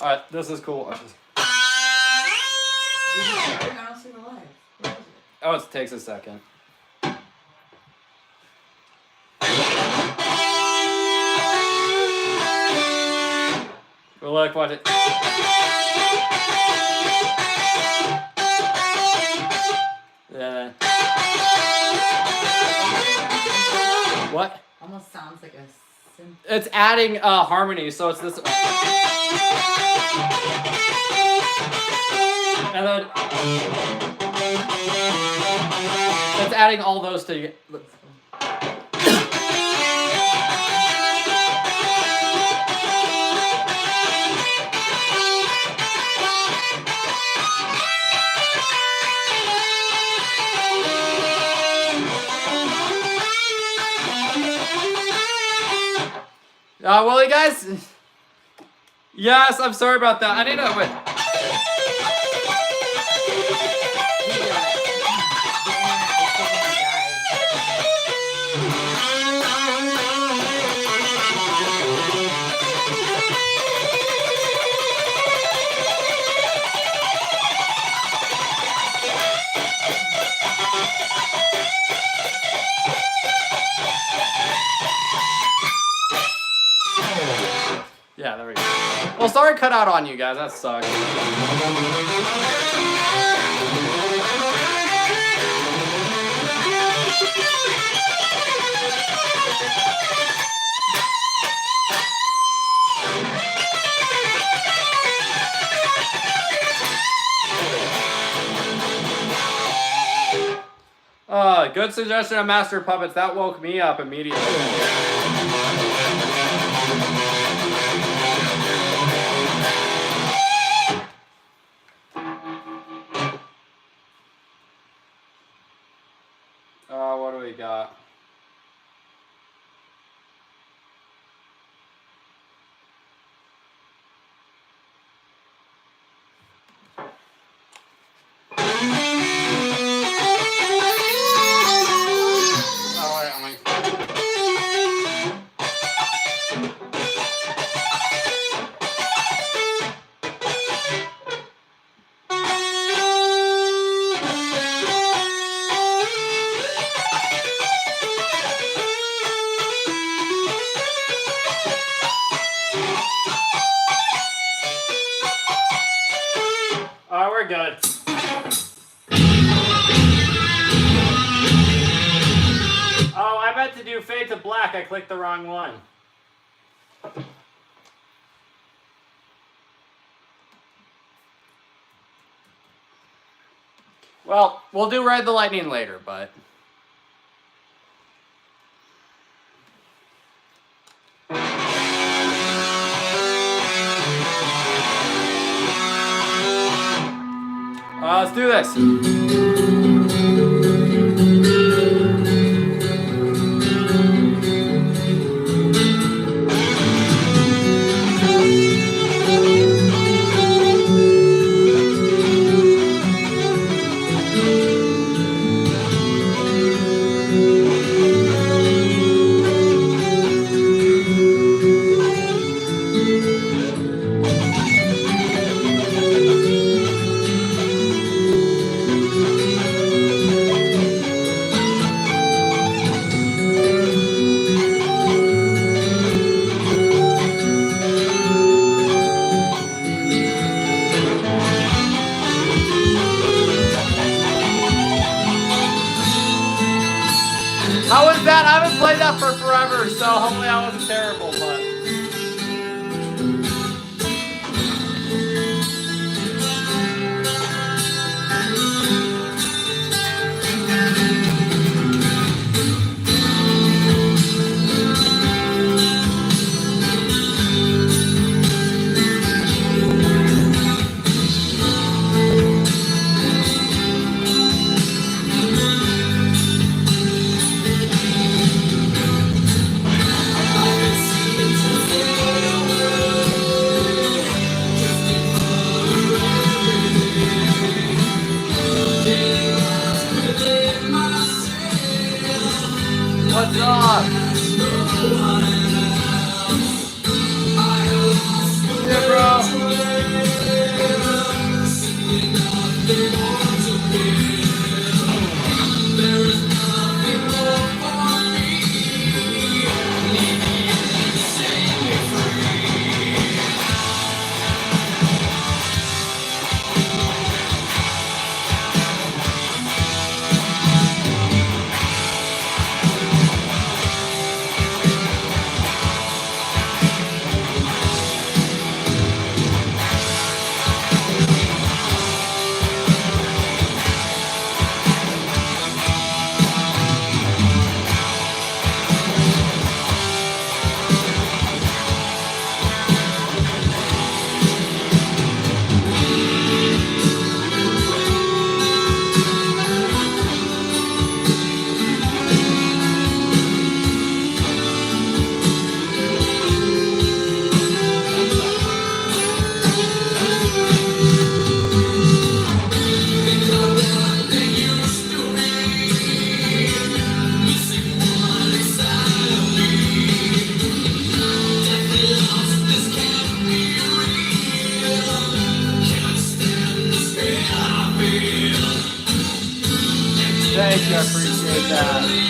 Alright, this is cool. I don't see the light. Oh, it takes a second. Well, look, watch it. Yeah. What? Almost sounds like a synth. It's adding harmony, so it's this. And then it's adding all those together. Well, you guys. Yes, I'm sorry about that. I need to. Wait. Yeah, there we go. Well, sorry cut out on you guys. That sucks. Good suggestion of Master Puppets. That woke me up immediately. What do we got? We're good. Oh, I meant to do Fade to Black. I clicked the wrong one. Well, we'll do Ride the Lightning later, but... let's do this. How was that? I haven't played that for forever, so hopefully I wasn't terrible, but... you. I appreciate that.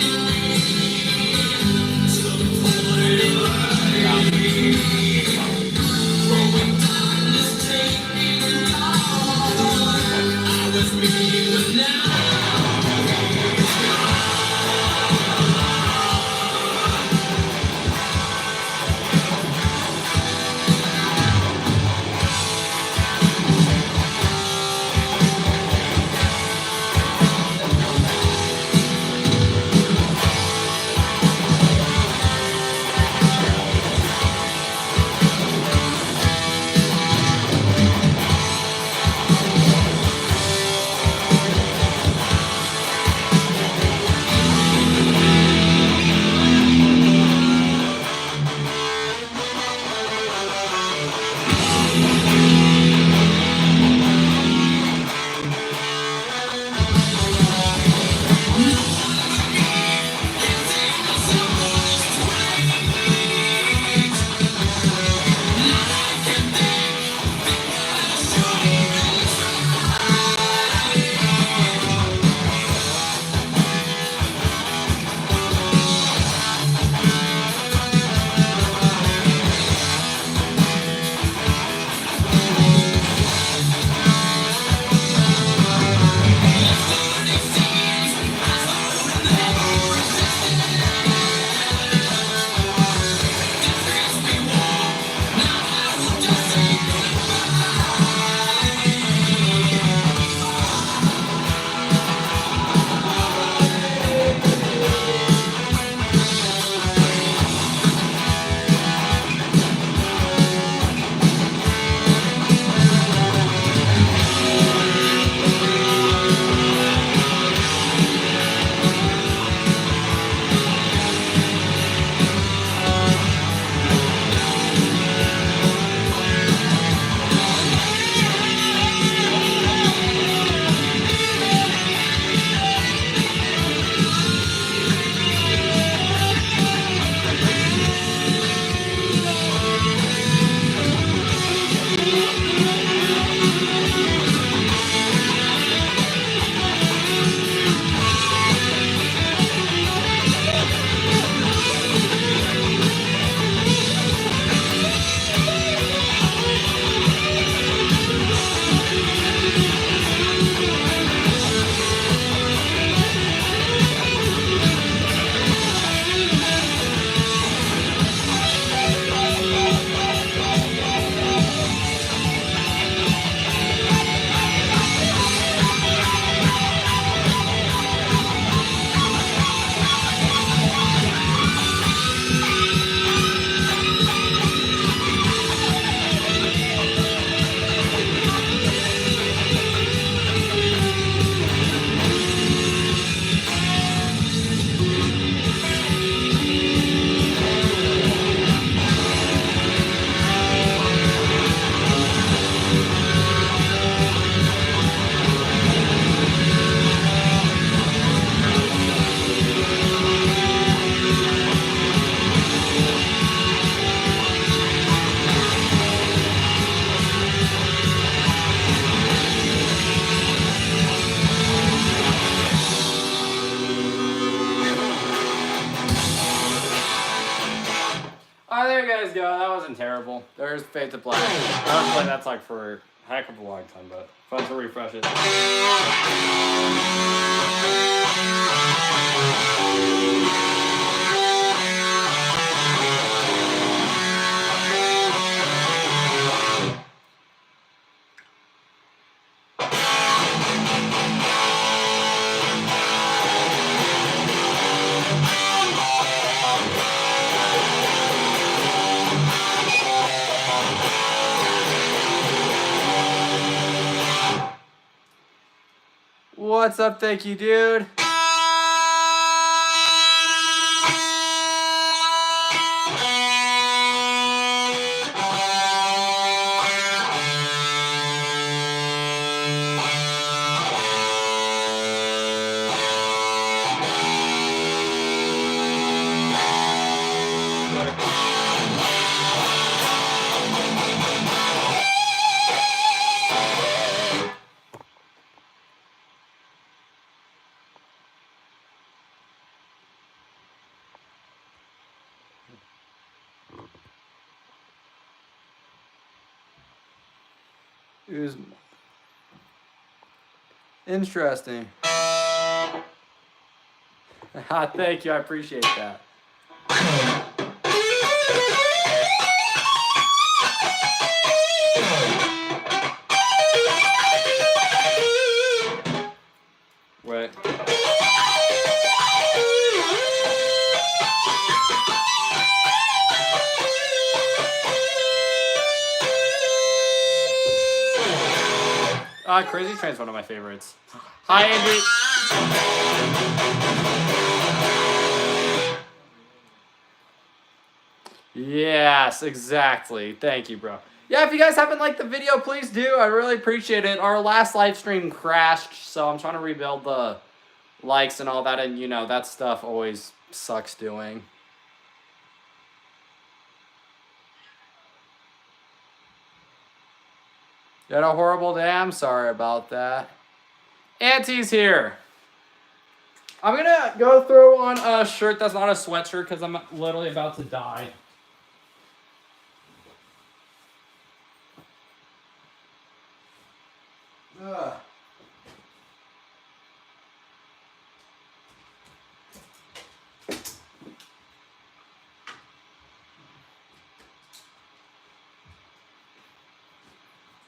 Oh, there you guys go. That wasn't terrible. There's Fade to Black. I haven't played that song for a heck of a long time, but fun to refresh it. What's up, thank you, dude? Interesting. Thank you, I appreciate that. Wait. Crazy Train's one of my favorites. Hi, Andy. Yes, exactly. Thank you, bro. Yeah, if you guys haven't liked the video, please do. I really appreciate it. Our last live stream crashed, so I'm trying to rebuild the likes and all that, and you know, that stuff always sucks doing. You had a horrible day? I'm sorry about that. Auntie's here. I'm gonna go throw on a shirt that's not a sweatshirt because I'm literally about to die. Ugh.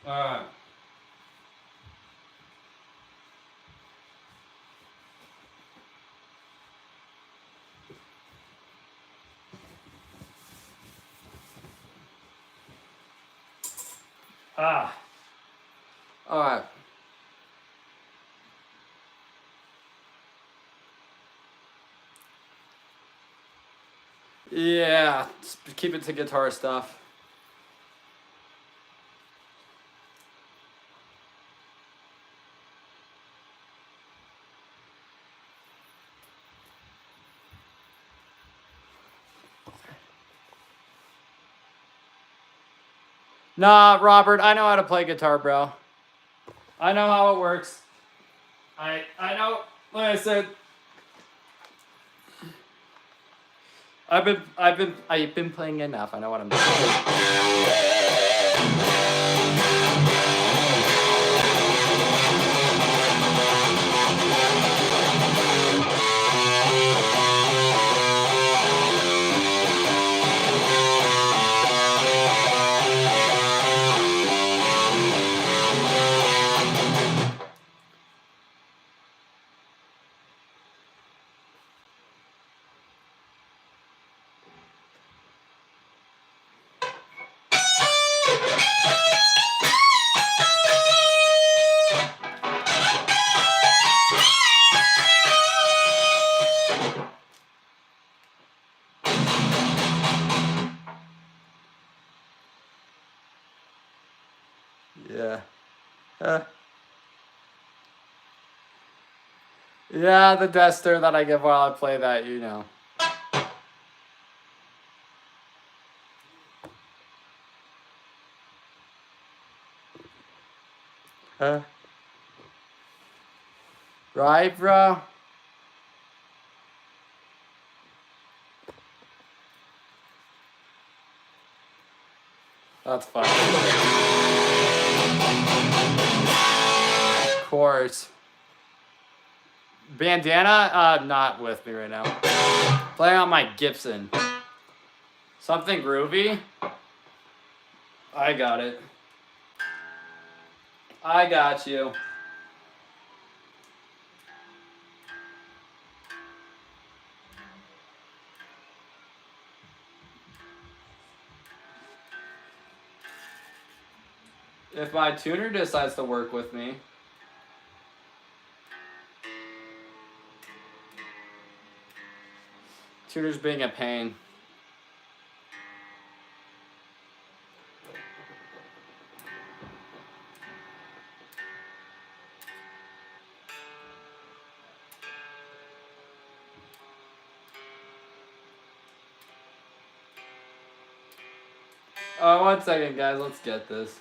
Alright. Alright. Yeah, keep it to guitar stuff. Nah, Robert, I know how to play guitar, bro. I know how it works. I know, like I said, I've been playing enough. I know what I'm doing. Yeah. Yeah, the duster that I give while I play that, you know. Right, bro? That's fine. Of course. Bandana, not with me right now. Playing on my Gibson. Something groovy? I got it. I got you. If my tuner decides to work with me. Tuner's being a pain. Oh, 1 second, guys. Let's get this.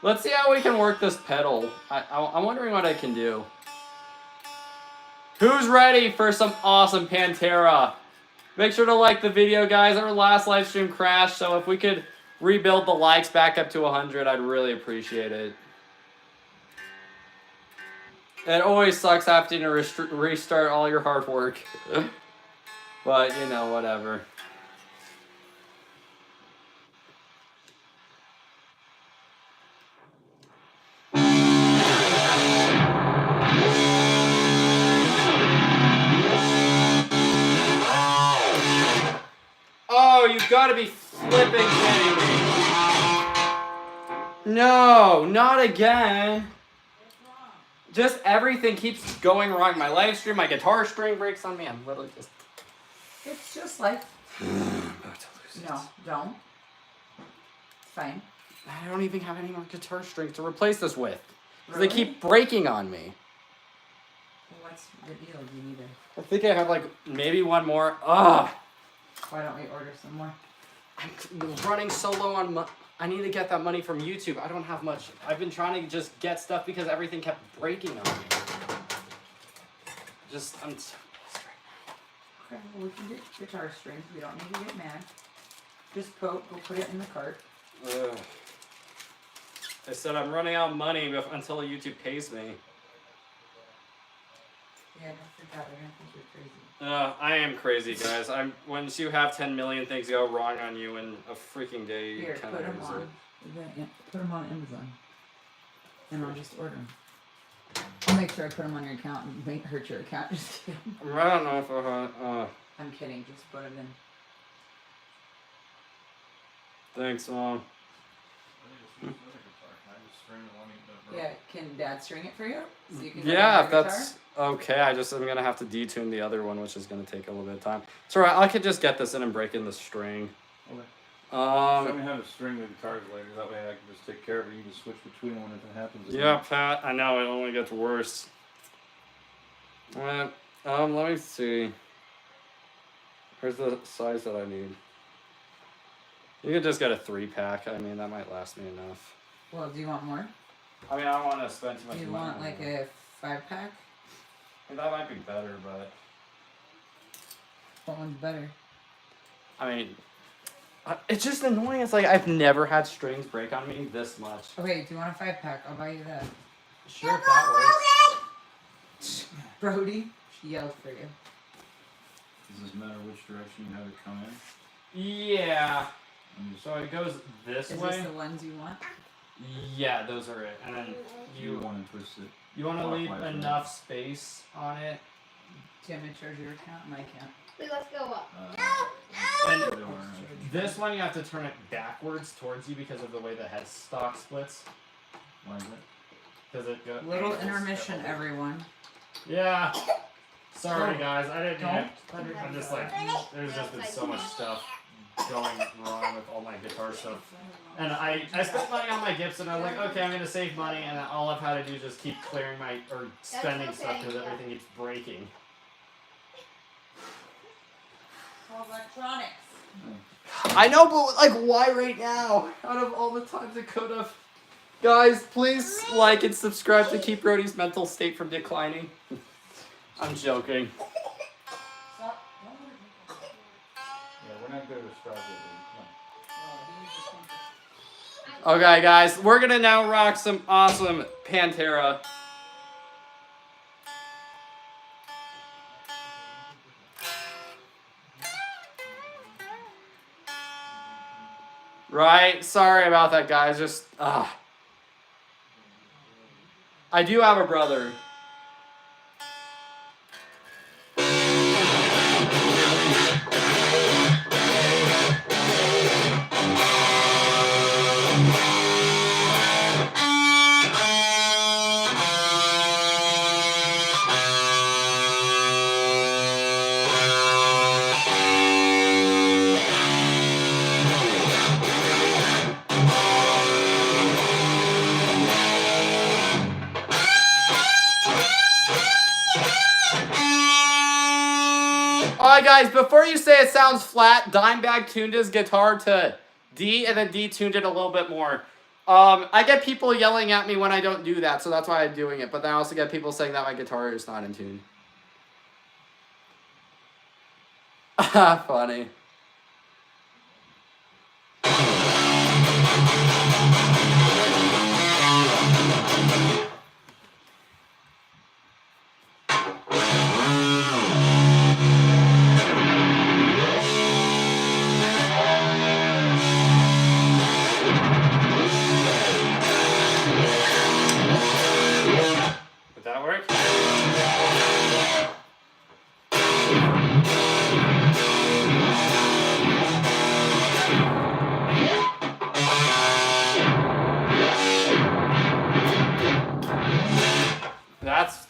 Let's see how we can work this pedal. I'm wondering what I can do. Who's ready for some awesome Pantera? Make sure to like the video, guys. Our last live stream crashed, so if we could rebuild the likes back up to 100, I'd really appreciate it. It always sucks having to restart all your hard work. But, you know, whatever. Oh, you've got to be flipping kidding me. No, not again. Just everything keeps going wrong. My live stream, my guitar string breaks on me. I'm literally just... It's just like... about to lose No, don't. It's fine. I don't even have any more guitar strings to replace this with. Because Really? they keep breaking on me. Well, what's the deal? Do you need to... I think I have like maybe one more. Ugh. Why don't we order some more? I'm running so low on money. I need to get that money from YouTube. I don't have much. I've been trying to just get stuff because everything kept breaking on me. I'm so pissed right Okay, well, we can get guitar strings. We don't need to get mad. Just go put it in the cart. now. Ugh. I said I'm running out of money until YouTube pays me. Yeah, don't forget. They're gonna think you're crazy. I am crazy, guys. Once you have 10 million things go wrong on you in a freaking day, you Here, kind put of them lose on. it. Put them on Amazon. And I'll just order them. I'll make sure I put them on your account and make hurt your account. Just kidding. I don't know if I I'm kidding. Just put them in. Thanks, Mom. Yeah, can Dad string it for you? So you can Yeah, if that's okay. I'm gonna have to detune the other one, which is gonna take a little bit of time. It's alright. I could just get this in and break in the string. Okay. Show me how to string the guitars later. That way I can just take care of it. You can just switch between them if it happens. Yeah, Pat. I know it only gets worse. Alright. Let me see. Here's the size that I need. You could just get a 3-pack. I mean, that might last me enough. Well, do you want more? I mean, I don't want to spend too much Do you money. want like a 5-pack? That might be better, but What one's better? I mean, it's just annoying. It's like I've never had strings break on me this much. Okay, do you want a 5-pack? I'll buy you that. Sure, if that works. Brody, she yelled for you. Does this matter which direction you have it come in? Yeah. I'm just, So it goes this Is way. this the ones you want? Yeah, those are it. And then you want to twist it. you want to leave clockwise, enough space on it. Do you want me to charge your account? My account. Wait, let's go up. And Don't worry. this one you have to turn it backwards towards you because of the way the headstock splits. Why is it? Does it go? Little intermission, everyone. Yeah. Sorry Oh. guys, I didn't. Don't. I'm just like, there's just been so much stuff going wrong with all my guitar stuff. And I spent money on my Gibson. I was like, okay, I'm gonna save money, and all I've had to do is just keep clearing spending okay, stuff because yeah. everything keeps breaking. Electronics. I know, but like, why right now? Out of all the times it could have. Guys, please like and subscribe to keep Brody's mental state from declining. I'm joking. Stop. Yeah, we're not good with strawberry. Okay, guys, we're gonna now rock some awesome Pantera. Right? Sorry about that, guys. Just, I do have a brother. Alright guys, before you say it sounds flat, Dimebag tuned his guitar to D and then detuned it a little bit more. I get people yelling at me when I don't do that, so that's why I'm doing it. But then I also get people saying that my guitar is not in tune. Funny. Did that work? That's...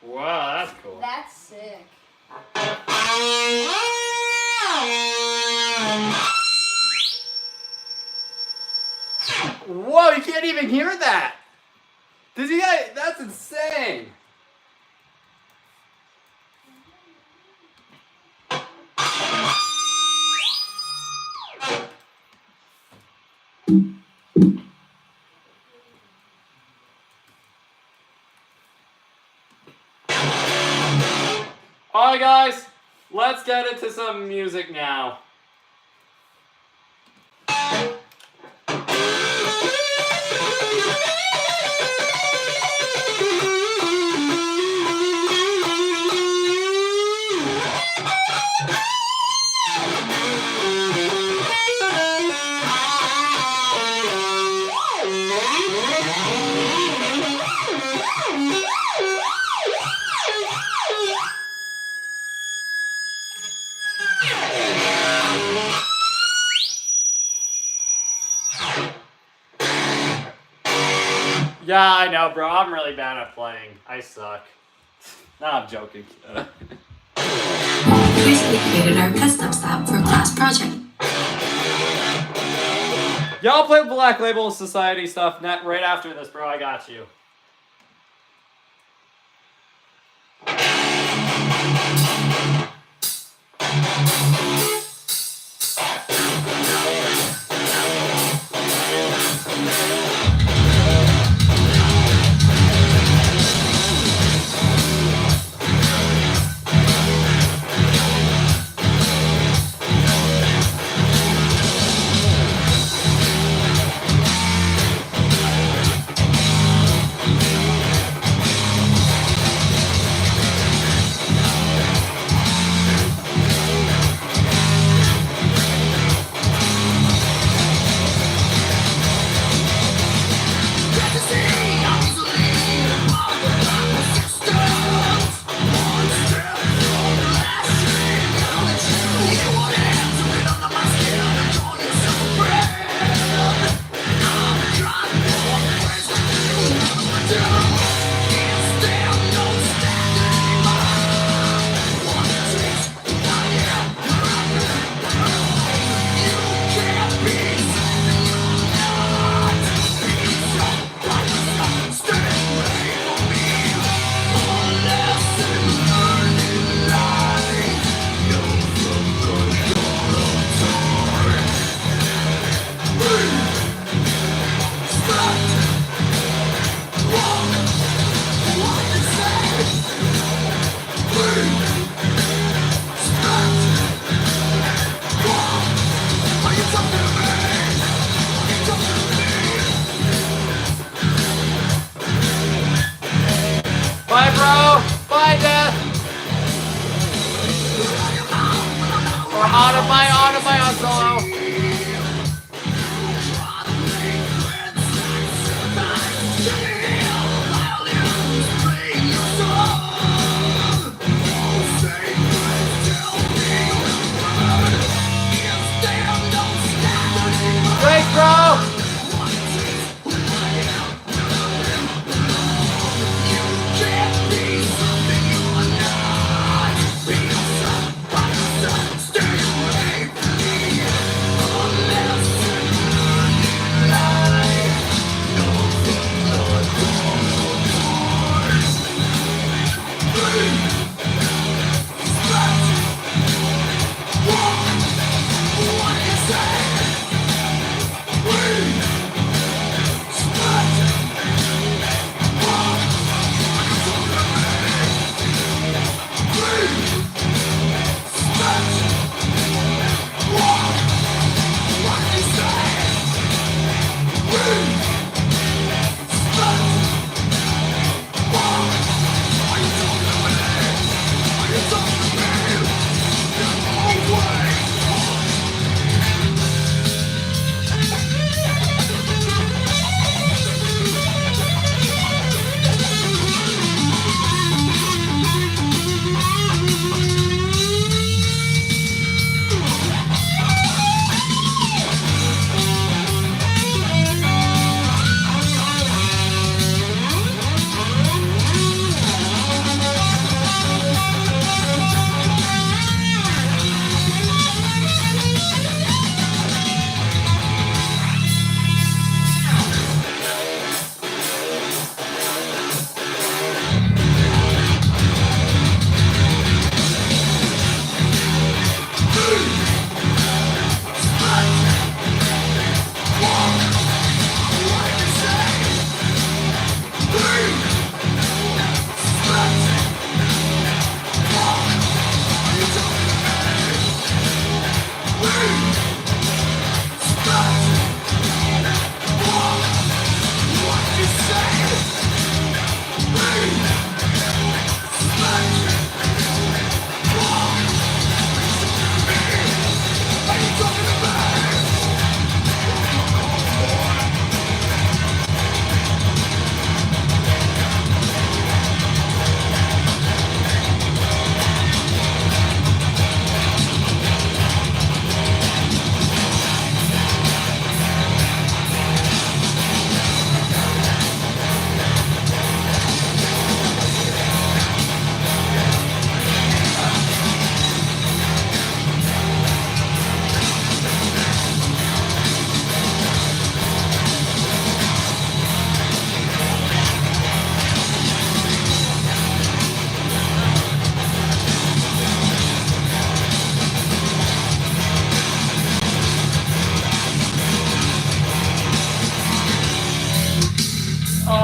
Wow, that's cool. That's sick. Whoa, you can't even hear that. Did you guys? That's insane. Alright guys, let's get into some music now. Yeah, I know, bro. I'm really bad at playing. I suck. Nah, I'm joking. We recently created our custom stop for a class project. Y'all play Black Label Society stuff right after this, bro. I got you. Bye, bro. Bye, Death. Or on my solo. Thanks, bro.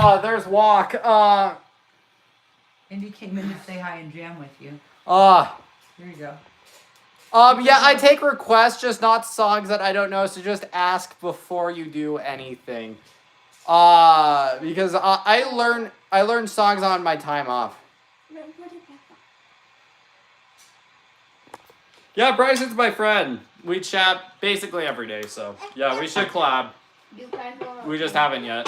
There's Walk. Indy came in to say hi and jam with you. Here you go. Yeah, I take requests, just not songs that I don't know, so just ask before you do anything. Because I learn songs on my time off. Yeah, Bryson's my friend. We chat basically every day, so yeah, we should collab. We just haven't yet.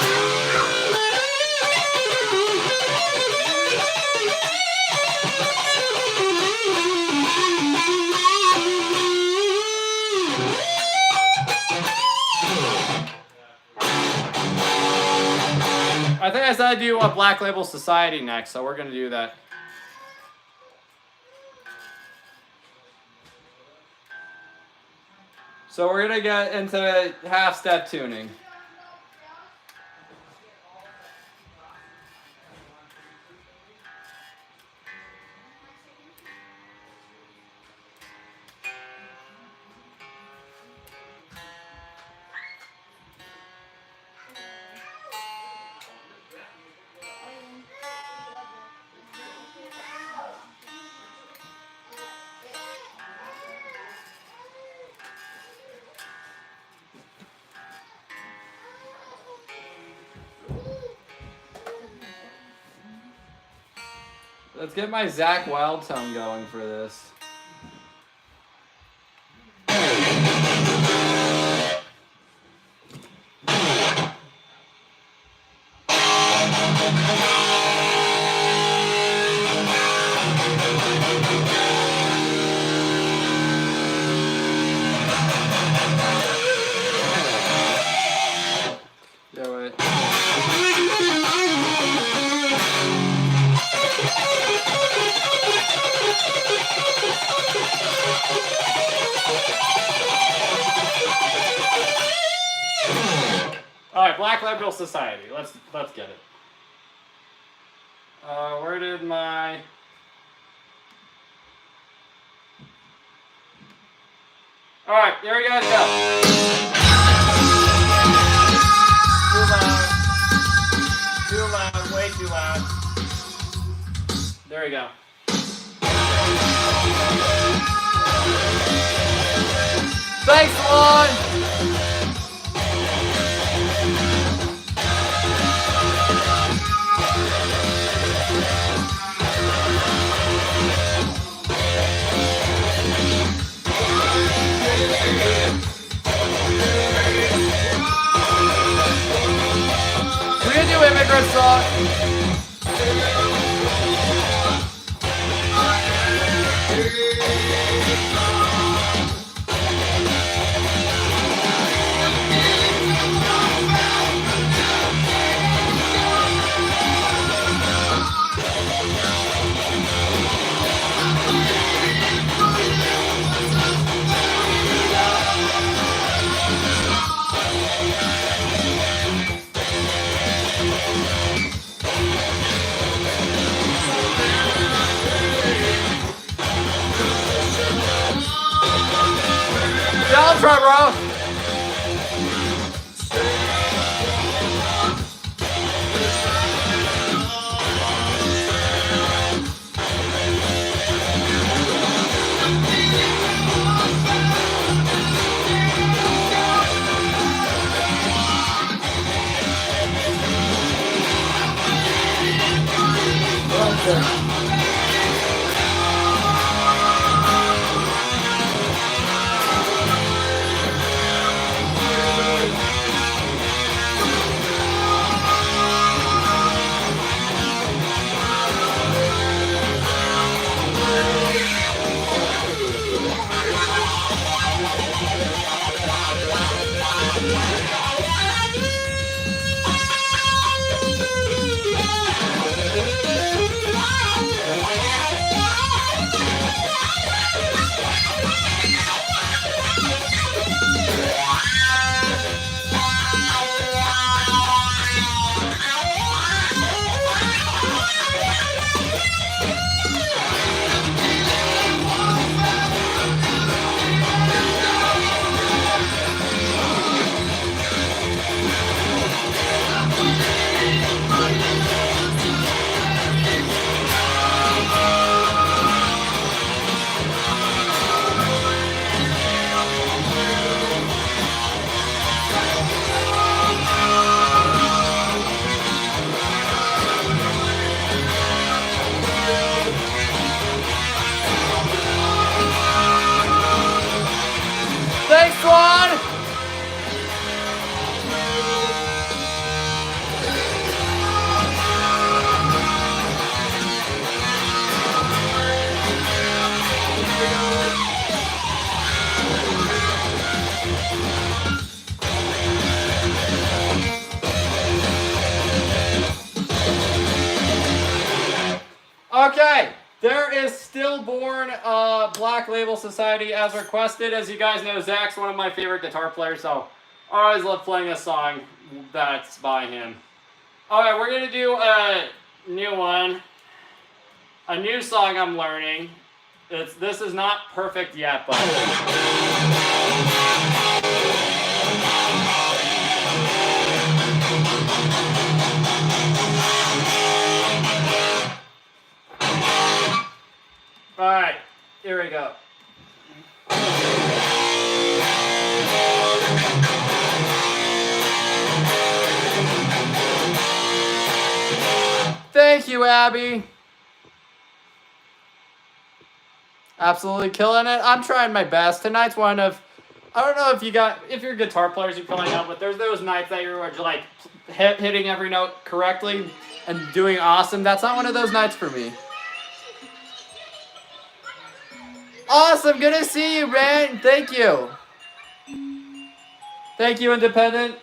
I think I said I'd do a Black Label Society next, so we're gonna do that. So we're gonna get into half-step tuning. Let's get my Zach Wild tone going for this. Yeah, wait. All right, Black Label Society. Let's get it. Where did my... All right, there we go. Too loud, way too loud. There we go. Thanks, Lon. We're gonna do Immigrant Song. Yeah, I'll try, bro. is Stillborn Black Label Society as requested. As you guys know, Zach's one of my favorite guitar players, so I always love playing a song that's by him. Alright, we're going to do a new one. A new song I'm learning. This is not perfect yet, but... Alright, here we go. Thank you, Abby. Absolutely killing it. I'm trying my best. Tonight's one of, I don't know if you're guitar players, you probably know, but there's those nights that you're like hitting every note correctly and doing awesome. That's not one of those nights for me. Awesome. Good to see you, man. Thank you. Thank you, Independent.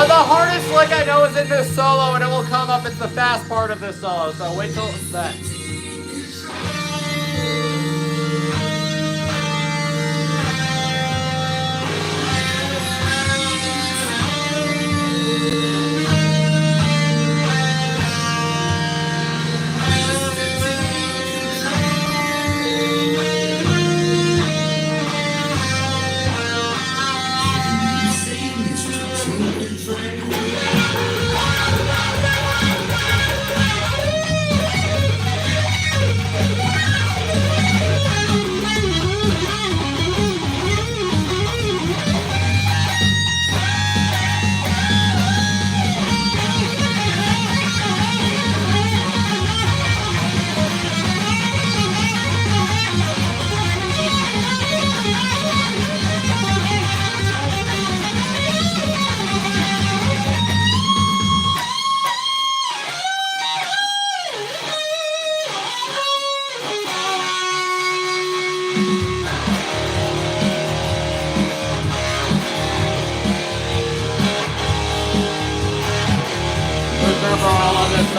The hardest lick I know is in this solo, and it will come up. It's the fast part of this solo, so wait till then.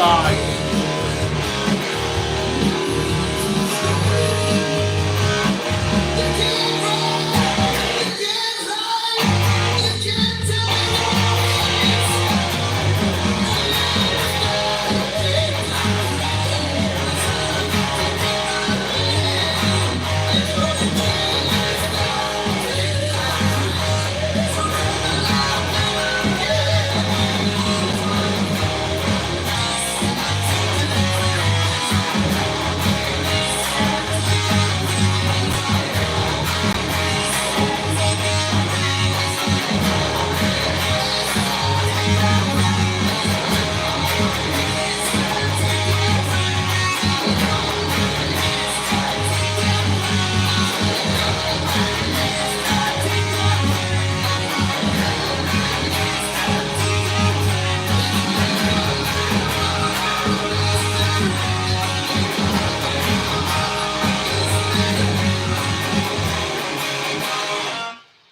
song.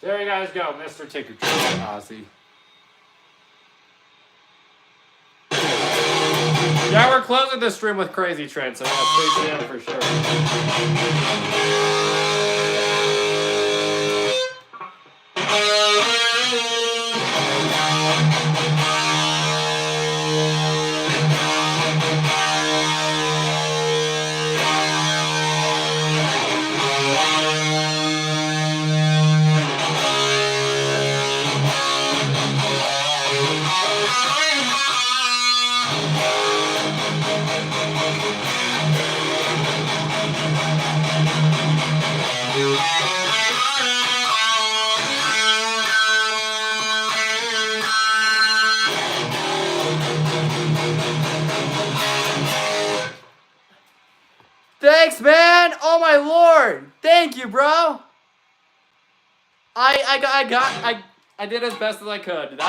There you guys go, Mr. Ticker Ozzy. Yeah, we're closing the stream with Crazy Trent, so yeah, stay tuned for sure. Thanks, man. Oh my lord. Thank you, bro. I did as best as I could.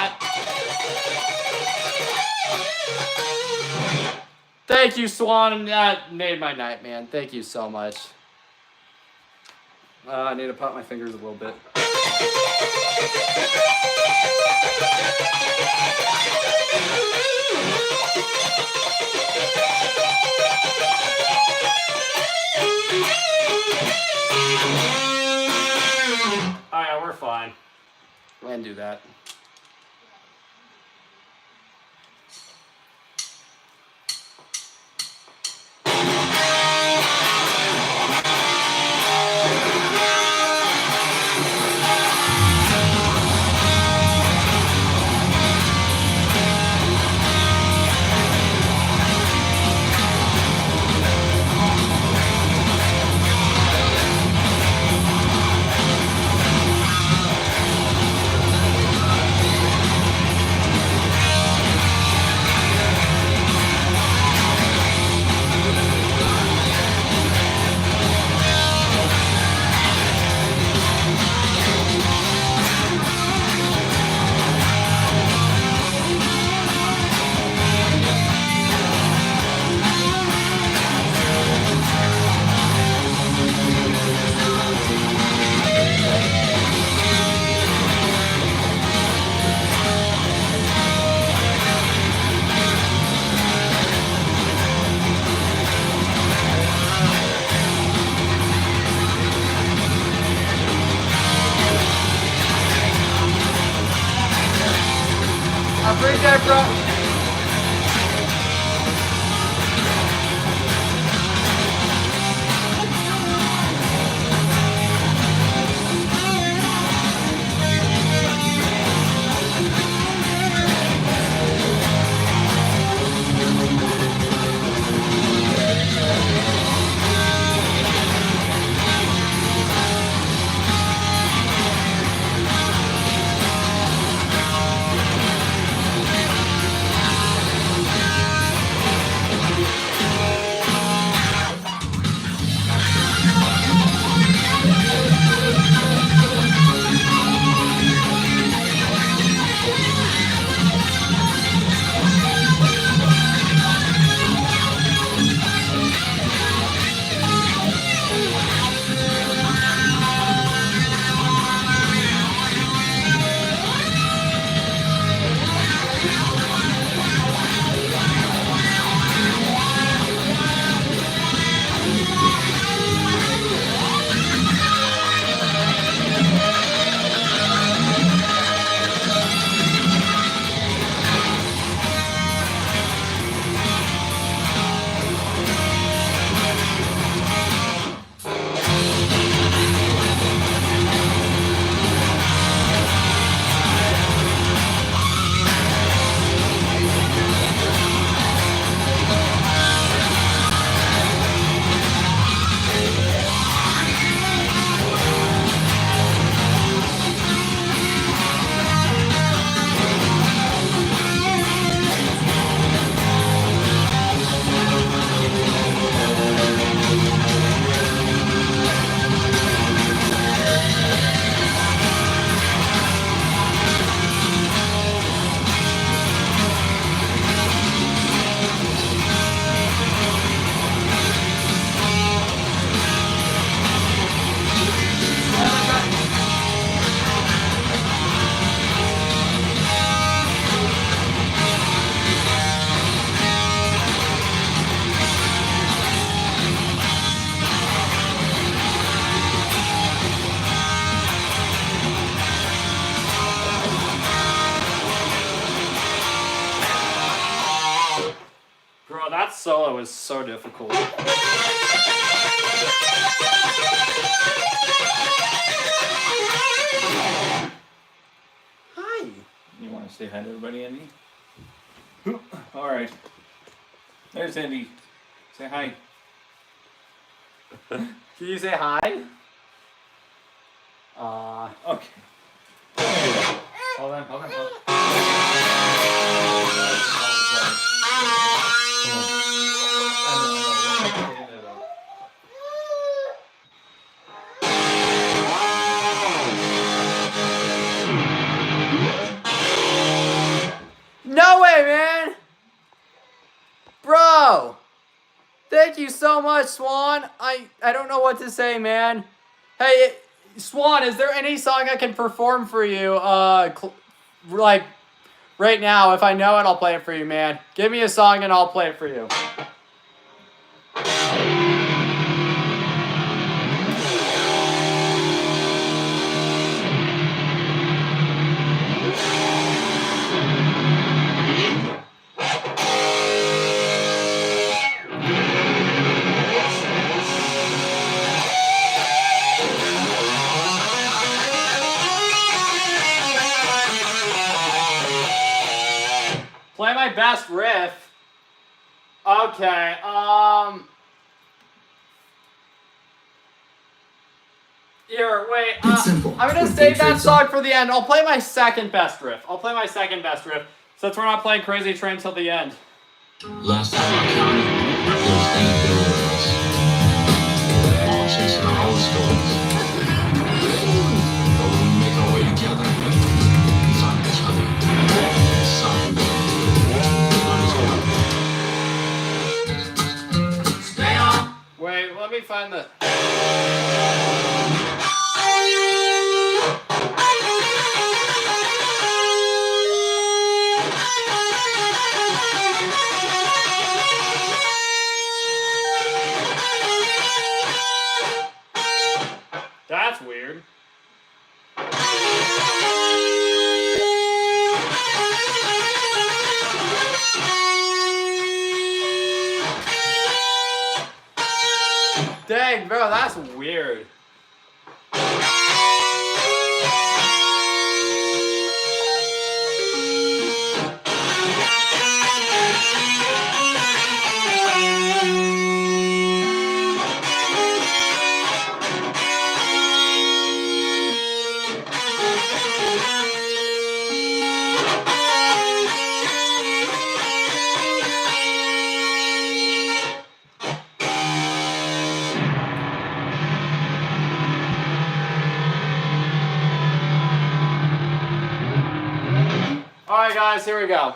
Thank you, Swan. That made my night, man. Thank you so much. I need to pop my fingers a little bit. Oh yeah, we're fine. Go ahead and do that. I appreciate it, bro. solo is so difficult. Hi. You want to say hi to everybody, Andy? All right. There's Andy. Say hi. Can you say hi? Okay. Hold on. No way, man! Bro! Thank you so much, Swan. I don't know what to say, man. Hey, Swan, is there any song I can perform for you? Like, right now. If I know it, I'll play it for you, man. Give me a song and I'll play it for you. Play my best riff. Okay, Here, wait. It's simple. I'm gonna save that song for the end. I'll play my second best riff. Since we're not playing Crazy Train till the end. Last time I counted, there was 8 billion of us. All chasing our own stories. But when we make our way together, we find each other. Something stay on. Wait, let me find the... That's weird. Dang, bro, that's weird. Alright guys, here we go.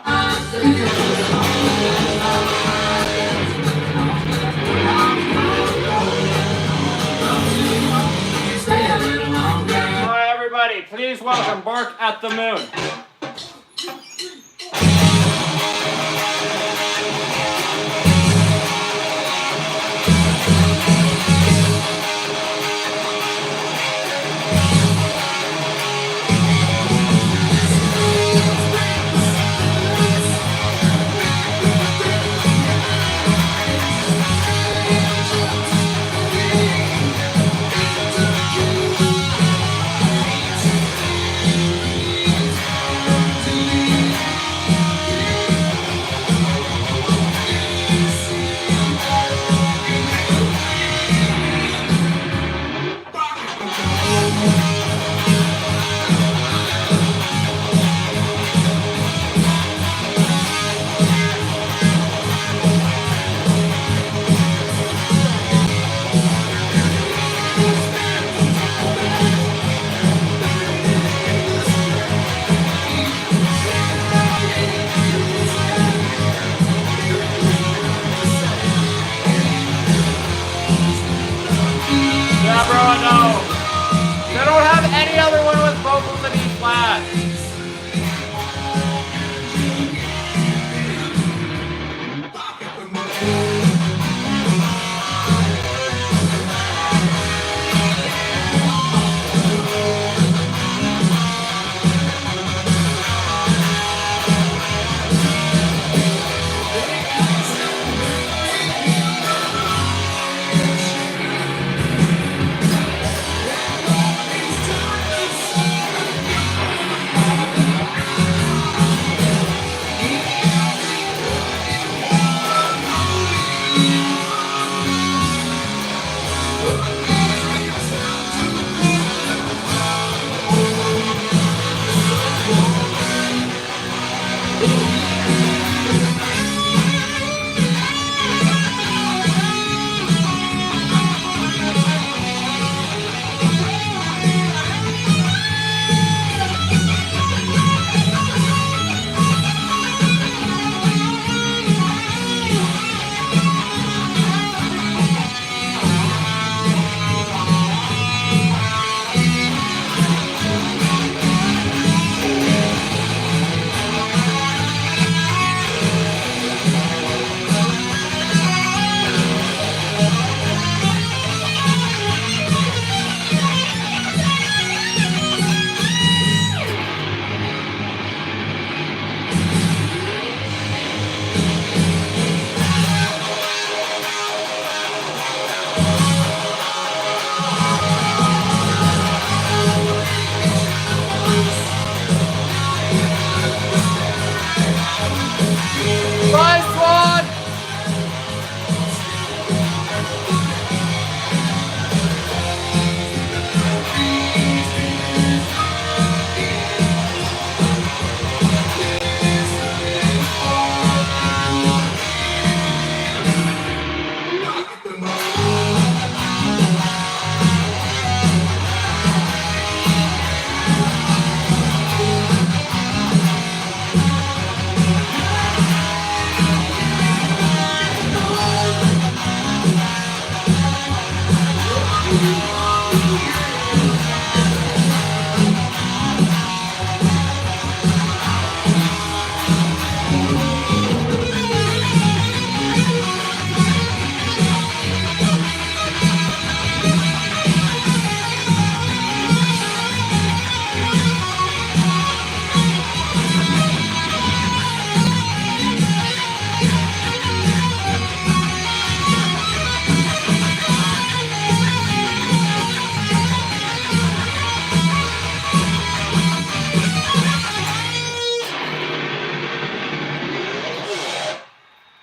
Alright everybody, please welcome Bark at the Moon.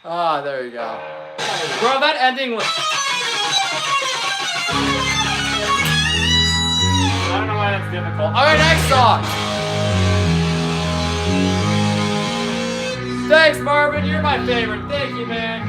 Ah, there you go. Bro, that ending was... I don't know why that's difficult. Alright, next song! Thanks, Marvin. You're my favorite. Thank you, man.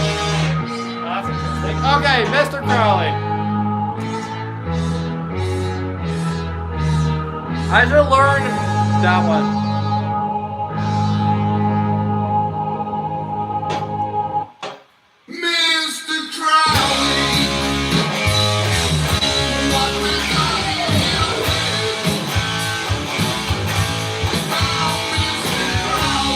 That's interesting. Okay, Mr. Crowley. I should learn that one. Mr. Crowley, what will I do? Oh, Mr. Crowley,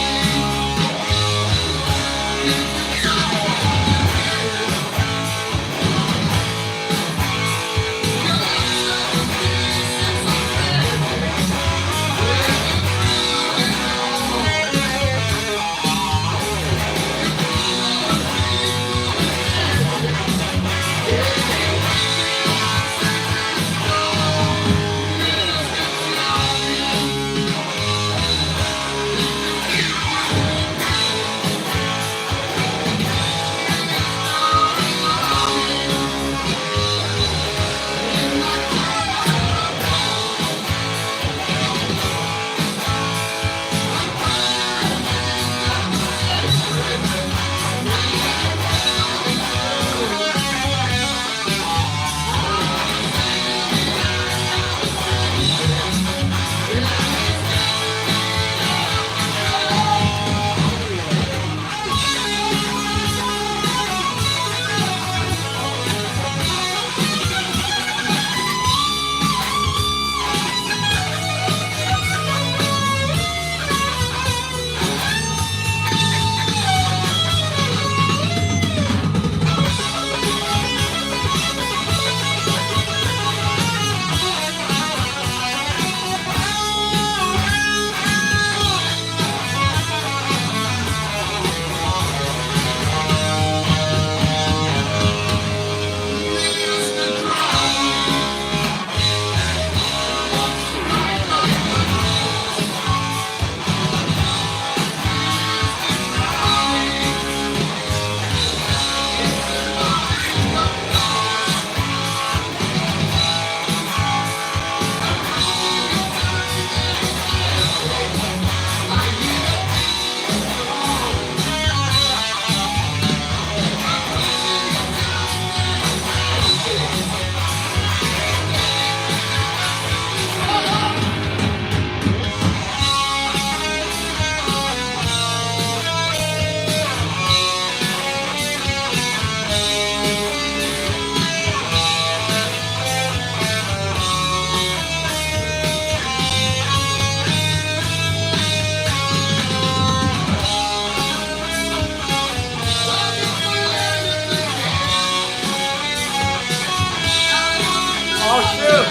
Oh, shoot!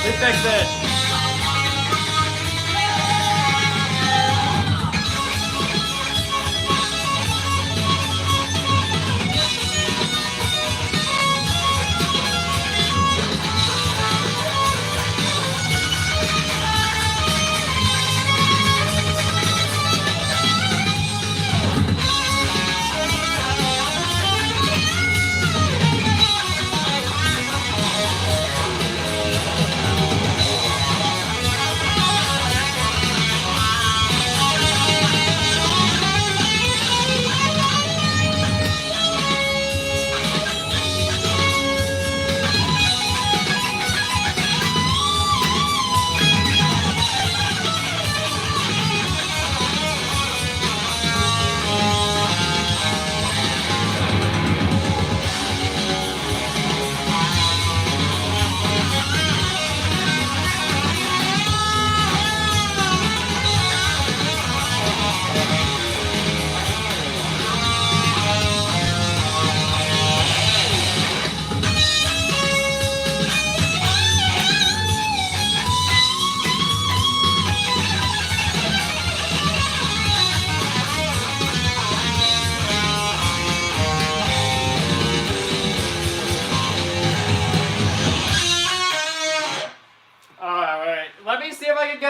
We fixed it.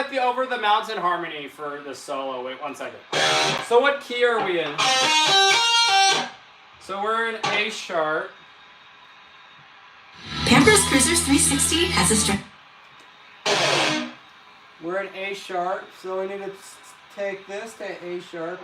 get the Over the Mountain harmony for the solo. Wait 1 second. So what key are we in? So we're in A sharp. Pampers Cruisers 360 has a string. We're in A sharp, so we need to take this to A sharp.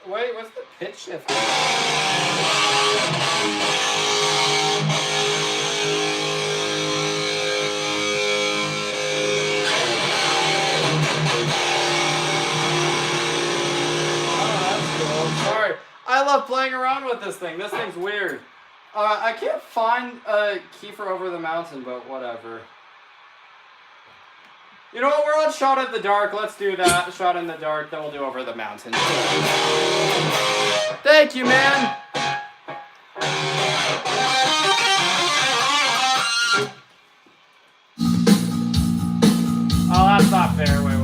Wait, what's the pitch shift? Sorry, I love playing around with this thing. This thing's weird. I can't find a key for Over the Mountain, but whatever. You know what? We're on Shot in the Dark. Let's do that. Shot in the Dark. Then we'll do Over the Mountain. Thank you, man. Oh, that's not fair. Wait.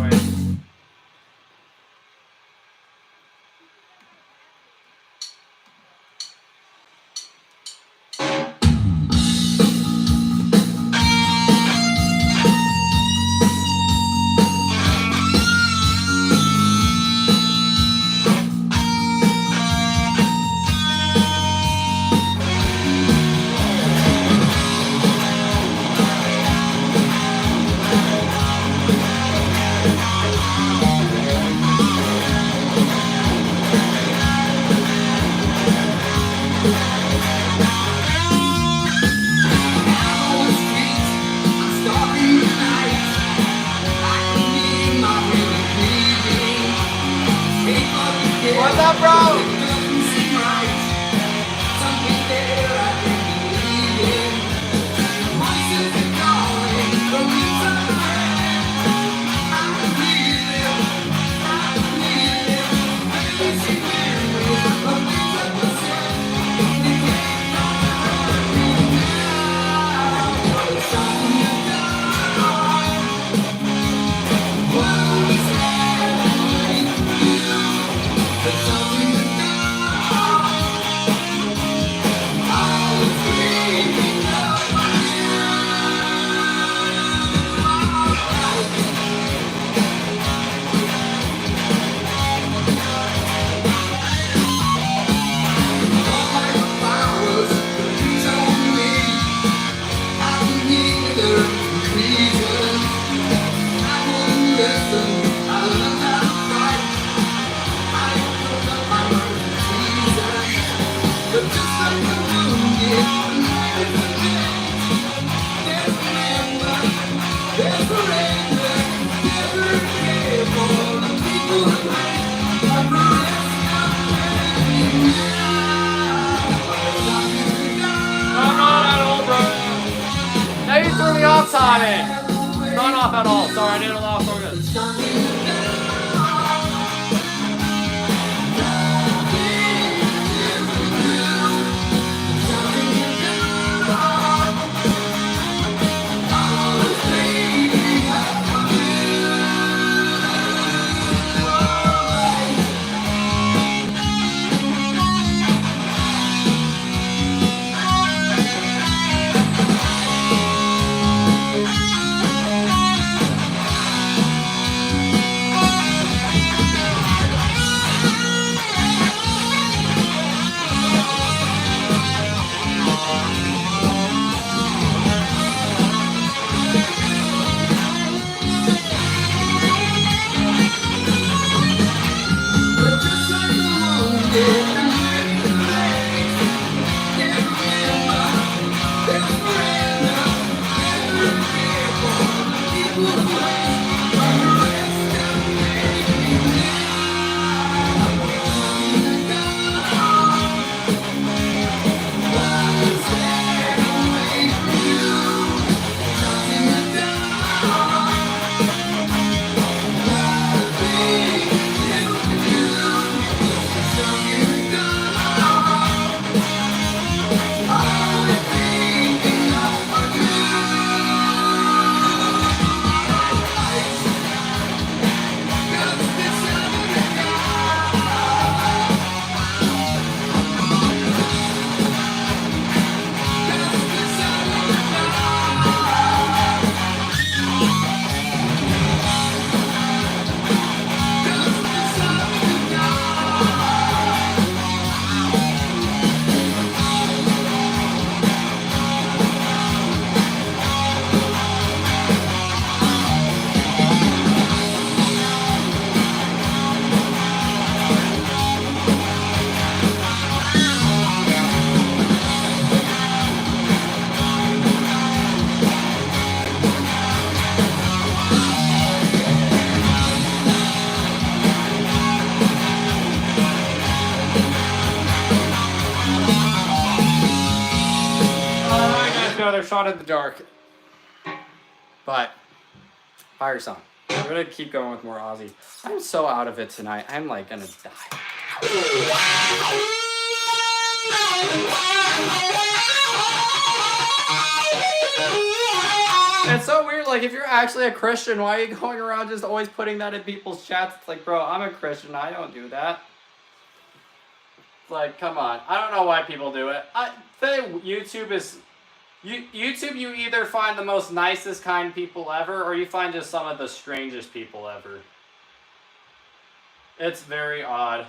What's up, bro? Off timing. Not off at all. Sorry, I didn't allow focus. another shot in the dark. But, fire song. I'm gonna keep going with more Aussie. I'm so out of it tonight. I'm like gonna die. It's so weird, like, if you're actually a Christian, why are you going around just always putting that in people's chats? It's like, bro, I'm a Christian, I don't do that. It's like, come on. I don't know why people do it. I think YouTube is... YouTube, you either find the most nicest kind people ever, or you find just some of the strangest people ever. It's very odd.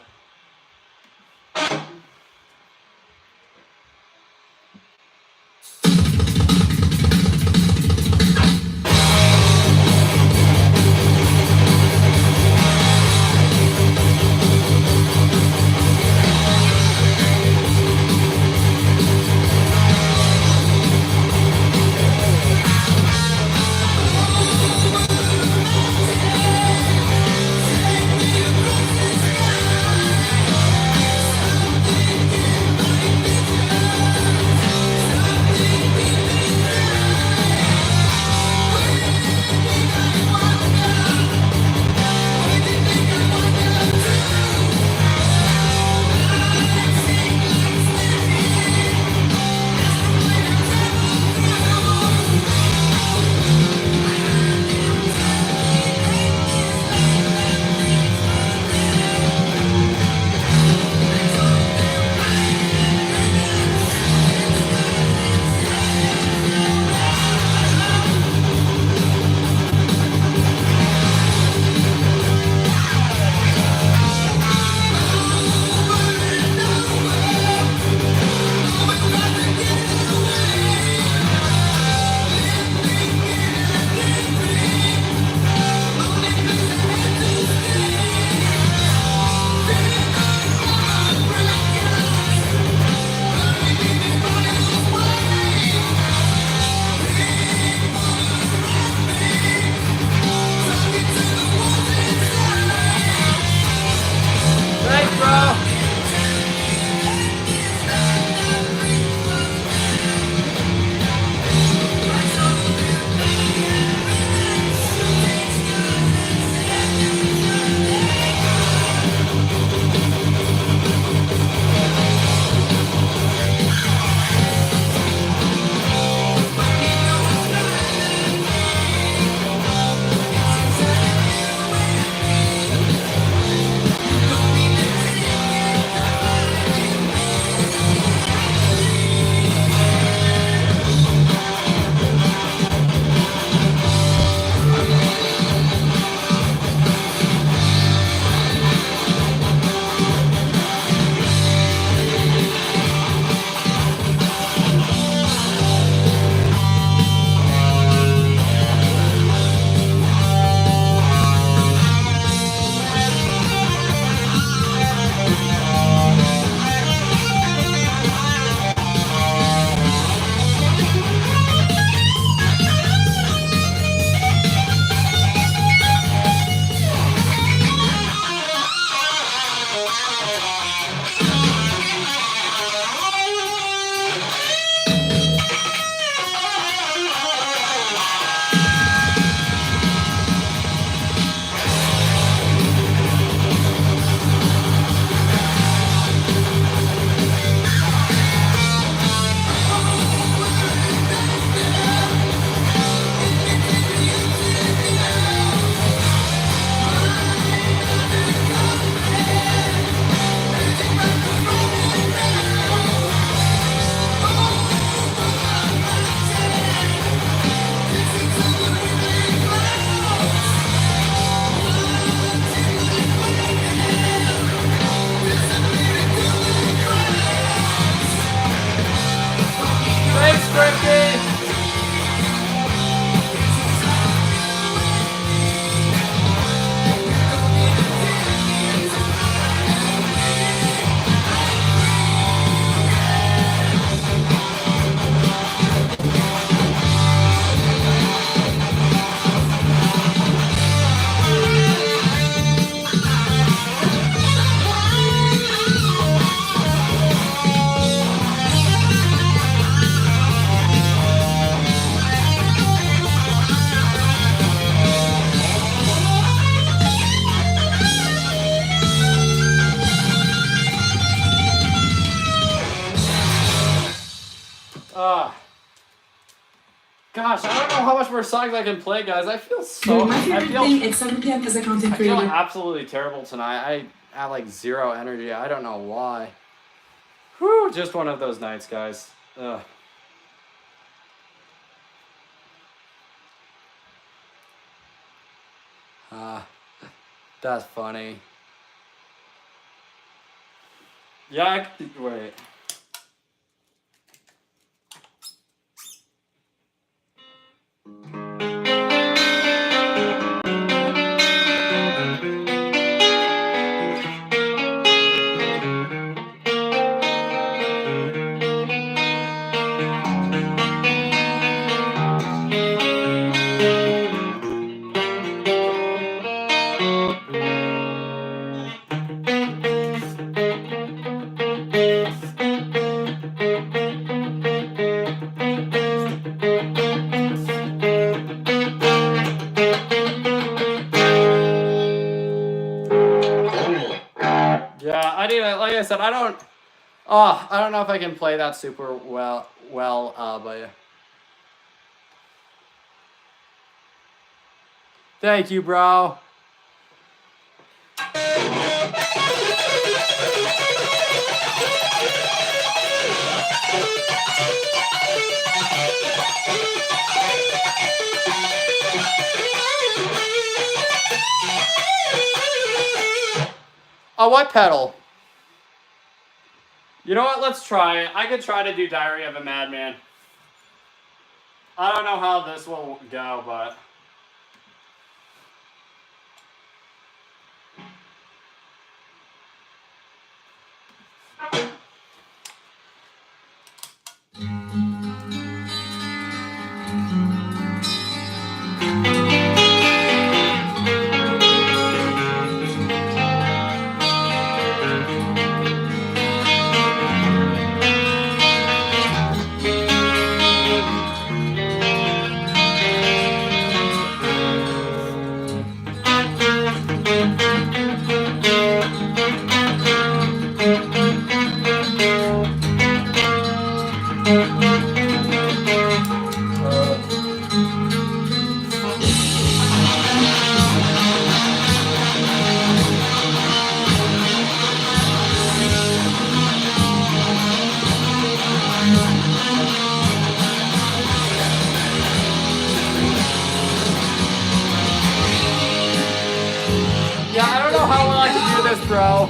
Gosh, I don't know how much more songs I can play, guys. I feel so. My I favorite feel. thing at 7 p.m. as a content I feel creator. absolutely terrible tonight. I have like zero energy. I don't know why. Whew, just one of those nights, guys. Ugh. That's funny. Yeah, wait. Yeah, I need. Like I said, I don't. Oh, I don't know if I can play that super well. But yeah. Thank you, bro. Oh, what pedal? You know what? Let's try it. I could try to do Diary of a Madman. I don't know how this will go, but... Yeah, I don't know how well I can do this, bro.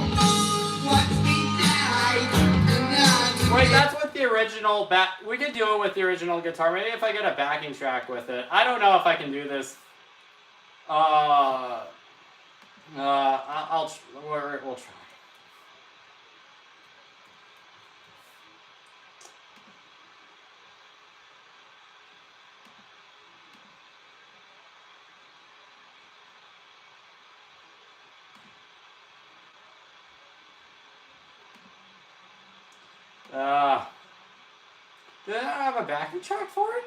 Wait, that's with the original we could do it with the original guitar. Maybe if I get a backing track with it. I don't know if I can do this. We'll try. Did I not have a backing track for it?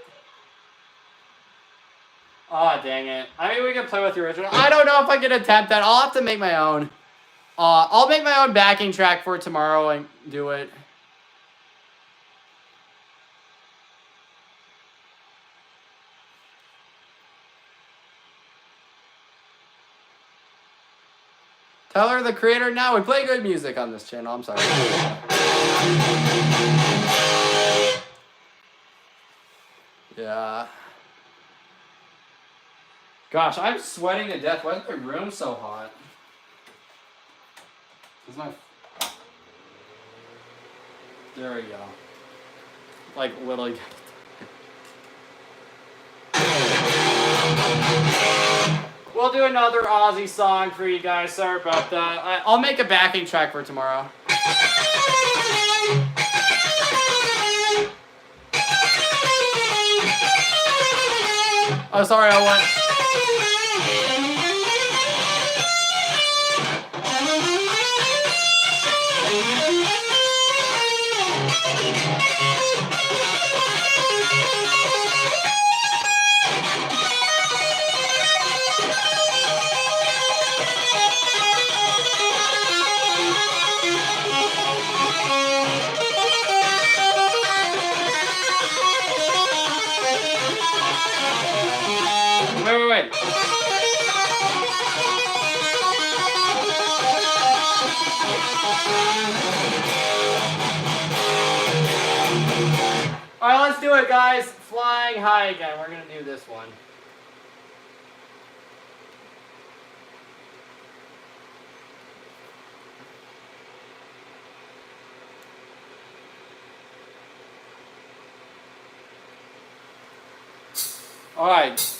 Oh, dang it. I mean, we can play with the original. I don't know if I can attempt that. I'll have to make my own. I'll make my own backing track for tomorrow and do it. Tyler, the creator. Now we play good music on this channel. I'm sorry. Yeah. Gosh, I'm sweating to death. Why is my room so hot? Is my... There we go. Like, literally... We'll do another Aussie song for you guys. Sorry about that. I'll make a backing track for tomorrow. Oh, sorry, I went... Alright, let's do it, guys. Flying high again. We're gonna do this one. Alright.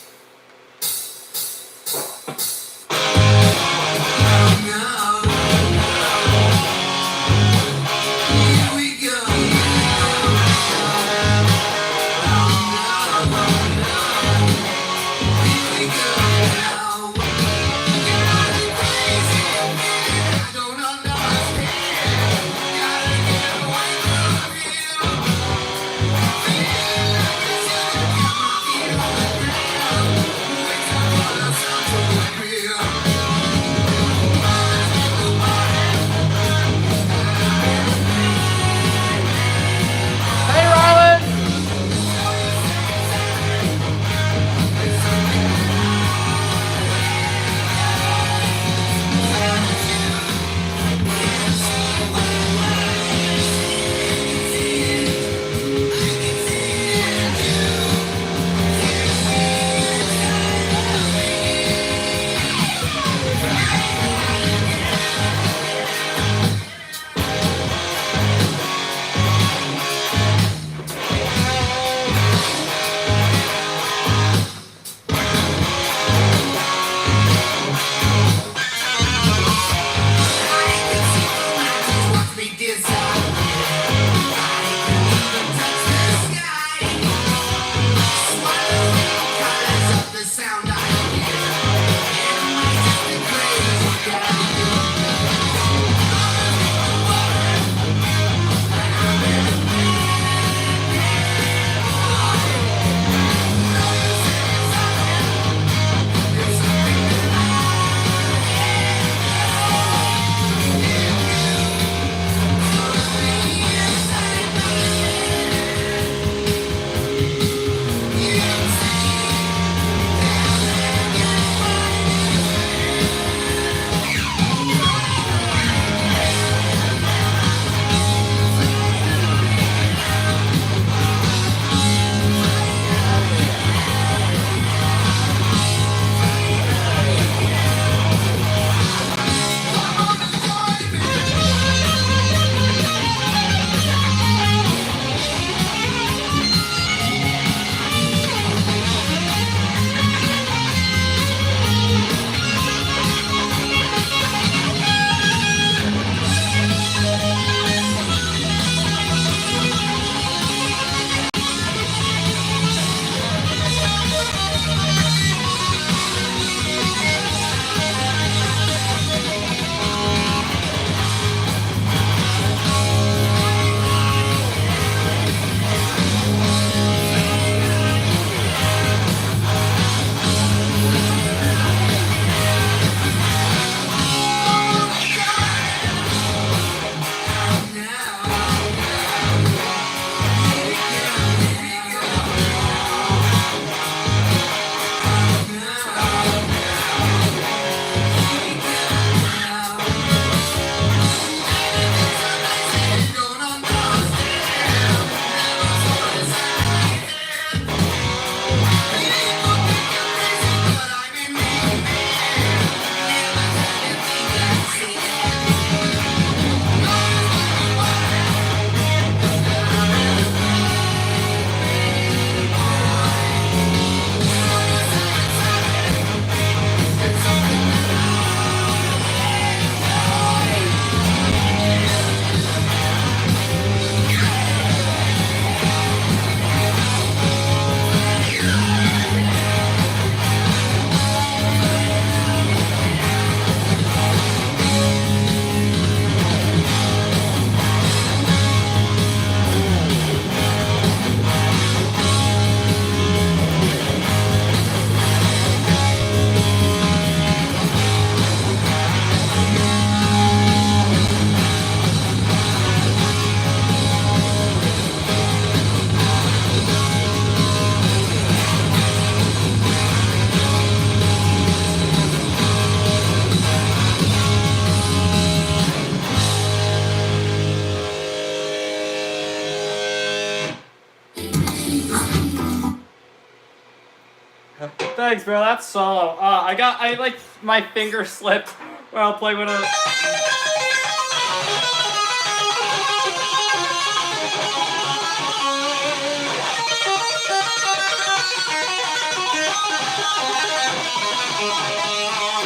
Thanks, bro. That's solo. I like my finger slipped while playing with a.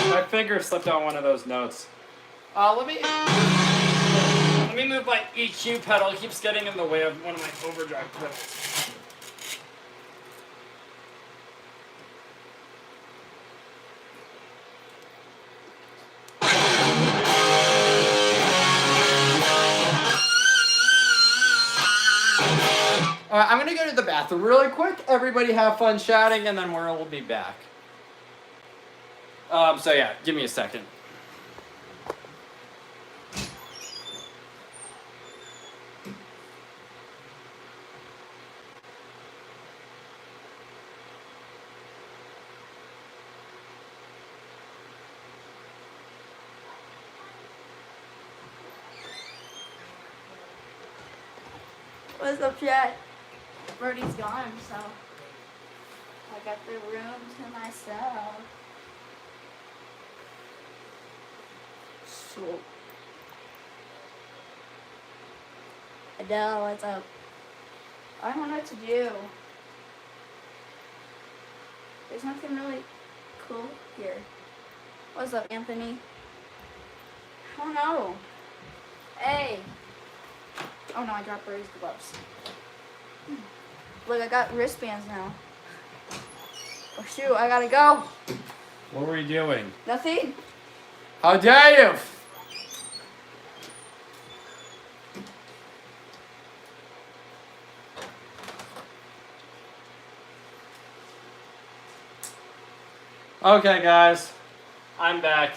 My finger slipped on one of those notes. Let me move my EQ pedal. It keeps getting in the way of one of my overdrive pedals. Alright, I'm gonna go to the bathroom really quick. Everybody have fun chatting, and then we'll be back. So yeah, give me a second. What's up, chat? Brody's gone, so I got the room to myself. So, Adele, what's up? I don't know what to do. There's nothing really cool here. What's up, Anthony? I don't know. Hey. Oh no, I dropped Brody's gloves. Look, I got wristbands now. Oh shoot, I gotta go. What were you doing? Nothing. How dare you! Okay, guys. I'm back.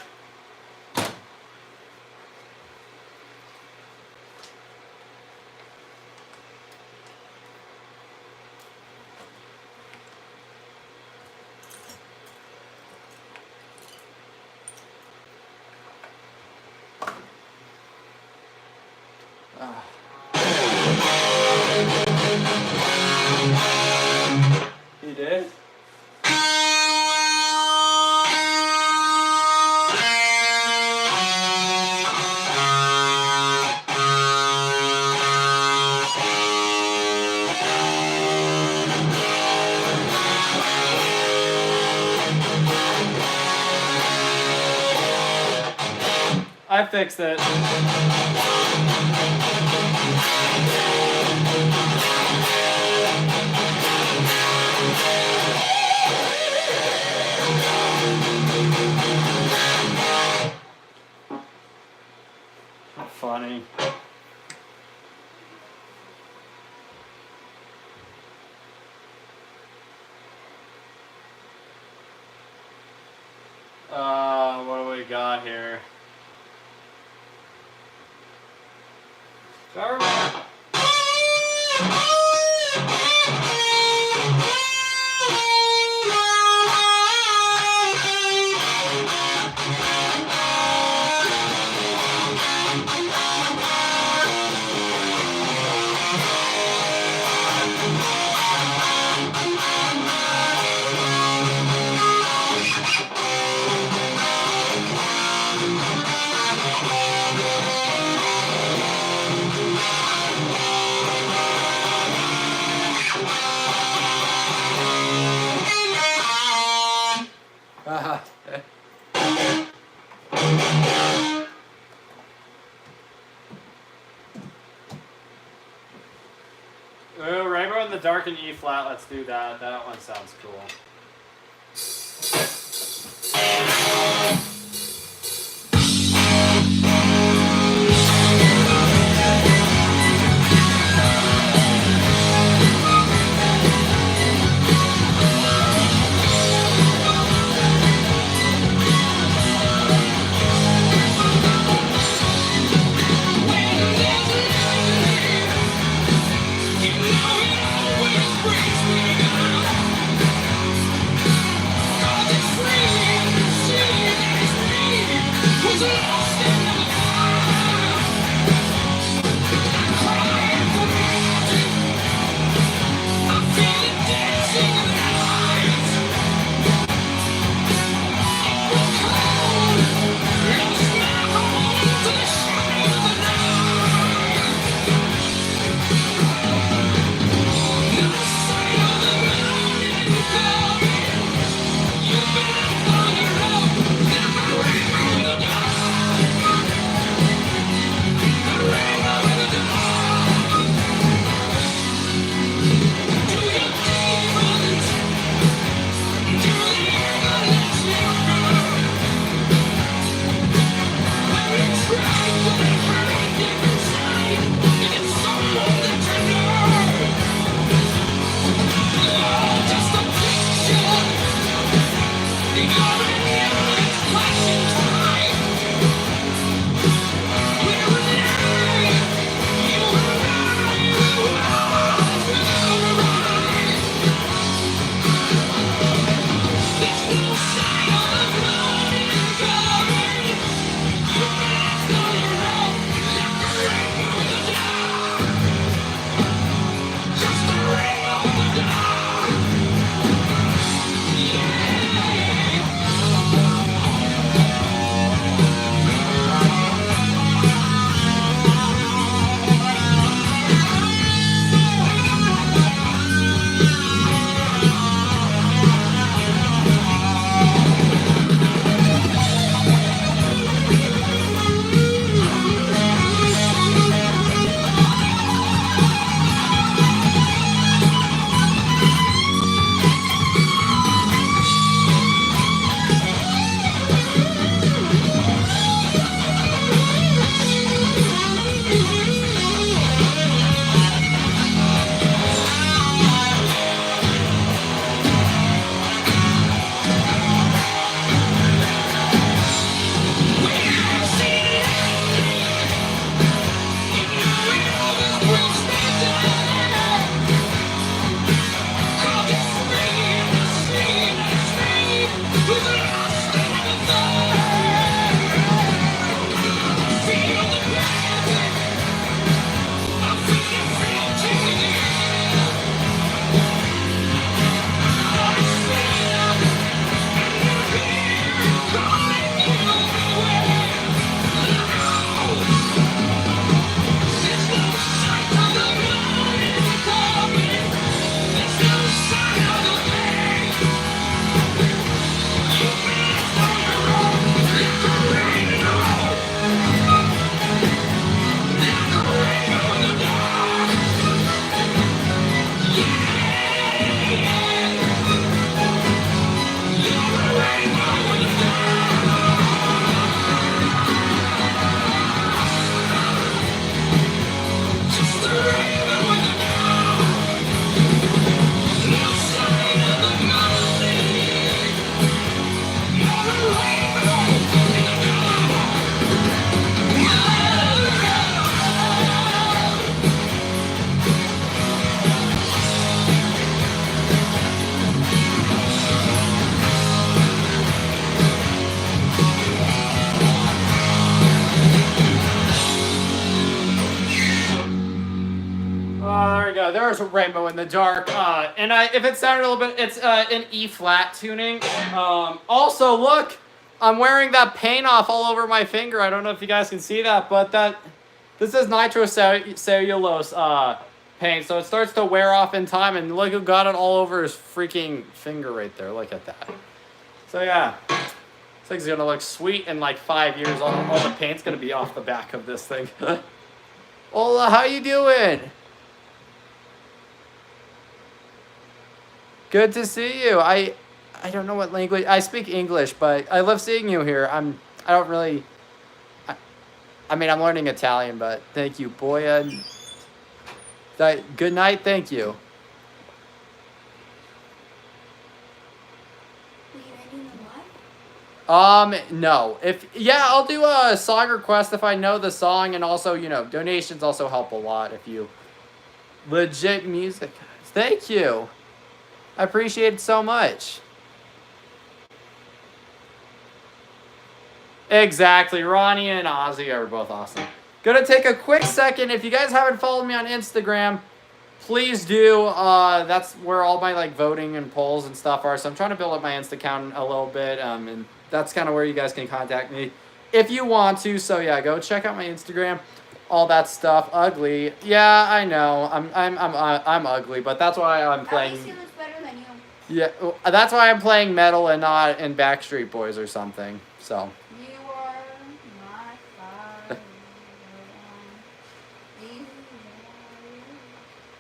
You did? I fixed it. How funny. What do we got here? Government. Ooh, Rainbow in the Dark and E flat, let's do that. That one sounds cool. go. There's a rainbow in the dark. And if it sounded a little bit, it's in E flat tuning. Also, look, I'm wearing that paint off all over my finger. I don't know if you guys can see that, but this is nitrocellulose paint, so it starts to wear off in time. And look who got it all over his freaking finger right there. Look at that. So yeah, this thing's gonna look sweet in like 5 years. All the paint's gonna be off the back of this thing. Hola, how you doing? Good to see you. I don't know what language. I speak English, but I love seeing you here. I don't really. I mean, I'm learning Italian, but thank you, boy. Good night. Thank you. No. I'll do a song request if I know the song, and also, donations also help a lot if you legit music. Thank you. I appreciate it so much. Exactly. Ronnie and Ozzy are both awesome. Gonna take a quick second. If you guys haven't followed me on Instagram, please do. That's where all my voting and polls and stuff are. So I'm trying to build up my Insta account a little bit. And that's kind of where you guys can contact me if you want to. So yeah, go check out my Instagram. All that stuff. Ugly. Yeah, I know. I'm ugly, but that's why I'm playing. At least he looks better than you. Yeah, that's why I'm playing metal and not in Backstreet Boys or something. So. You are my fire.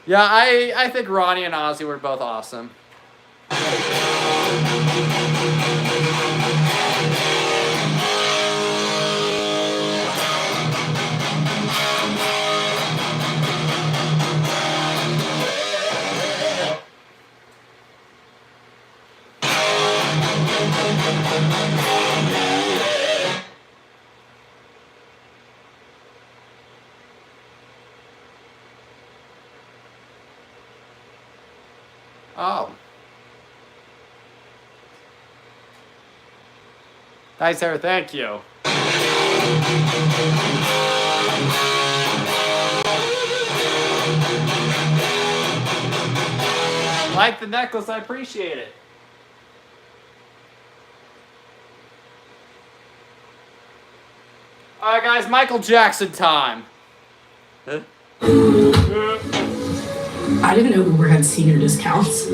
Yeah, I think Ronnie and Ozzy were both awesome. Oh. Nice hair, thank you. Like the necklace, I appreciate it. Alright guys, Michael Jackson time. I didn't know Uber had senior discounts.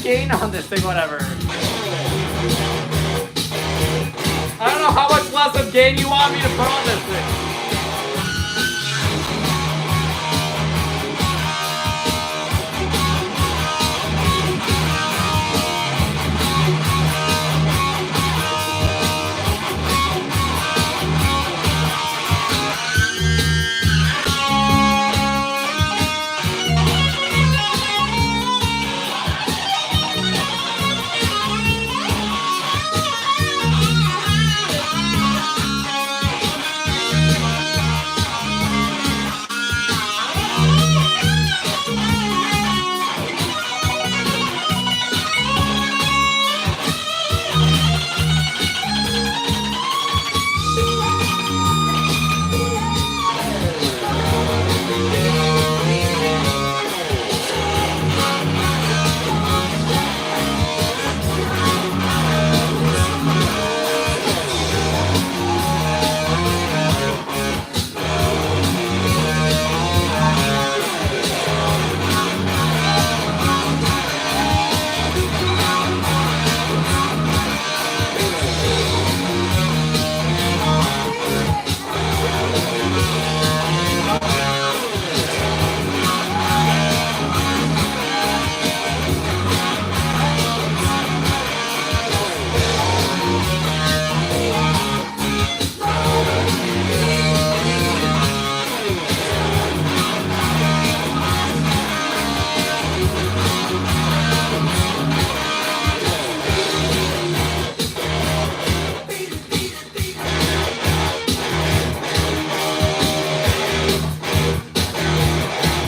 gain on this thing, whatever. I don't know how much less of gain you want me to put on this thing.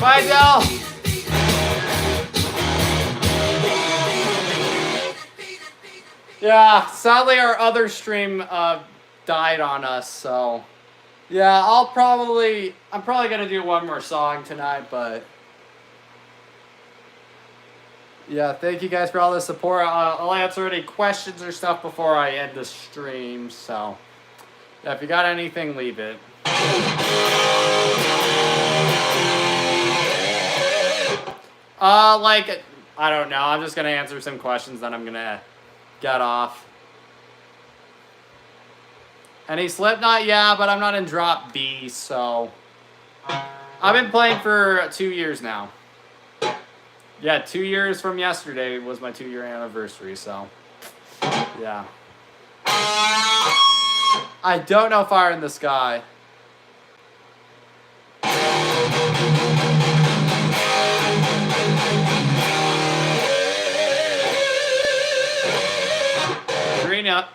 Bye, Del. Yeah, sadly our other stream died on us, so yeah, I'm probably gonna do one more song tonight, but yeah, thank you guys for all the support. I'll answer any questions or stuff before I end the stream, so yeah, if you got anything, leave it. Like, I don't know. I'm just gonna answer some questions, then I'm gonna get off. Any Slipknot? Yeah, but I'm not in drop B, so I've been playing for 2 years now. Yeah, 2 years from yesterday was my 2-year anniversary, so yeah. I don't know Fire in the Sky.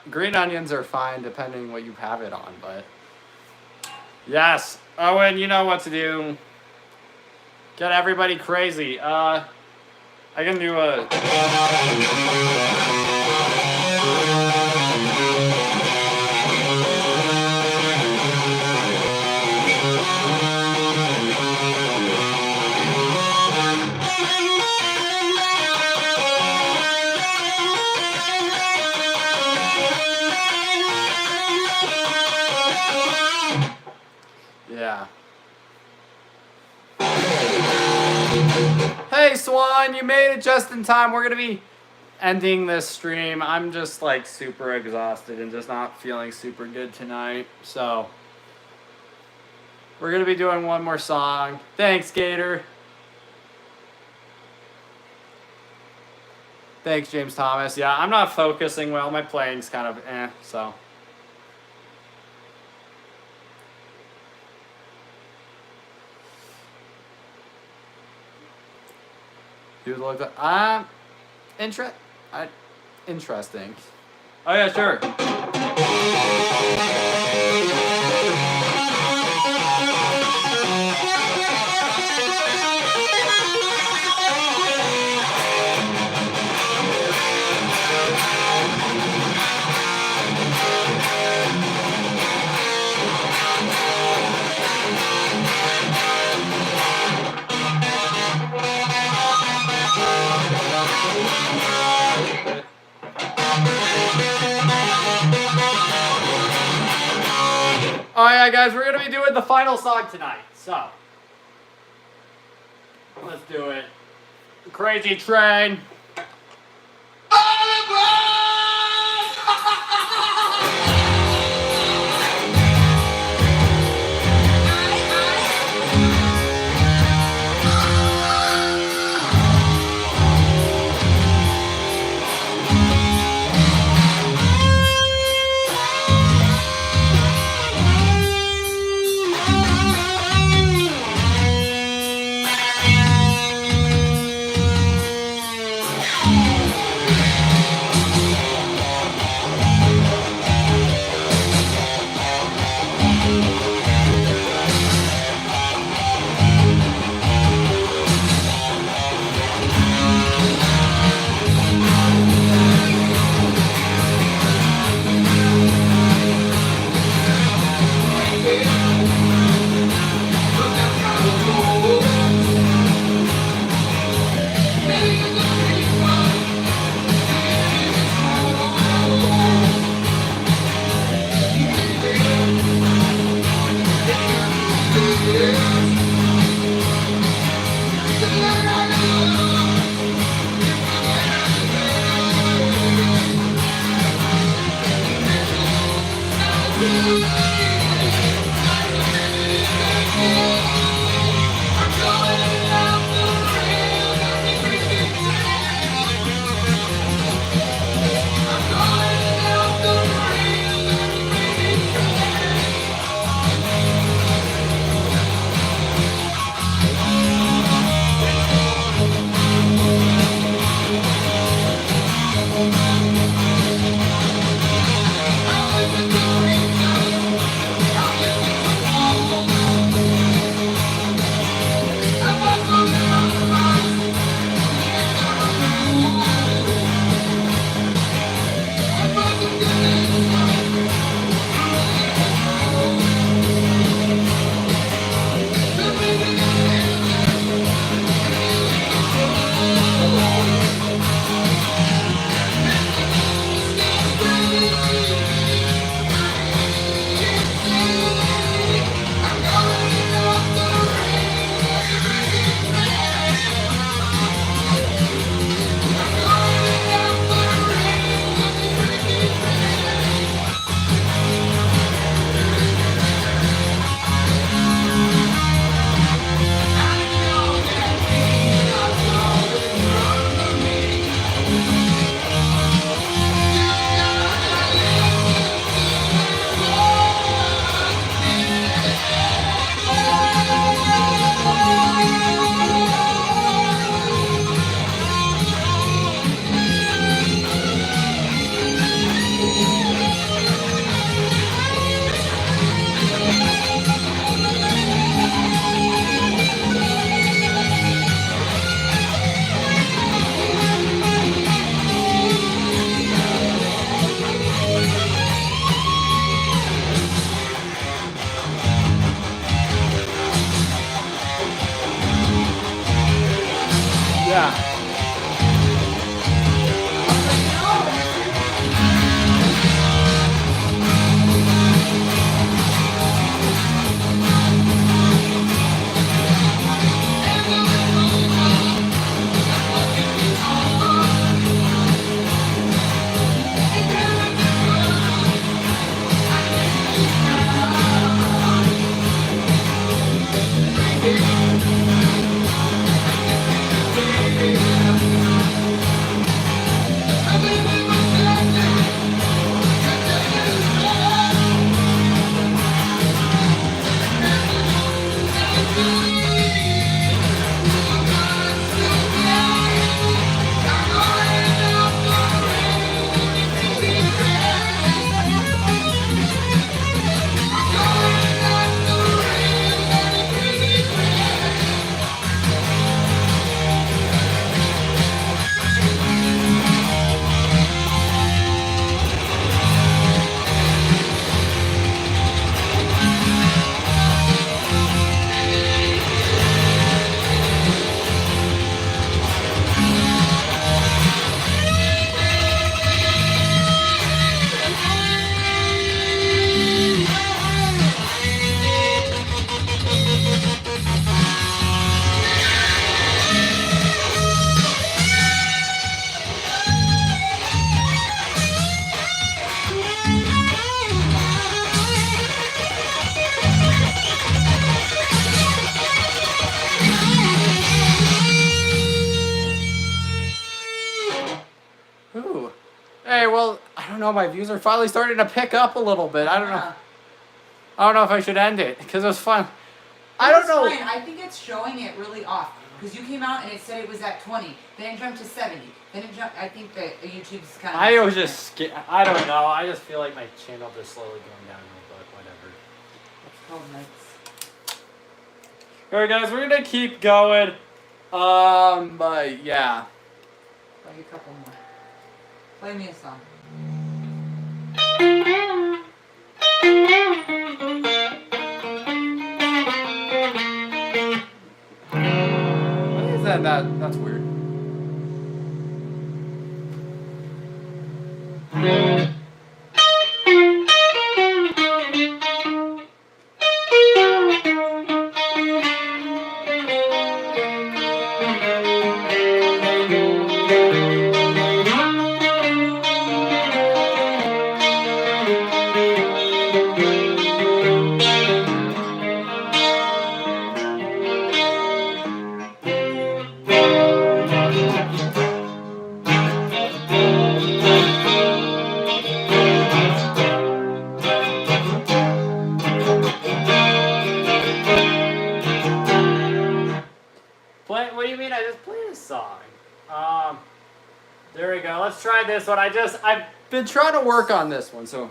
Green onions are fine depending what you have it on, but yes, Owen, you know what to do. Get everybody crazy. I can do a. Yeah. Hey Swan, you made it just in time. We're gonna be ending this stream. I'm just like super exhausted and just not feeling super good tonight. So we're gonna be doing one more song. Thanks, Gator. Thanks, James Thomas. Yeah, I'm not focusing well. My playing's kind of so. Dude, look at interesting. Oh yeah, sure. Oh yeah, guys, we're gonna be doing the final song tonight, so let's do it. Crazy Train. I'm know, my views are finally starting to pick up a little bit. I don't know. Yeah. I don't know if I should end it because it was fun. I It's don't know. Fine. I think it's showing it really off because you came out and it said it was at 20, then it jumped to 70, then it jumped. I think that YouTube's kind of. I was just I don't know. I just feel like my channel just slowly going downhill, but whatever. It's called Nights. All right, guys, we're gonna keep going. But yeah. Play a couple more. Play me a song. What is that? That's weird. What do you mean? I just played a song. There we go. Let's try this one. I've been trying to work on this one, so.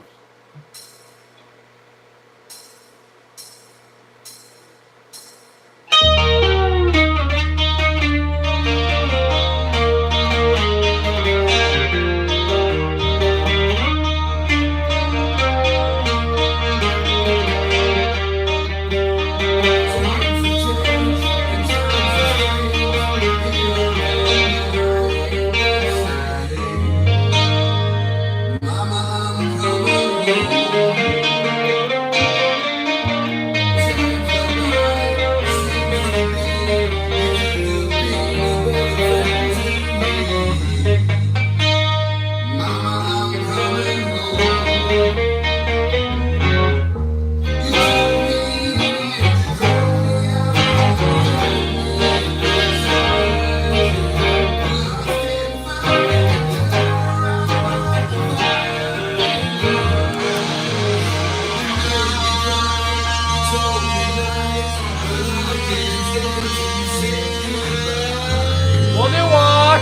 We'll do walk.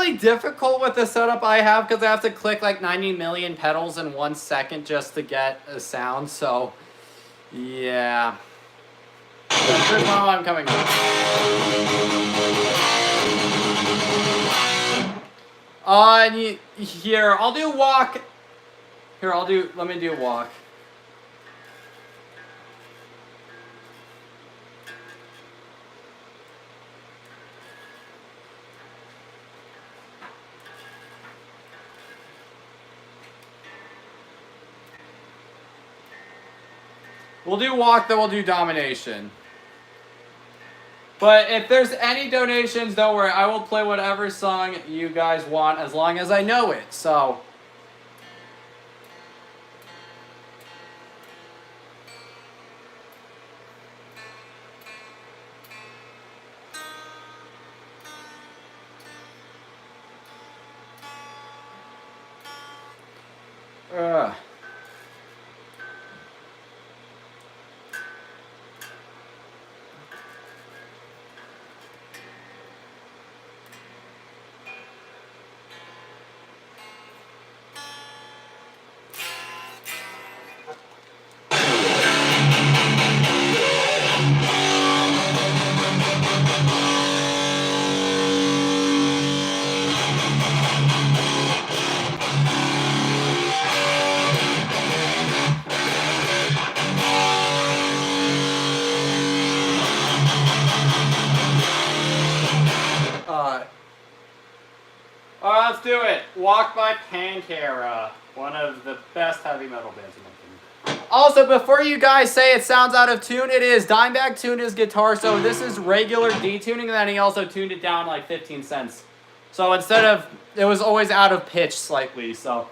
really difficult with the setup I have because I have to click like 90 million pedals in 1 second just to get a sound. So, yeah. Here's how I'm coming up. And here, I'll do walk. Here, let me do walk. We'll do walk, then we'll do domination. But if there's any donations, don't worry. I will play whatever song you guys want as long as I know it. So... Alright, let's do it. Walk by Pantera, one of the best heavy metal bands in my opinion. Also, before you guys say it sounds out of tune, it is. Dimebag tuned his guitar, so this is regular detuning, and then he also tuned it down like 15 cents. So instead of, it was always out of pitch slightly, so.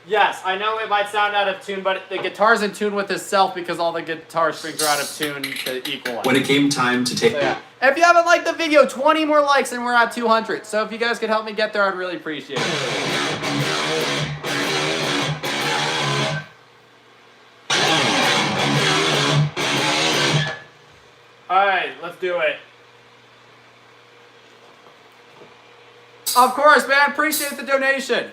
Yes, I know it might sound out of tune, but the guitar's in tune with itself because all the guitar strings are out of tune to equalize. When it came time to take... So, yeah. If you haven't liked the video, 20 more likes and we're at 200. So if you guys could help me get there, I'd really appreciate it. Alright, let's do it. Of course, man. Appreciate the donation.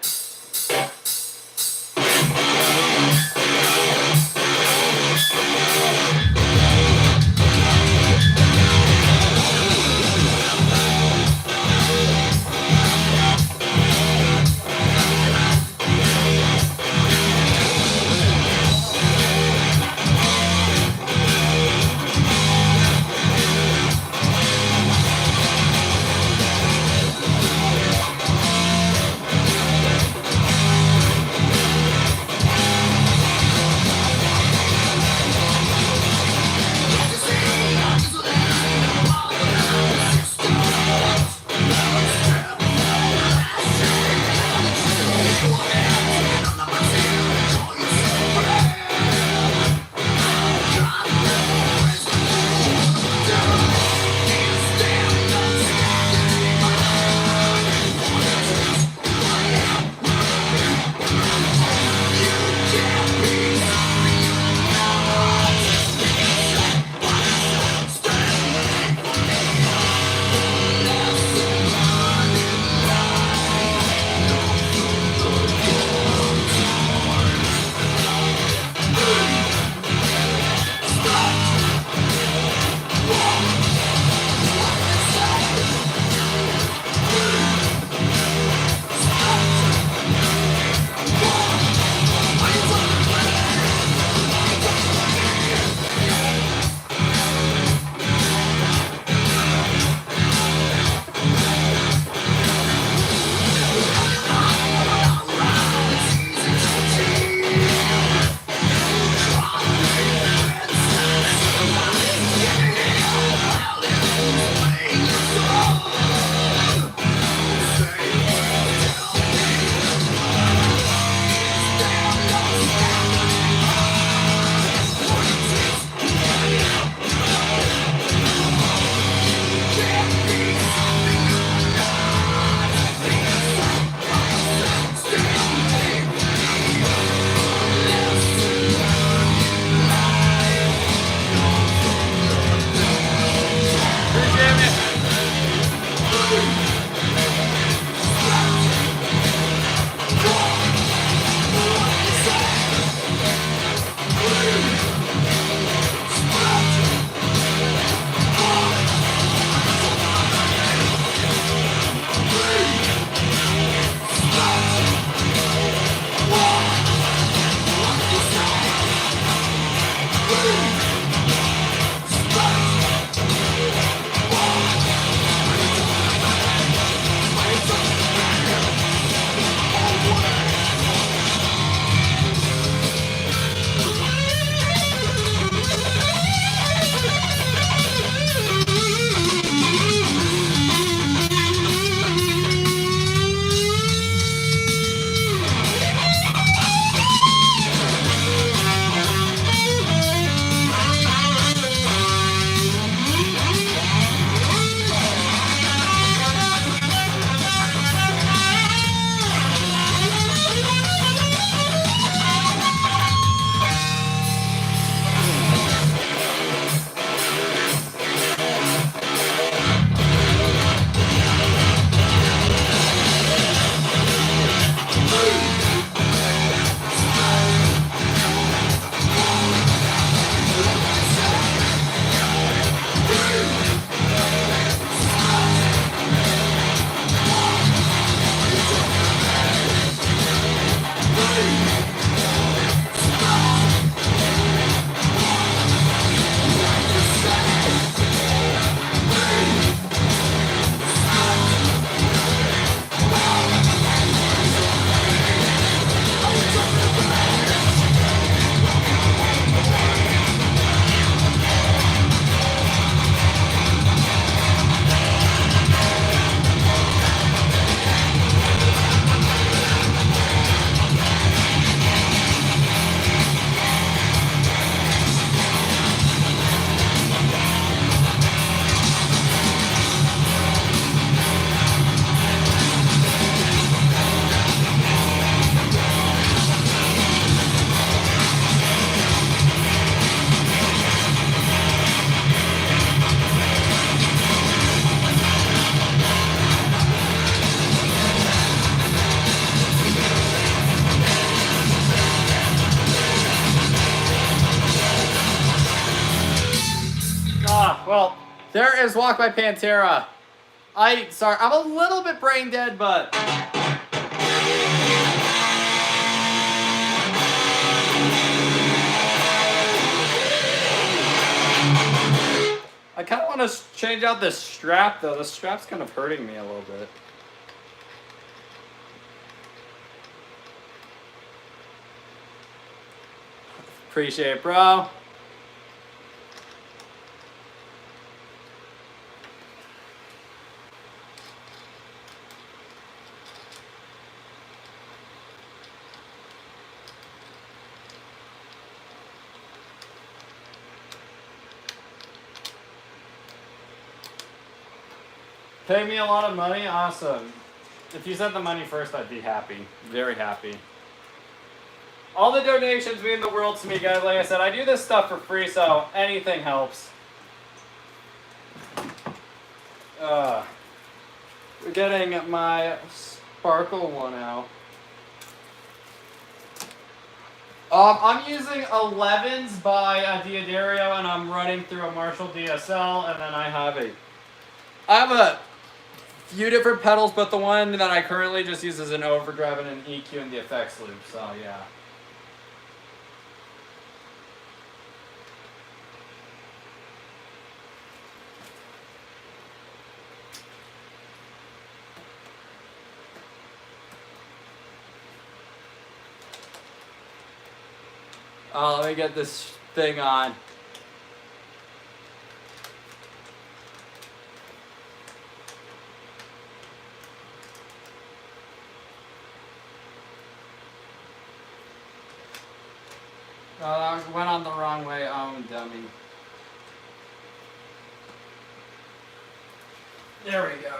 Well, there is Walk by Pantera. Sorry, I'm a little bit brain dead, but I kind of want to change out this strap, though. The strap's kind of hurting me a little bit. Appreciate it, bro. Pay me a lot of money? Awesome. If you sent the money first, I'd be happy. Very happy. All the donations mean the world to me, guys. Like I said, I do this stuff for free, so anything helps. We're getting my sparkle one out. I'm using 11s by Diodario, and I'm running through a Marshall DSL, and then I have a few different pedals, but the one that I currently just use is an overdrive and an EQ in the effects loop, so yeah. Let me get this thing on. Oh, that went on the wrong way. Oh, dummy. There we go.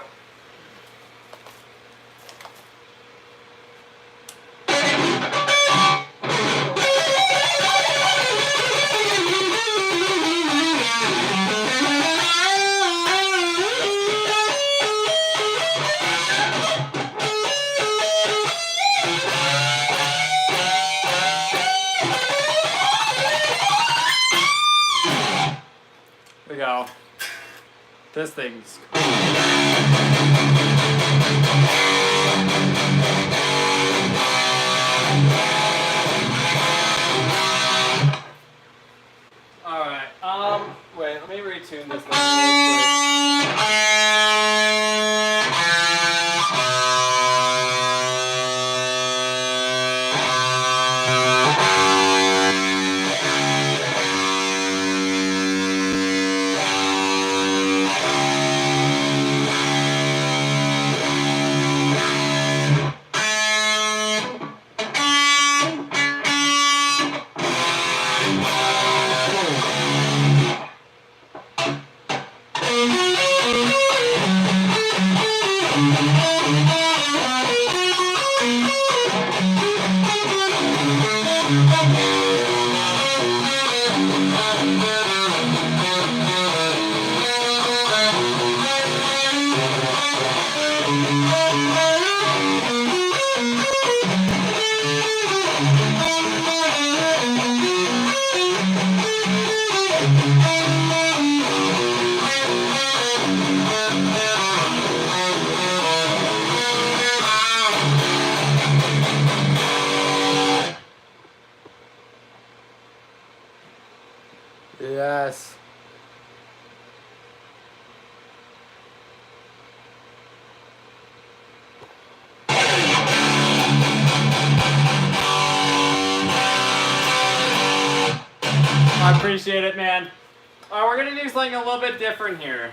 There we go. This thing's... Alright, wait, let me retune this thing real quick. Yes. I appreciate it, man. We're gonna do something a little bit different here.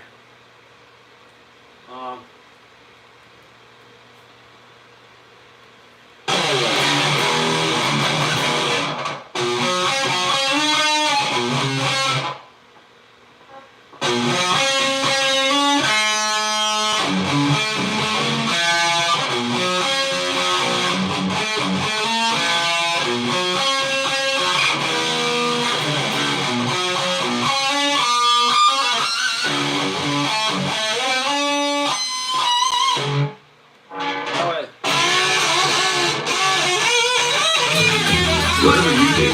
Whatever you do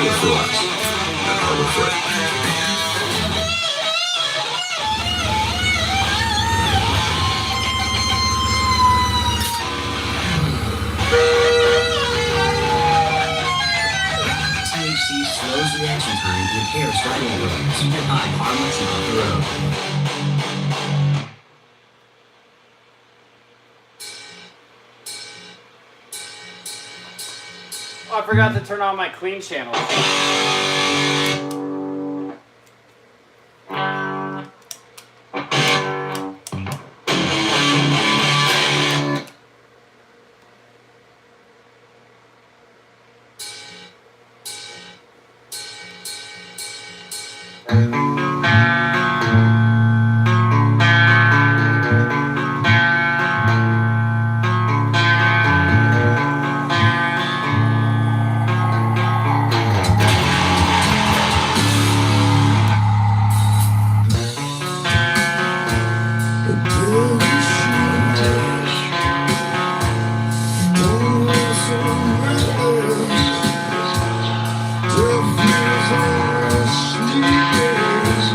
it for us at Harbor Freight. THC slows reaction time and impairs driving ability. Keep it high, harmless, and off the road. Oh, I forgot to turn on my clean channel. Sleepers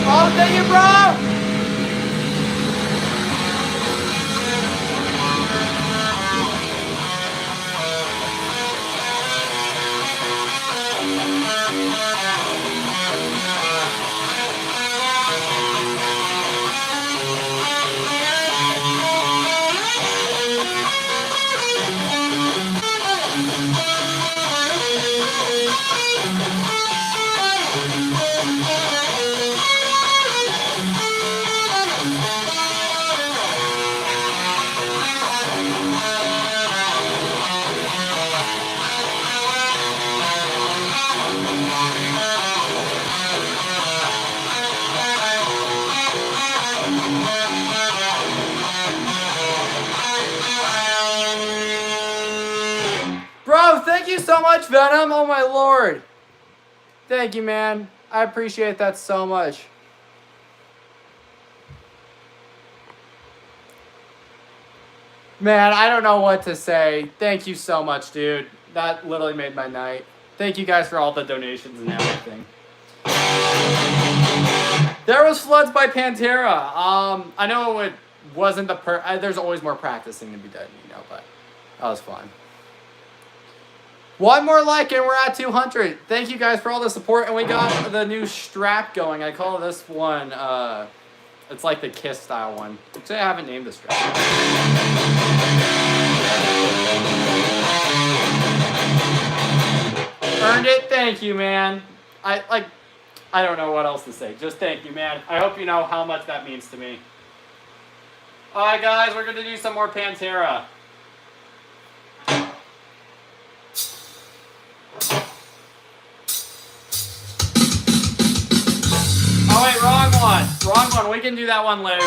Oh, thank you, bro! Bro, thank you so much, Venom. Oh my lord. Thank you, man. I appreciate that so much. Man, I don't know what to say. Thank you so much, dude. That literally made my night. Thank you guys for all the donations and everything. There was Floods by Pantera. I know it wasn't the there's always more practicing to be done, you know, but that was fun. One more like and we're at 200. Thank you guys for all the support, and we got the new strap going. I call this one, it's like the Kiss style one. Actually, I haven't named the strap. Earned it. Thank you, man. I don't know what else to say. Just thank you, man. I hope you know how much that means to me. All right, guys, we're gonna do some more Pantera. Oh wait, wrong one. Wrong one. We can do that one later.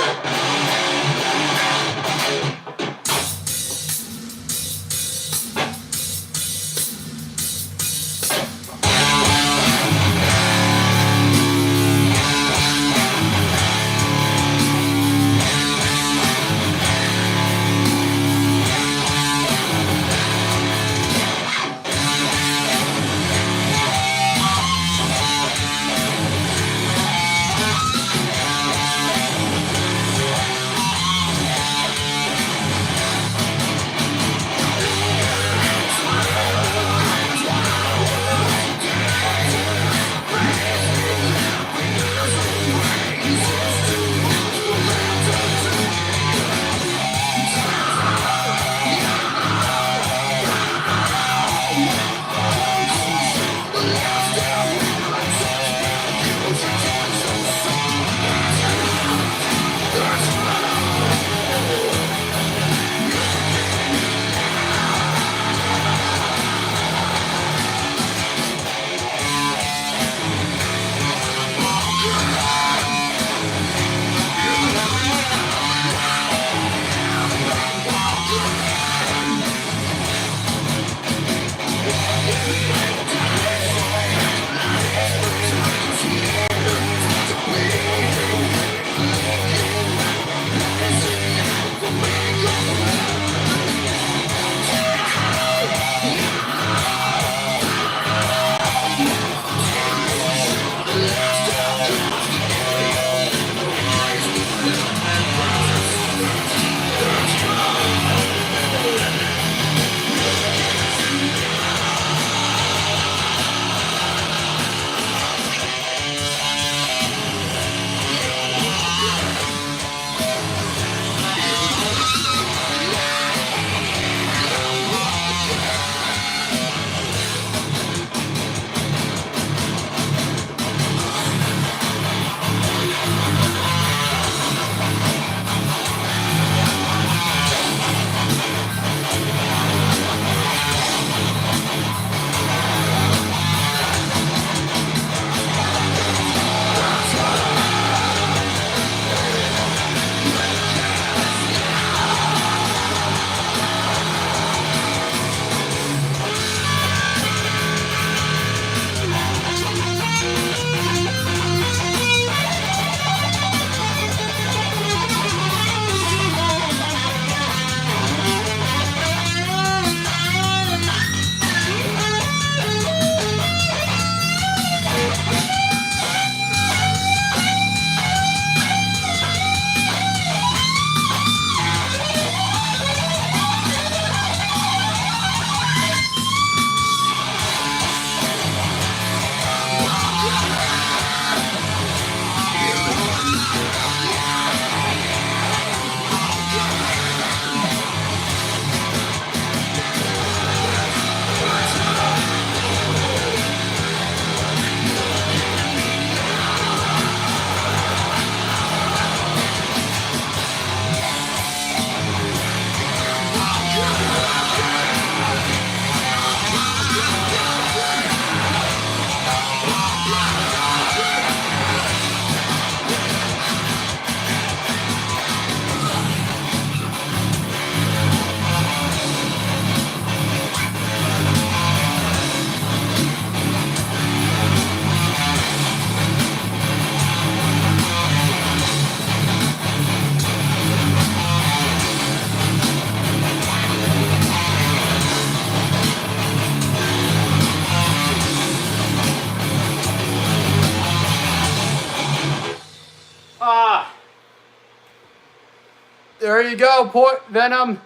There you go, Venom.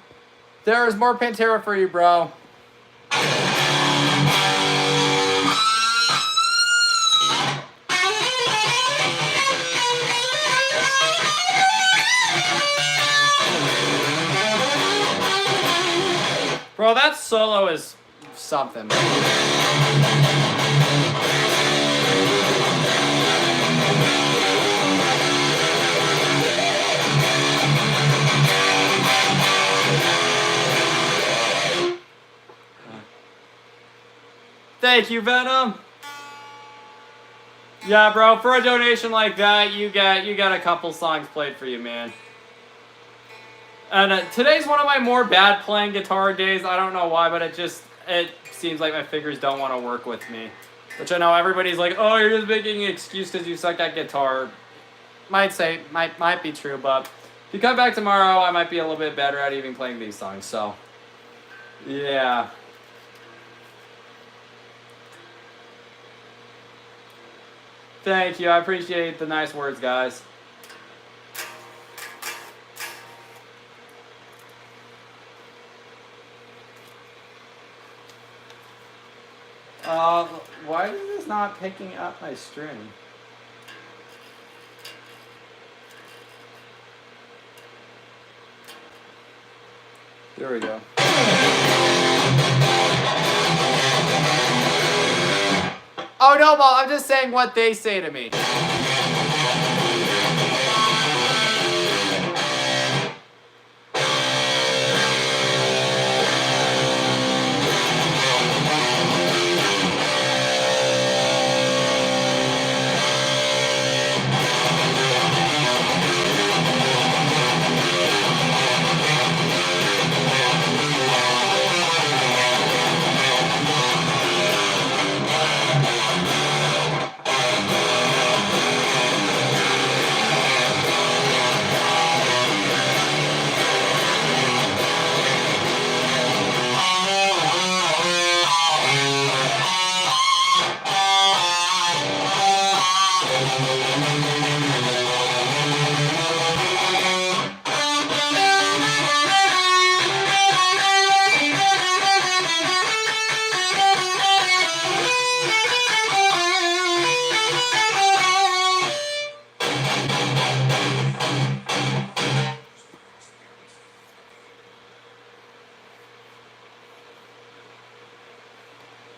There's more Pantera for you, bro. Bro, that solo is something. Thank you, Venom. Yeah, bro, for a donation like that, you got a couple songs played for you, man. And today's one of my more bad playing guitar days. I don't know why, but it seems like my fingers don't want to work with me. Which I know everybody's like, oh, you're just making an excuse because you suck at guitar. Might be true, but if you come back tomorrow, I might be a little bit better at even playing these songs. So, yeah. Thank you. I appreciate the nice words, guys. Why is this not picking up my string? There we go. Oh no, Mom, I'm just saying what they say to me.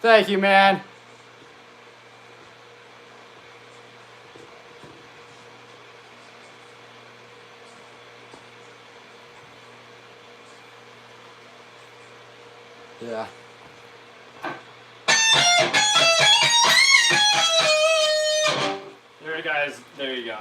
Thank you, man. Yeah. There you guys, there you go.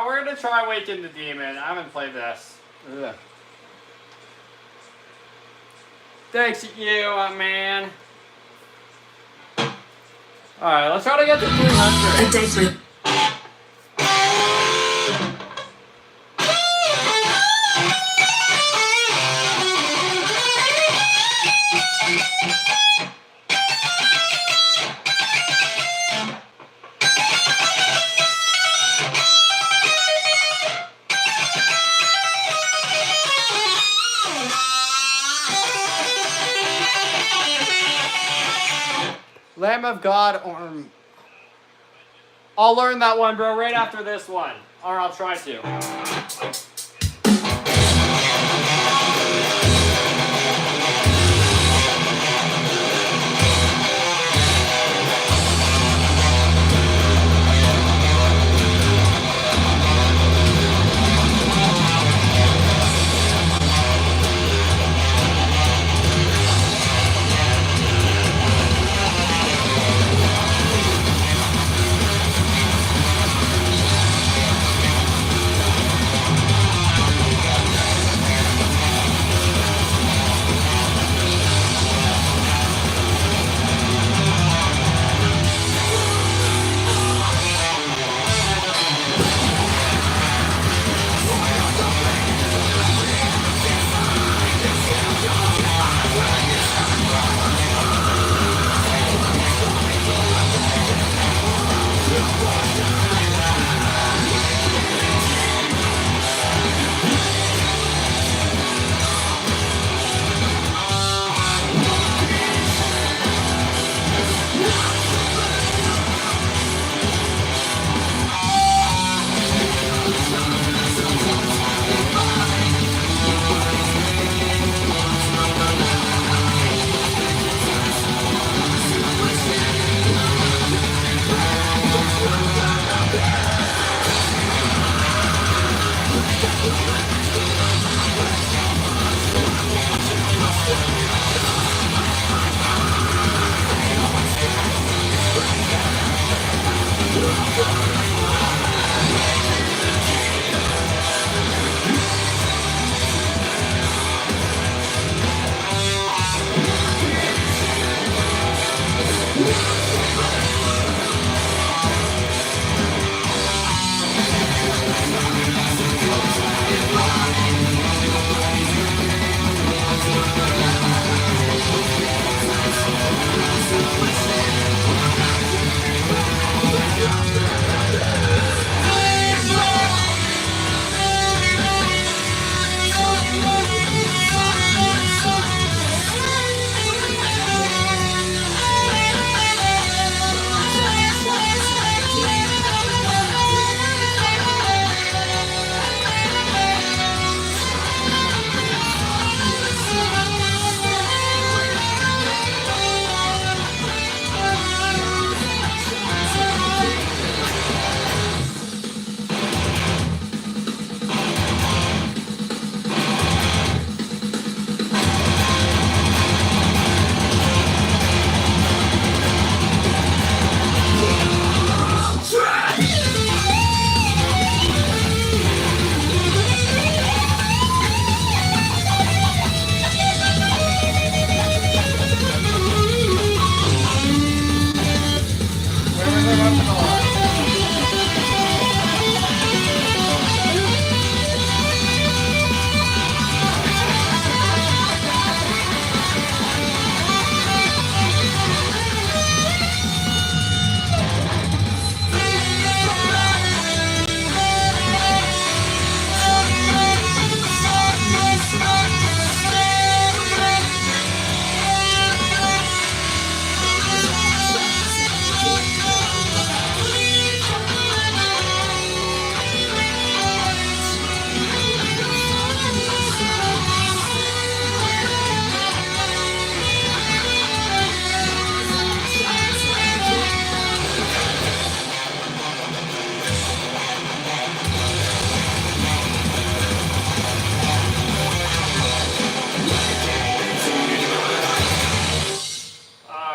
We're gonna try Waken the Demon. I haven't played this. Ugh. Thanks, you, man. Alright, let's try to get to 300. A day for Lamb of God, or I'll learn that one, bro, right after this one. Or I'll try to.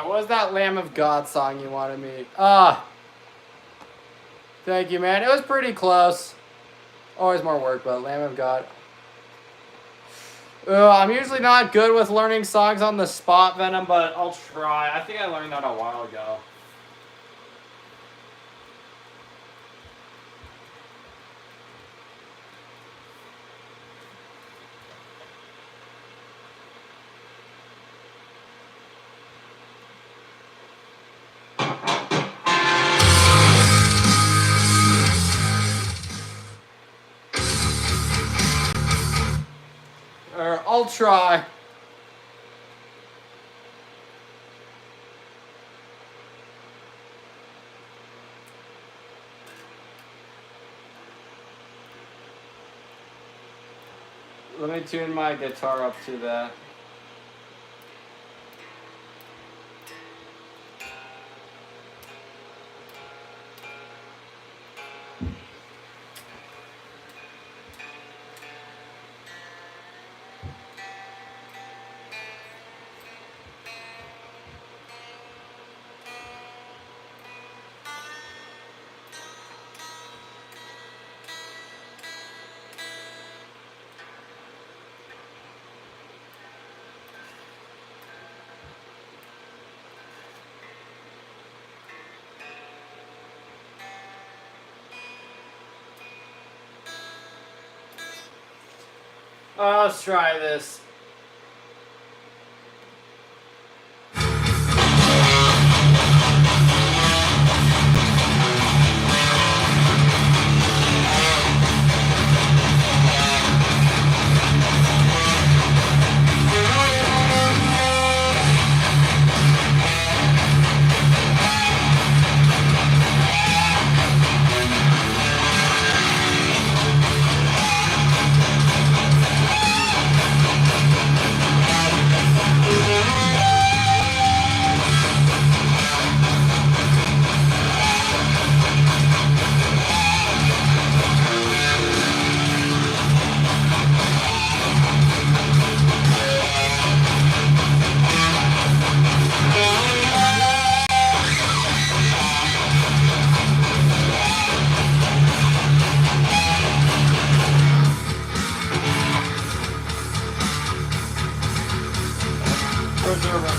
What was that Lamb of God song you wanted me? Thank you, man. It was pretty close. Always more work, but Lamb of God. I'm usually not good with learning songs on the spot, Venom, but I'll try. I think I learned that a while ago. I'll try. Let me tune my guitar up to that. Let's try this. deserve it.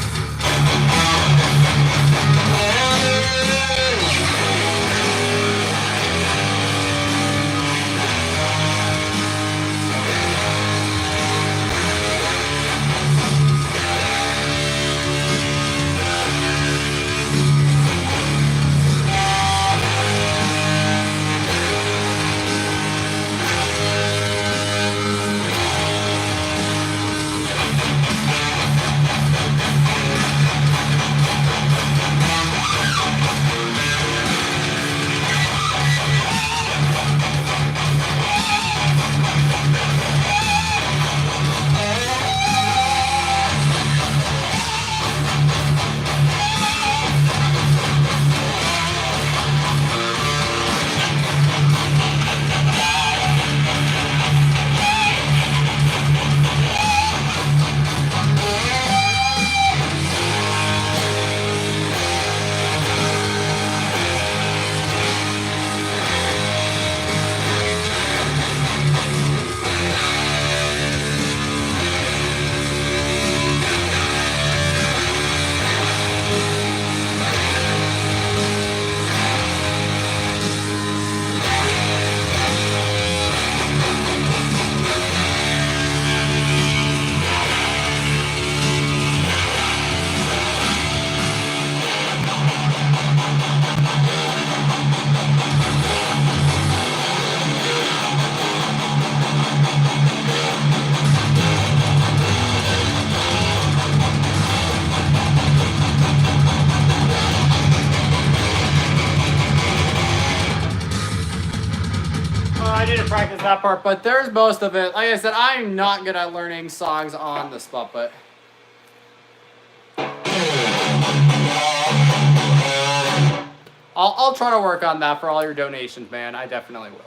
I need to practice that part, but there's most of it. Like I said, I'm not good at learning songs on the spot, but I'll try to work on that for all your donations, man. I definitely will.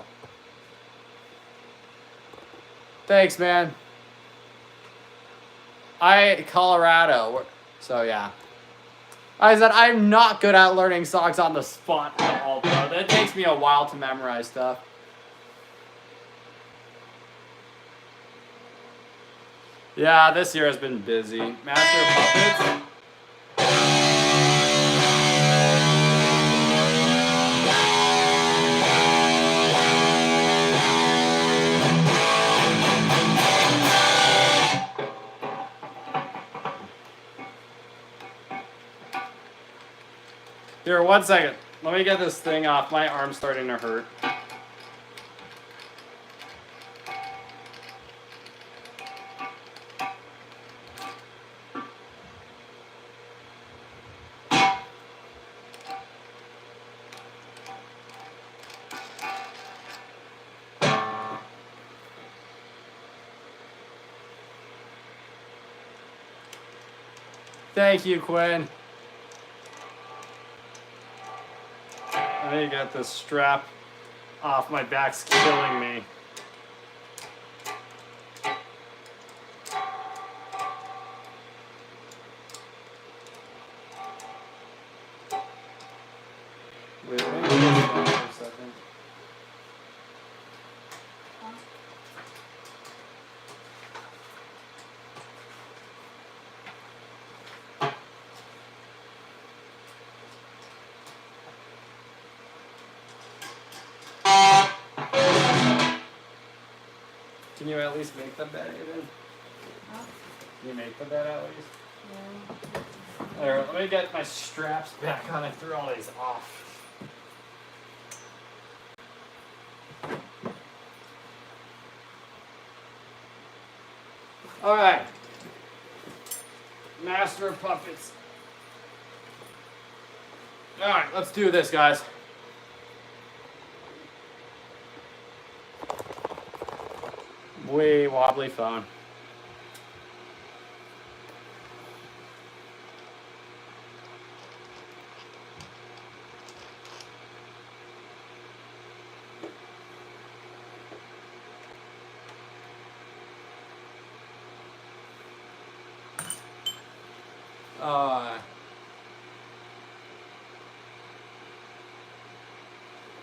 Thanks, man. Colorado. So yeah. I said I'm not good at learning songs on the spot at all, bro. It takes me a while to memorize stuff. Yeah, this year has been busy. Master of Puppets. Here, 1 second. Let me get this thing off. My arm's starting to hurt. Thank you, Quinn. I need to get this strap off. My back's killing me. Wait, let me get this on for a second. Can you at least make the bed even? Can you make the bed at least? Yeah. There, let me get my straps back on. I threw all these off. Alright. Master of Puppets. Alright, let's do this, guys. Way wobbly phone.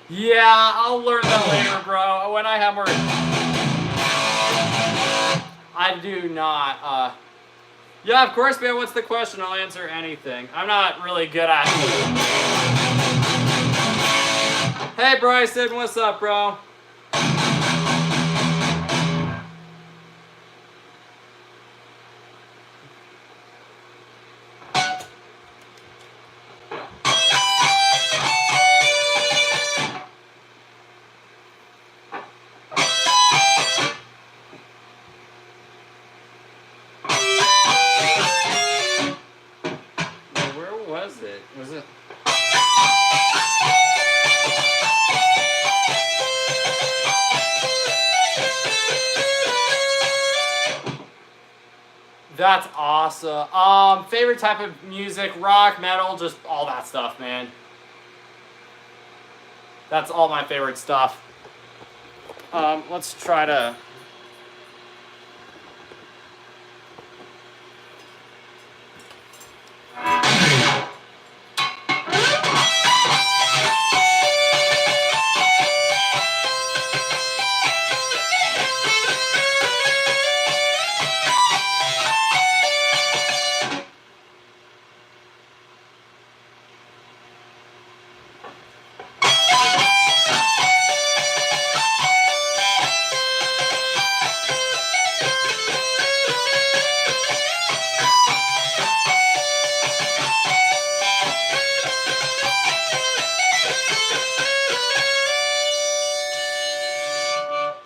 Yeah, I'll learn that later, bro. When I have more... I do not, Yeah, of course, man. What's the question? I'll answer anything. I'm not really good at it. Hey, Bryson. What's up, bro? Where was it? Was it? That's awesome. Favorite type of music, rock, metal, just all that stuff, man. That's all my favorite stuff. Let's try to...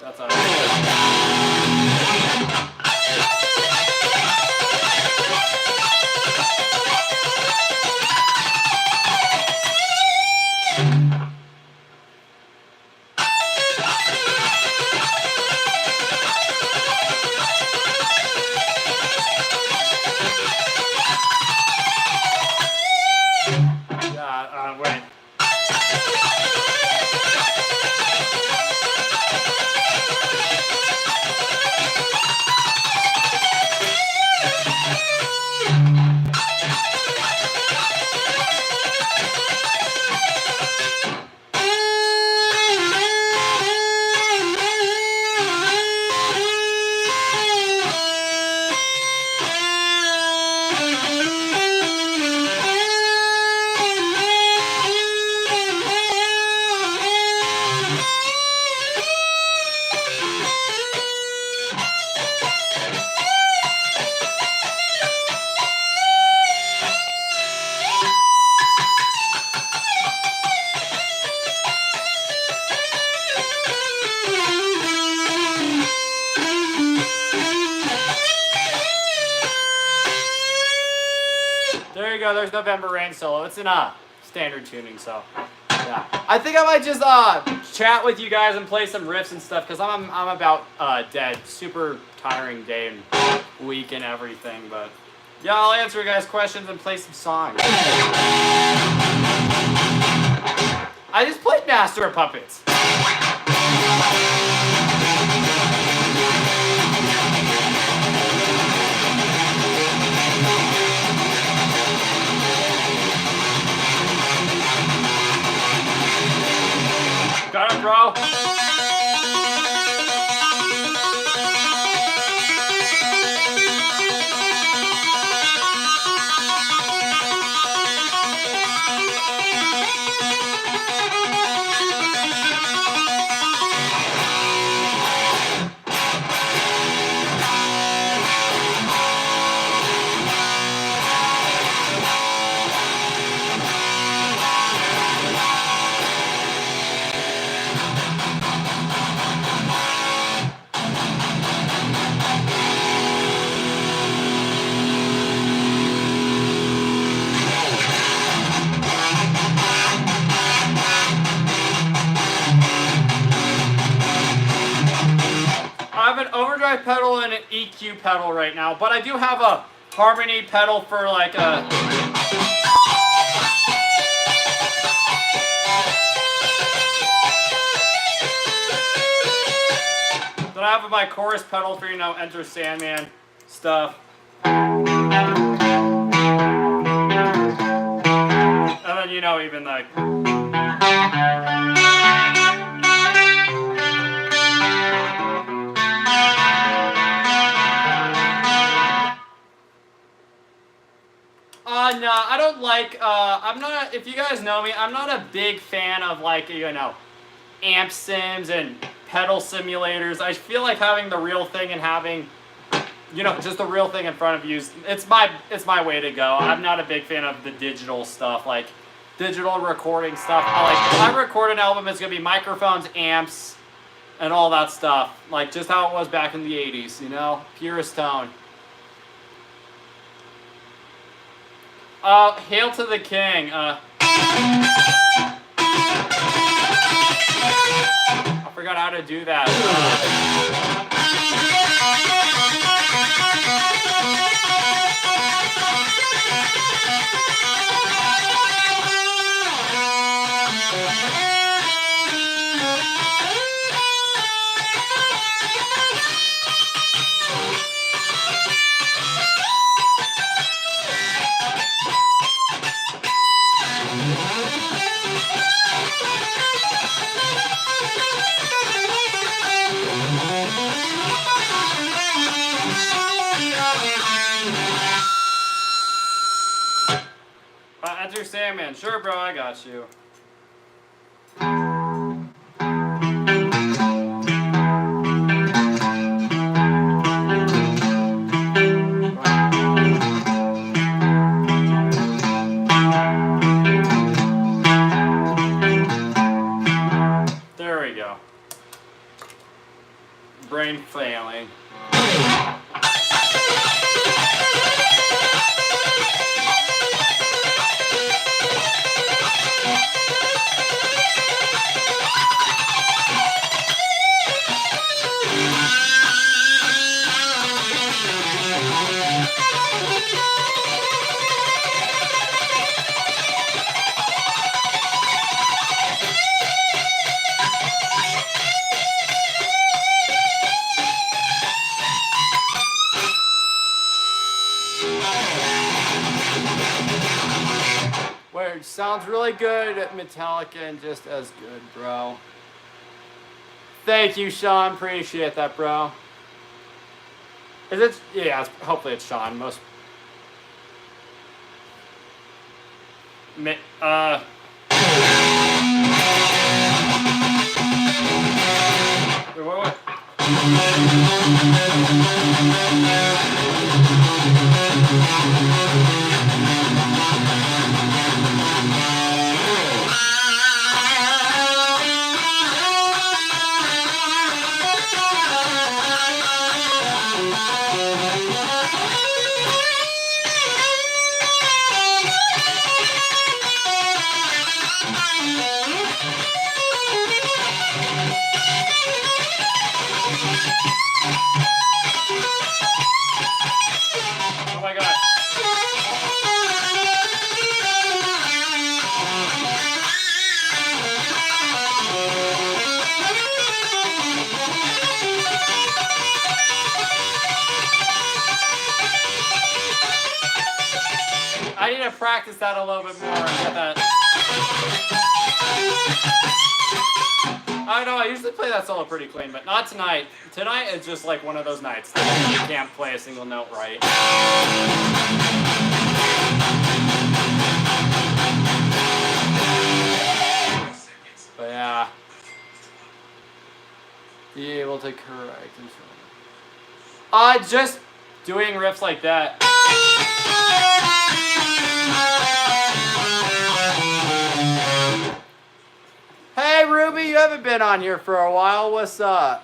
That's all right. Yeah, wait. There you go. There's November Rain solo. It's in standard tuning, so yeah. I think I might just chat with you guys and play some riffs and stuff because I'm about dead. Super tiring day and week and everything, but yeah, I'll answer you guys' questions and play some songs. I just played Master of Puppets. Got it, bro. I have an overdrive pedal and an EQ pedal right now, but I do have a harmony pedal for like a... Then I have my chorus pedal for, you know, Enter Sandman stuff. And then, you know, even like... No, I don't like, I'm not, if you guys know me, I'm not a big fan of, like, you know, amp sims and pedal simulators. I feel like having the real thing and having, you know, just the real thing in front of you, it's my way to go. I'm not a big fan of the digital stuff, like, digital recording stuff. If I record an album, it's gonna be microphones, amps, and all that stuff. Like, just how it was back in the 80s, you know? Purest tone. Hail to the king. I forgot how to do that. Enter Sandman. Sure, bro, I got you. There we go. Brain failing. Word, sounds really good at Metallica and just as good, bro. Thank you, Sean. Appreciate that, bro. Is it? Yeah, hopefully it's Sean. Most. Wait, what? Oh my god. I need to practice that a little bit more and get that. I know, I usually play that solo pretty clean, but not tonight. Tonight is just like one of those nights that you can't play a single note right. But yeah. Be able to correct and so just doing riffs like that. Hey Ruby, you haven't been on here for a while. What's up?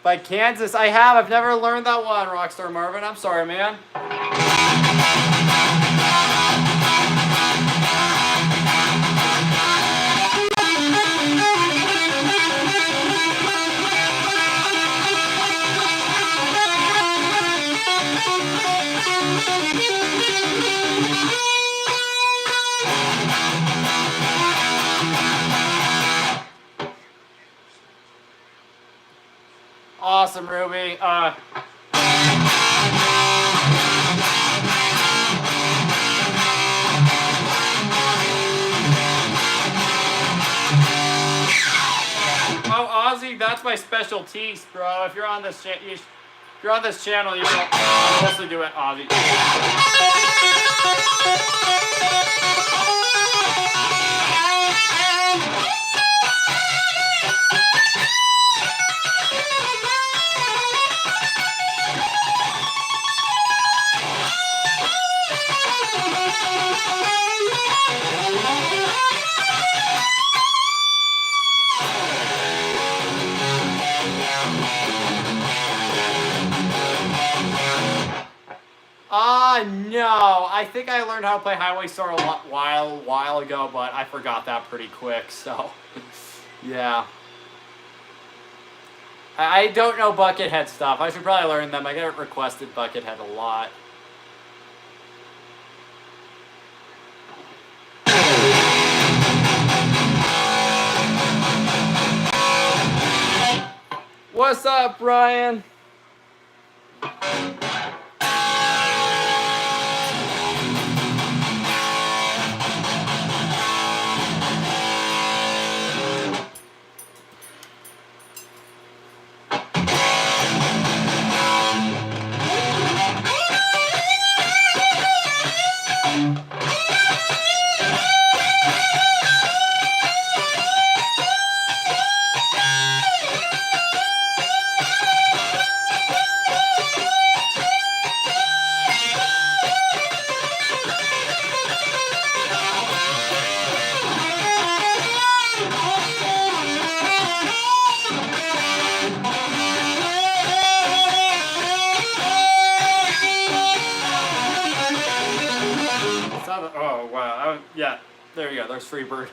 By Kansas, I have. I've never learned that one, Rockstar Marvin. I'm sorry, man. Awesome, Ruby. Oh, Ozzy, that's my specialties, bro. If you're on this shit, you're on this channel, you know, I mostly do it Aussie. No. I think I learned how to play Highway Star a while ago, but I forgot that pretty quick, so yeah. I don't know Buckethead stuff. I should probably learn them. I get requested Buckethead a lot. What's up, Brian? Oh, wow. Yeah, there you go. There's Freebird.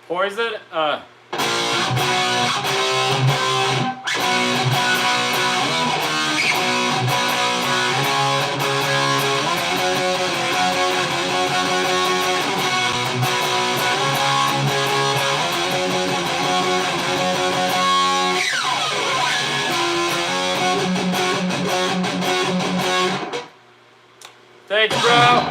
Poison? Thanks, bro.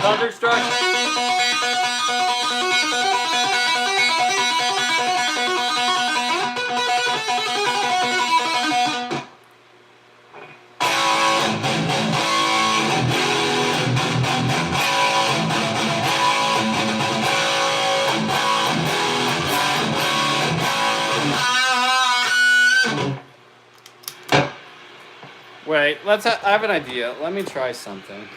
Thunderstruck. Wait, I have an idea. Let me try something.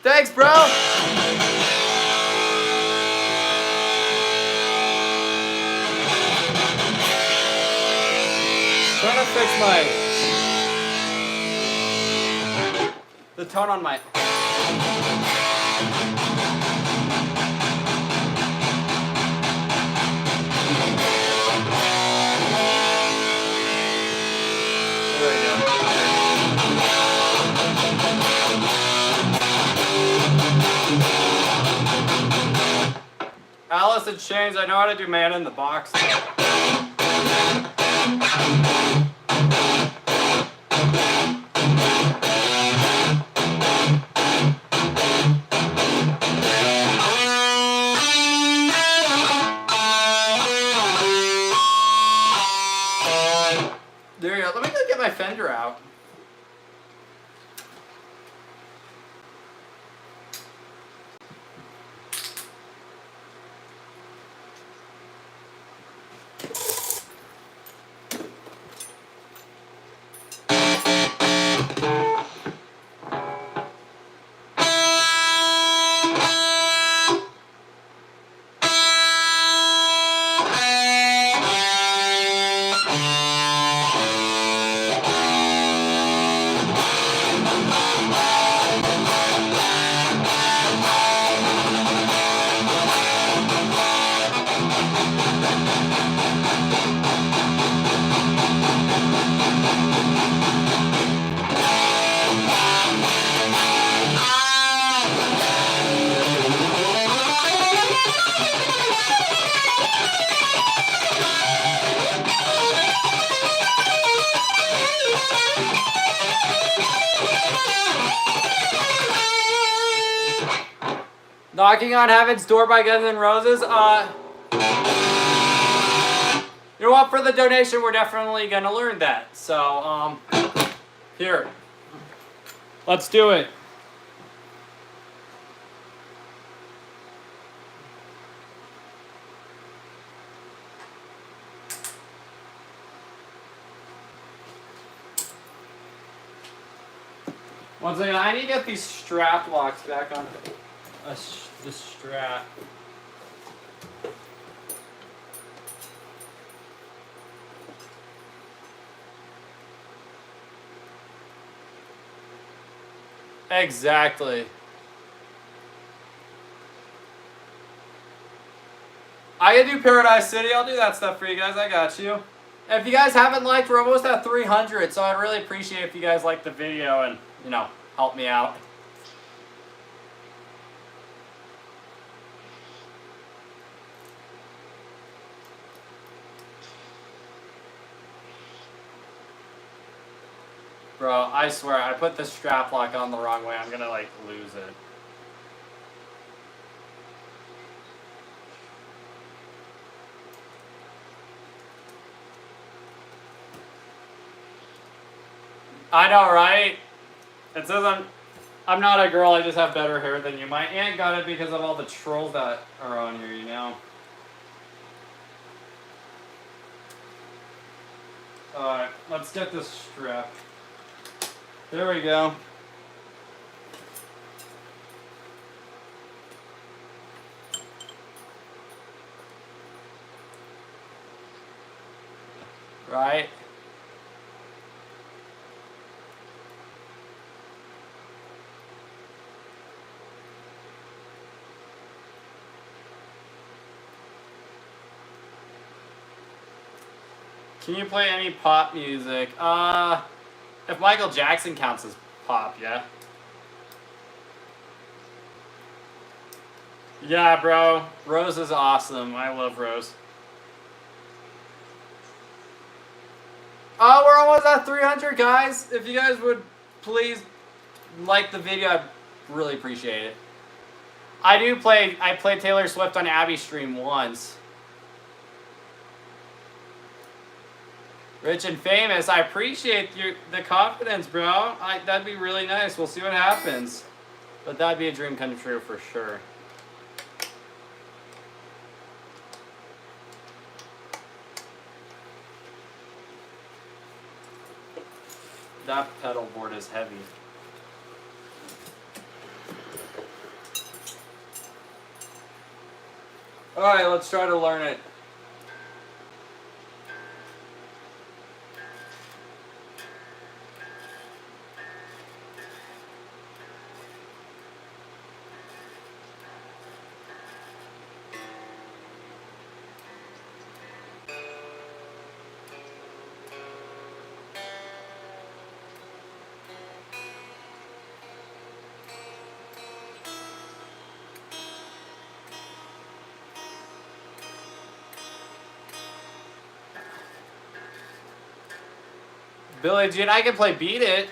Thanks, bro. Trying to fix the tone on my. There we go. Alice in Chains, I know how to do Man in the Box. out. Knocking on Heaven's Door by Guns N' Roses. You know what? For the donation, we're definitely gonna learn that. So, here. Let's do it. Once again, I need to get these strap locks back on the strap. Exactly. I can do Paradise City. I'll do that stuff for you guys. I got you. If you guys haven't liked, we're almost at 300, so I'd really appreciate if you guys like the video and, you know, help me out. Bro, I swear, I put this strap lock on the wrong way. I'm gonna, like, lose it. I know, right? It says I'm not a girl, I just have better hair than you. My aunt got it because of all the trolls that are on here, you know? Alright, let's get this strap. There we go. Right? Can you play any pop music? If Michael Jackson counts as pop, yeah. Yeah, bro. Rose is awesome. I love Rose. Oh, we're almost at 300, guys. If you guys would please like the video, I'd really appreciate it. I played Taylor Swift on Abby's stream once. Rich and famous. I appreciate the confidence, bro. That'd be really nice. We'll see what happens. But that'd be a dream come true for sure. That pedal board is heavy. Alright, let's try to learn it. Billie Jean, I can play Beat It.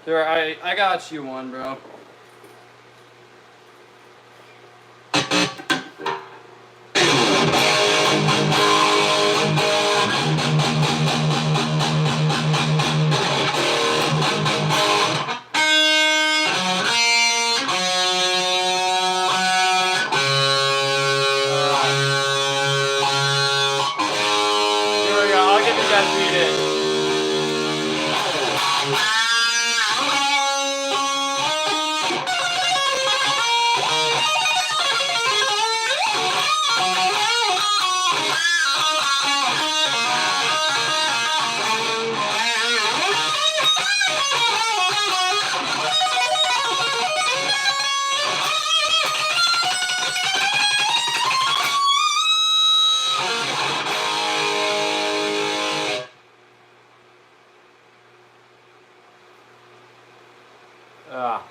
There, I got you one, bro. Ah.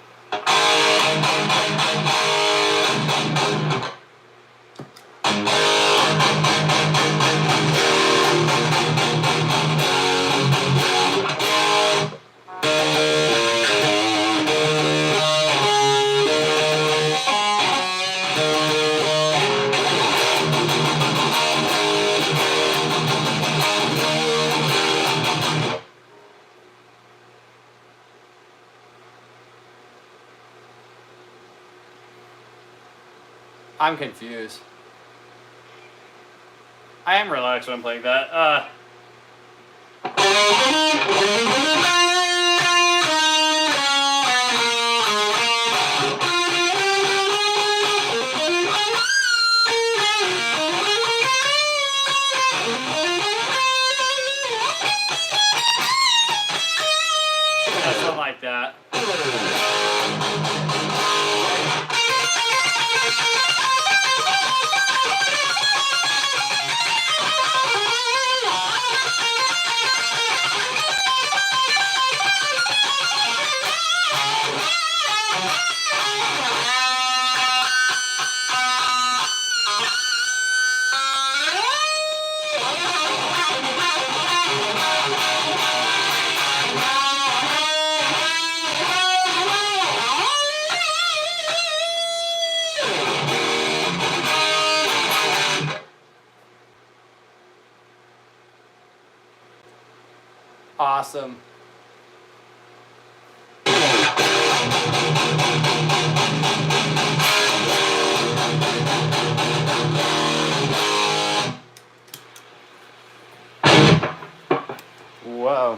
I'm confused. I am relaxed when I'm playing that. That's not like that. Awesome. Whoa.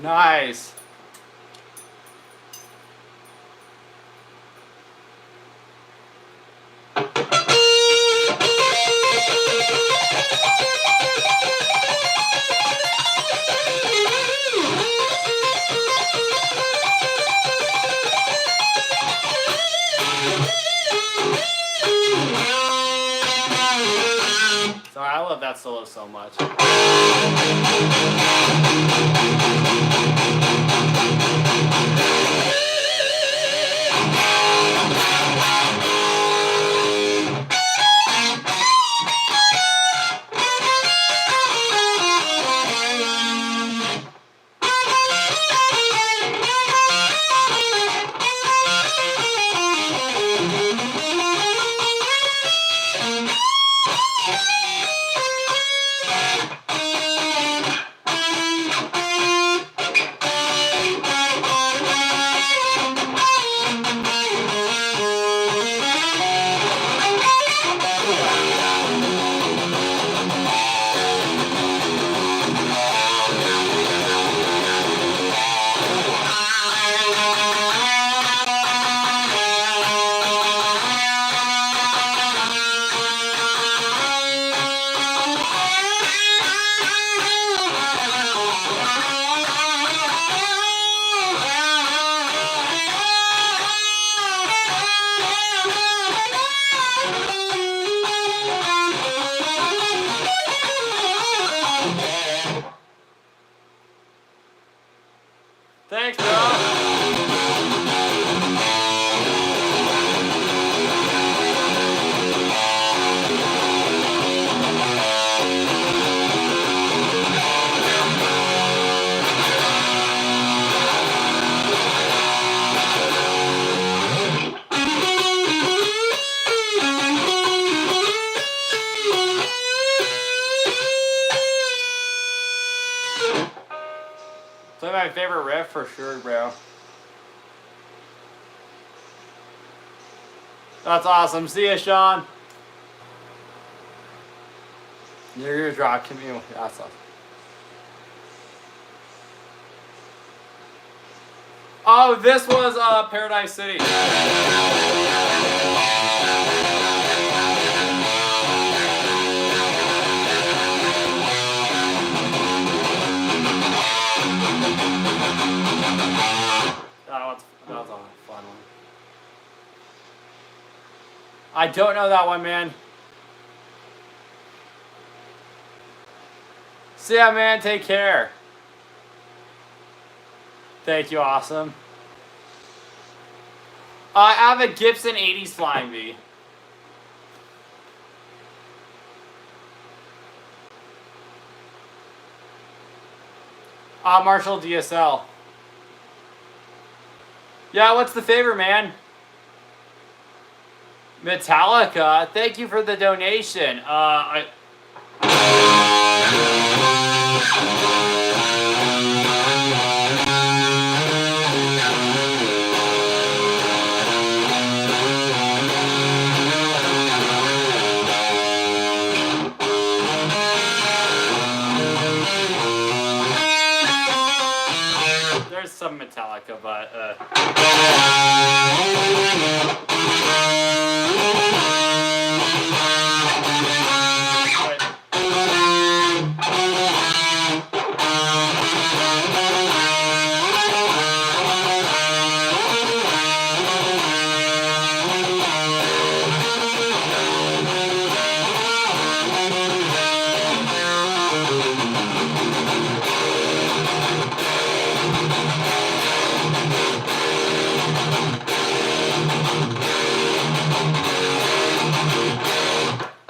Nice. Sorry, I love that solo so much. Play my favorite riff for sure, bro. That's awesome. See ya, Sean. You're gonna drop Camille. That's awesome. Oh, this was Paradise City. That was a fun one. I don't know that one, man. See ya, man. Take care. Thank you, awesome. I have a Gibson 80s Flying V. Marshall DSL. Yeah, what's the favor, man? Metallica, thank you for the donation. There's some Metallica, but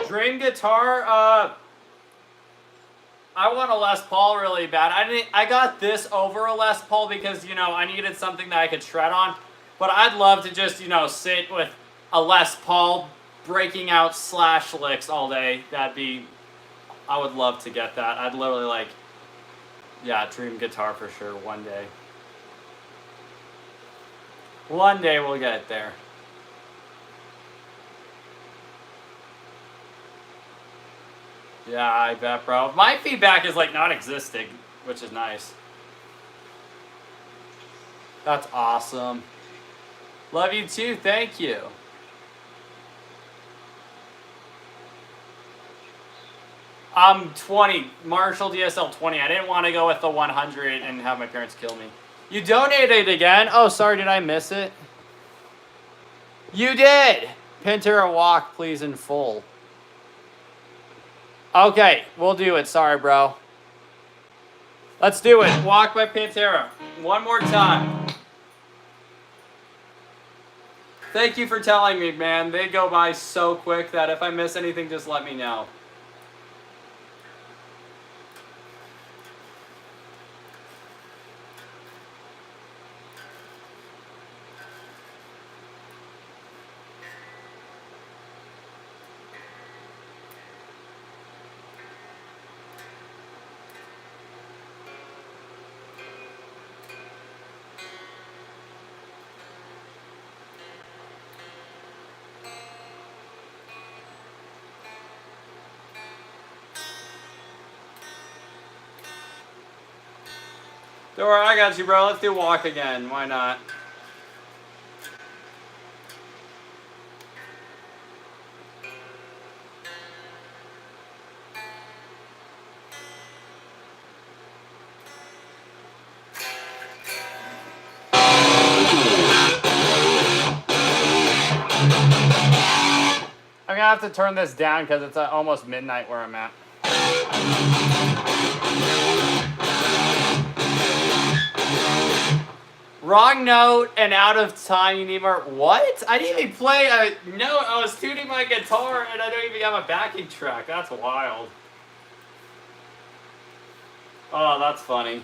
dream guitar, I want a Les Paul really bad. I got this over a Les Paul because, you know, I needed something that I could shred on. But I'd love to just, you know, sit with a Les Paul breaking out slash licks all day. I would love to get that. I'd literally like, yeah, dream guitar for sure one day. One day we'll get it there. Yeah, I bet, bro. My feedback is like not existing, which is nice. That's awesome. Love you too. Thank you. I'm 20. Marshall DSL 20. I didn't want to go with the 100 and have my parents kill me. You donated again? Oh, sorry. Did I miss it? You did. Pantera Walk, please, in full. Okay, we'll do it. Sorry, bro. Let's do it. Walk by Pantera. One more time. Thank you for telling me, man. They go by so quick that if I miss anything, just let me know. Don't worry, I got you, bro. Let's do walk again. Why not? I'm gonna have to turn this down because it's almost midnight where I'm at. Wrong note and out of time. You need more. What? I didn't even play a note. I was tuning my guitar and I don't even have a backing track. That's wild. Oh, that's funny.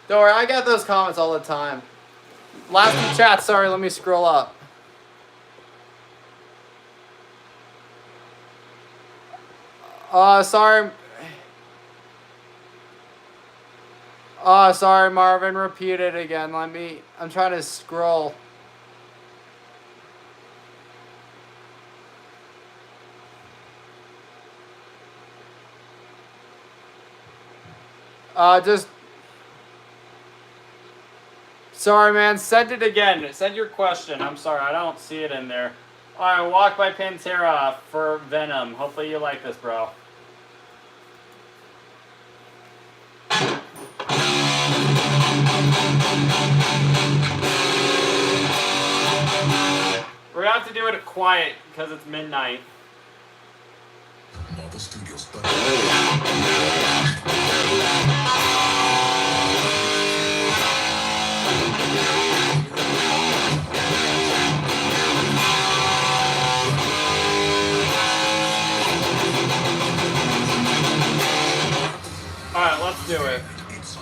Don't worry, I get those comments all the time. Last in chat. Sorry, let me scroll up. Sorry. Oh, sorry, Marvin. Repeat it again. I'm trying to scroll. Just. Sorry, man. Send it again. Send your question. I'm sorry. I don't see it in there. Alright, Walk by Pantera for Venom. Hopefully you like this, bro. We're gonna have to do it quiet because it's midnight. Marvel Studios. Alright, let's do it. It's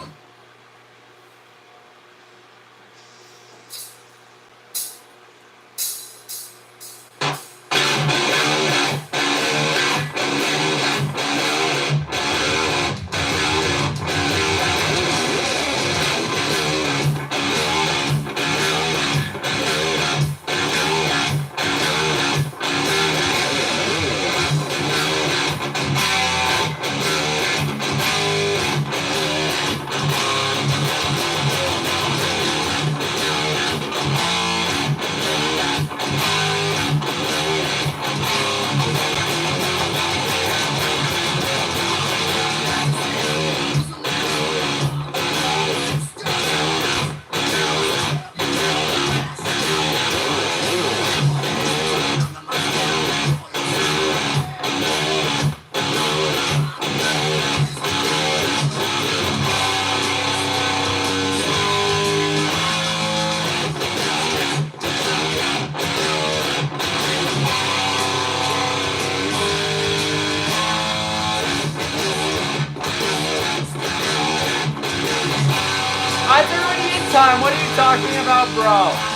already in time. What are you talking about, bro?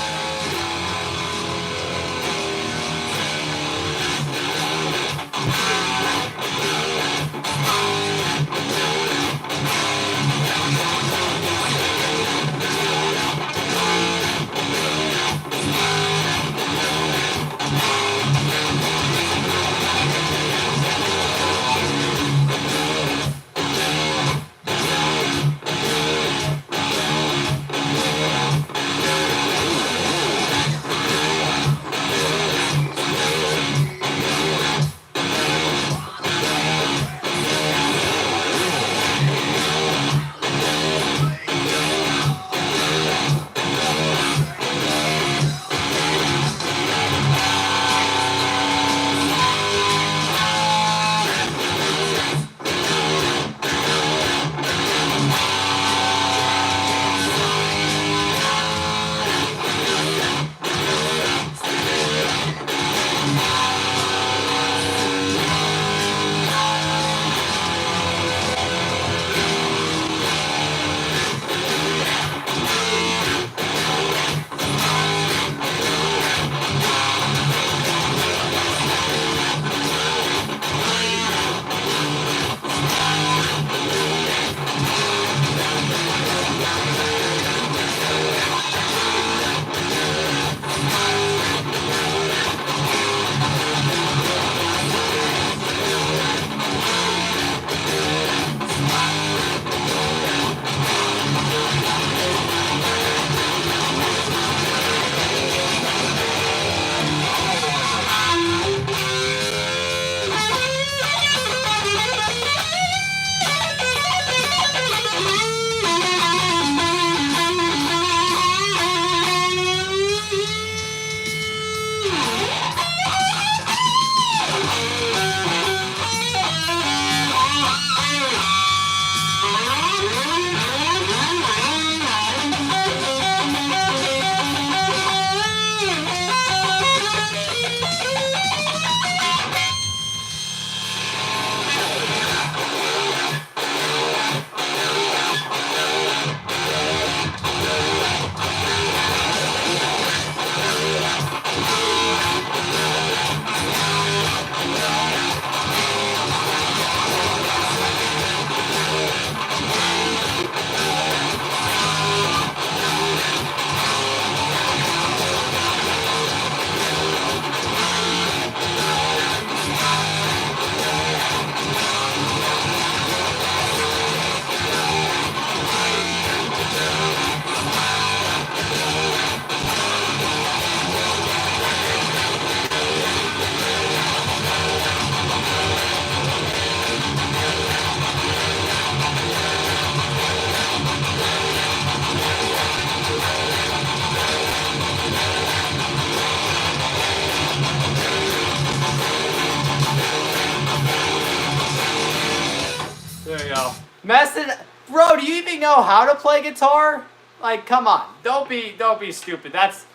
There you go. Messin, bro, do you even know how to play guitar? Like, come on. Don't be stupid. That's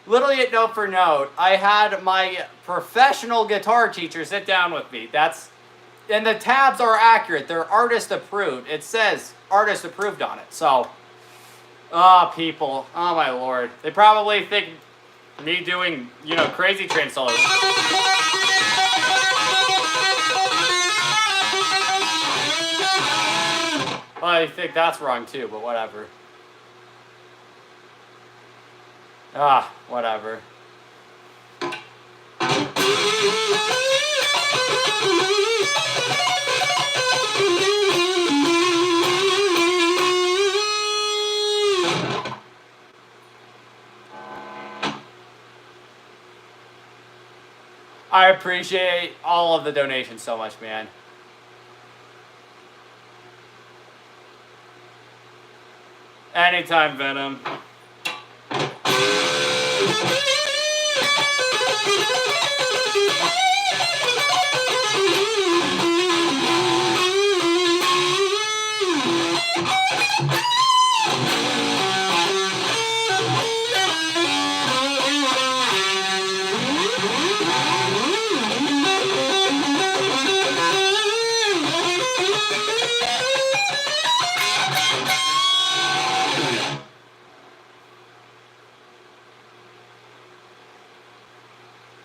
literally a note for note. I had my professional guitar teacher sit down with me. And the tabs are accurate. They're artist approved. It says artist approved on it. So, people. Oh, my Lord. They probably think me doing, crazy train solos. Well, I think that's wrong too, but whatever. Whatever. I appreciate all of the donations so much, man. Anytime, Venom.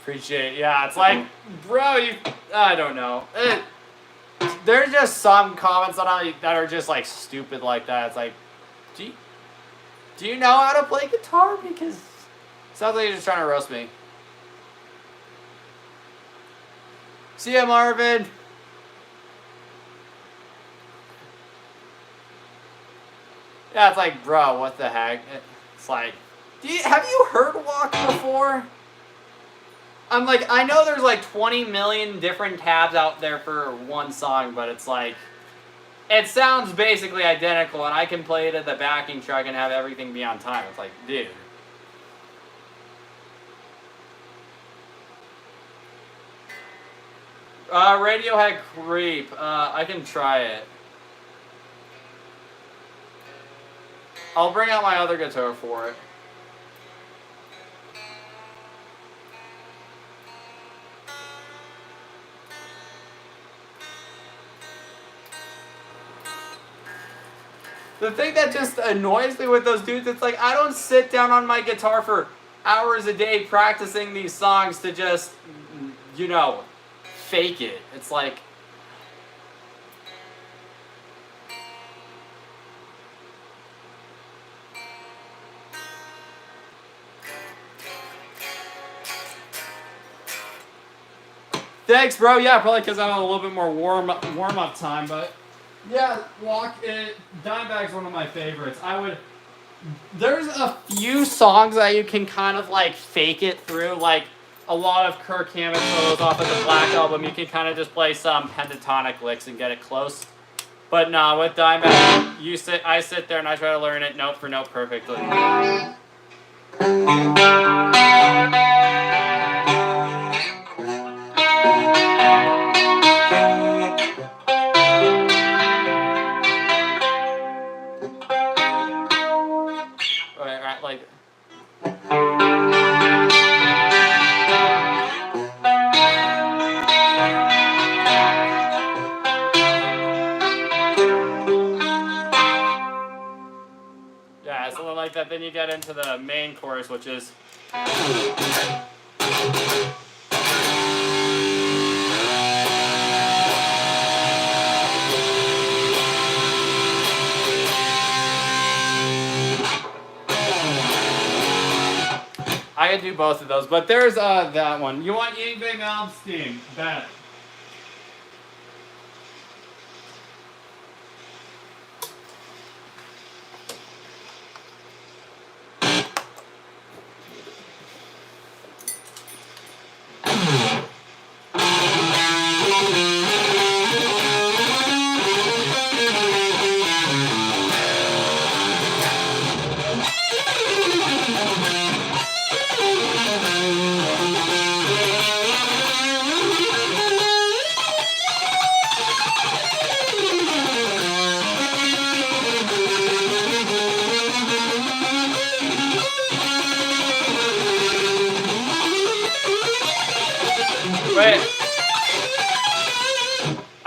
Appreciate it. Yeah, it's like, bro, I don't know. There's just some comments that are just like stupid like that. It's like, do you know how to play guitar? Because it sounds like you're just trying to roast me. See ya, Marvin. Yeah, it's like, bro, what the heck? It's like, have you heard Walk before? I'm like, I know there's like 20 million different tabs out there for one song, but it's like, it sounds basically identical, and I can play it at the backing track and have everything be on time. It's like, dude. Radiohead Creep. I can try it. I'll bring out my other guitar for it. The thing that just annoys me with those dudes, it's like, I don't sit down on my guitar for hours a day practicing these songs to just, fake it. It's like, thanks, bro. Yeah, probably because I have a little bit more warm up time, but yeah, Dimebag's one of my favorites. There's a few songs that you can kind of like fake it through, like a lot of Kirk Hammett solos off of the Black Album. You can kind of just play some pentatonic licks and get it close. But nah, with Dimebag, I sit there and I try to learn it note for note perfectly. Right, like. Yeah, something like that. Then you get into the main chorus, which is. I can do both of those, but there's that one. You want Ying Bang Steam? Bet.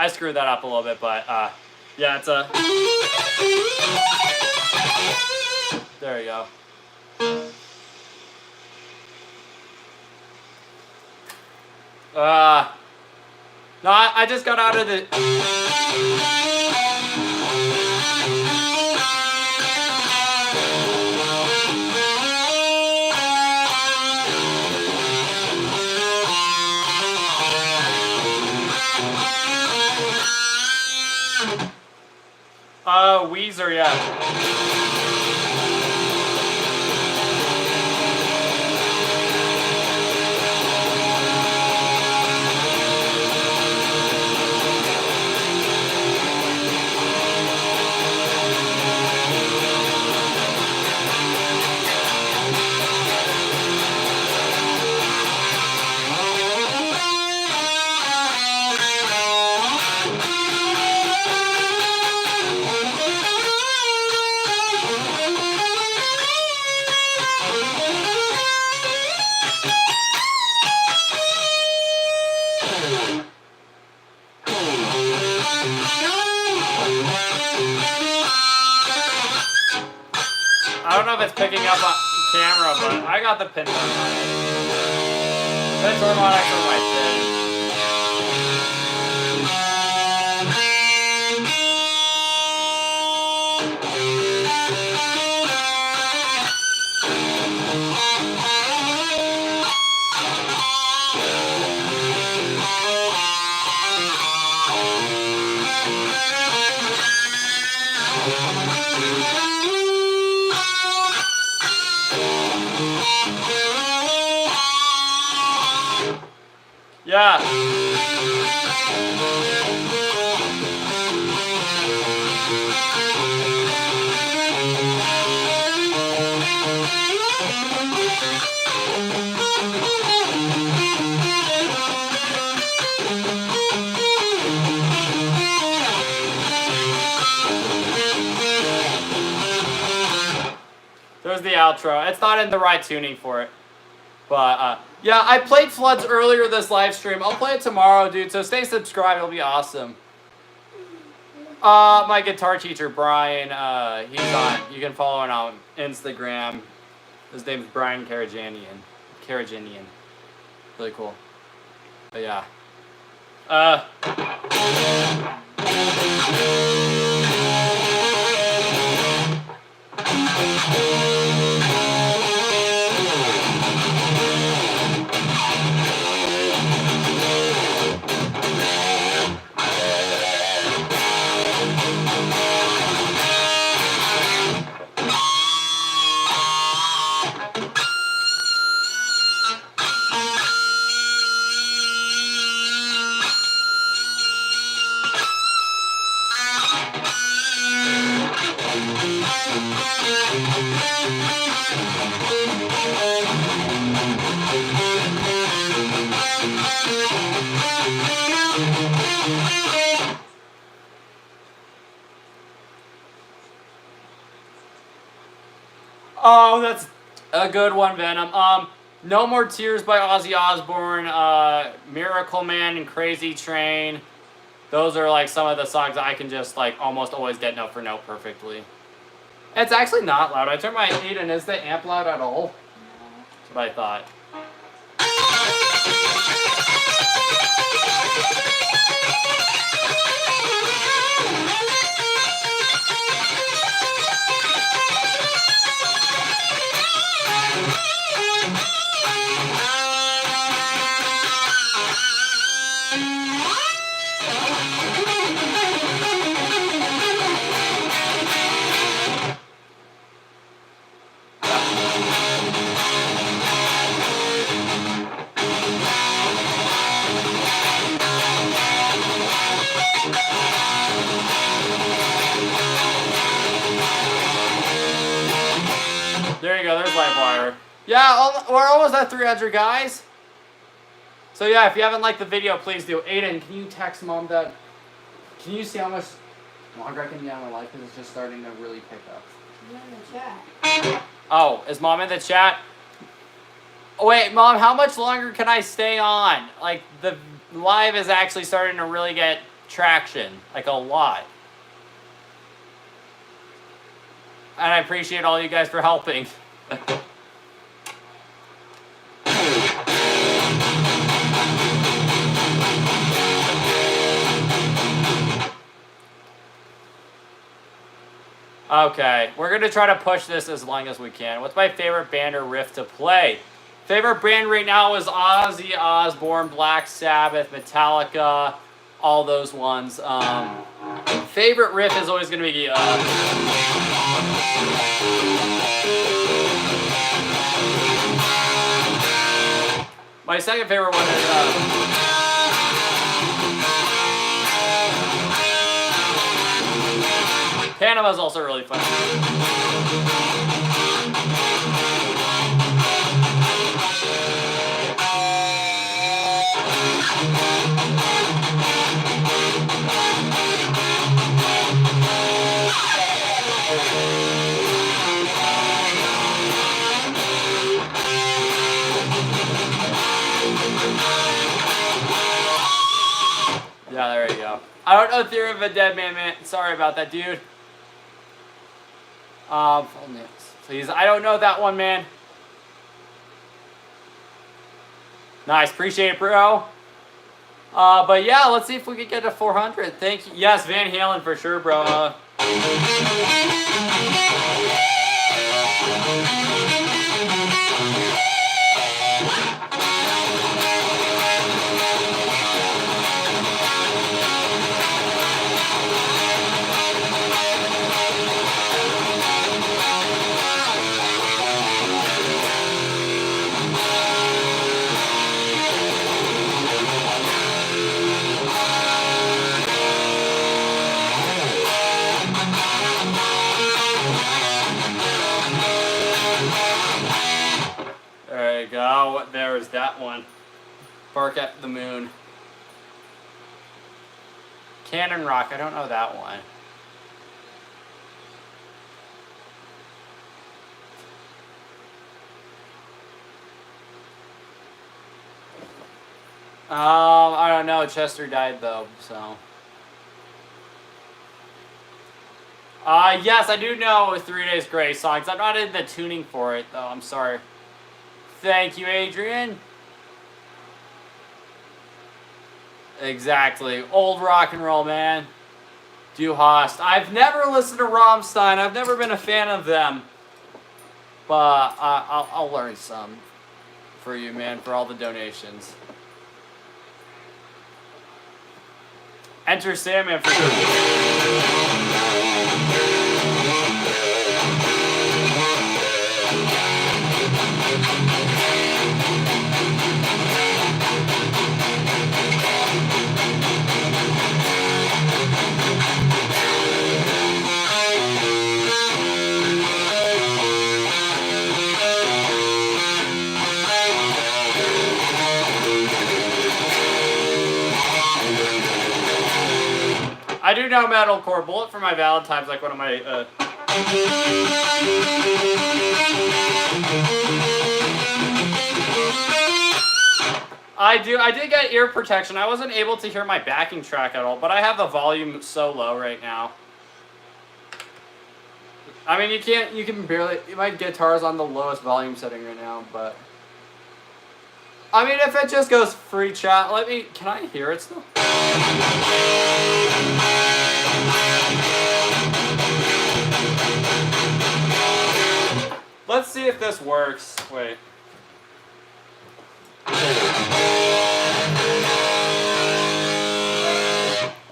I screwed that up a little bit, but yeah, it's a. There you go. No, I just got out of the. Weezer, yeah. I don't know if it's picking up on camera, but I got the pin on it. That's harmonics on my thing. Yeah. There's the outro. It's not in the right tuning for it. But, yeah, I played Floods earlier this live stream. I'll play it tomorrow, dude, so stay subscribed. It'll be awesome. My guitar teacher, Brian, he's on. You can follow him on Instagram. His name's Brian Karajanian. Really cool. But, yeah. Oh, that's a good one, Venom. No More Tears by Ozzy Osbourne, Miracle Man and Crazy Train. Those are like some of the songs that I can just like almost always get note for note perfectly. It's actually not loud. I turned my 8 and is the amp loud at all? That's what I thought. There you go, there's Livewire. Yeah, we're almost at 300, guys. So yeah, if you haven't liked the video, please do. Aiden, can you text Mom that? Can you see how much longer I can be on my life? Because it's just starting to really pick up. You're in the chat. Oh, is Mom in the chat? Oh, wait, Mom, how much longer can I stay on? Like, the live is actually starting to really get traction, like a lot. And I appreciate all you guys for helping. Okay, we're gonna try to push this as long as we can. What's my favorite band or riff to play? Favorite band right now is Ozzy Osbourne, Black Sabbath, Metallica, all those ones. Favorite riff is always gonna be my second favorite one is Panama's also really fun. Yeah, there you go. I don't know Theory of a Dead Man. Sorry about that, dude. Full names, please. I don't know that one, man. Nice, appreciate it, bro. But yeah, let's see if we can get to 400. Thank you. Yes, Van Halen for sure, bro. There you go. There is that one. Bark at the Moon. Cannon Rock. I don't know that one. I don't know. Chester died though, so. Yes, I do know 3 Days Grace songs. I'm not in the tuning for it though. I'm sorry. Thank you, Adrian. Exactly. Old rock and roll, man. Du Hast. I've never listened to Rammstein. I've never been a fan of them. But I'll learn some for you, man, for all the donations. Enter Sandman for sure. I do know metalcore. Bullet for My Valentine's like one of my. I did get ear protection. I wasn't able to hear my backing track at all, but I have the volume so low right now. I mean, you can barely. My guitar's on the lowest volume setting right now, but. I mean, if it just goes free chat, can I hear it still? Let's see if this works. Wait. I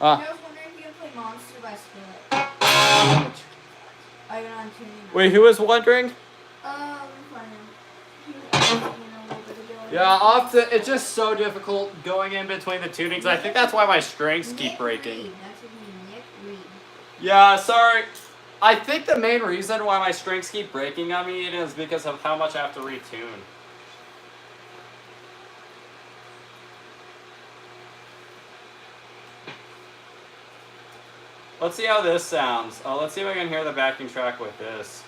was wondering if you could play Monster by Skillet. Are you on tuning? Wait, who was wondering? Yeah, it's just so difficult going in between the tunings. I think that's why my strings keep breaking. Yeah, sorry. I think the main reason why my strings keep breaking on me is because of how much I have to retune. Let's see how this sounds. Oh, let's see if I can hear the backing track with this.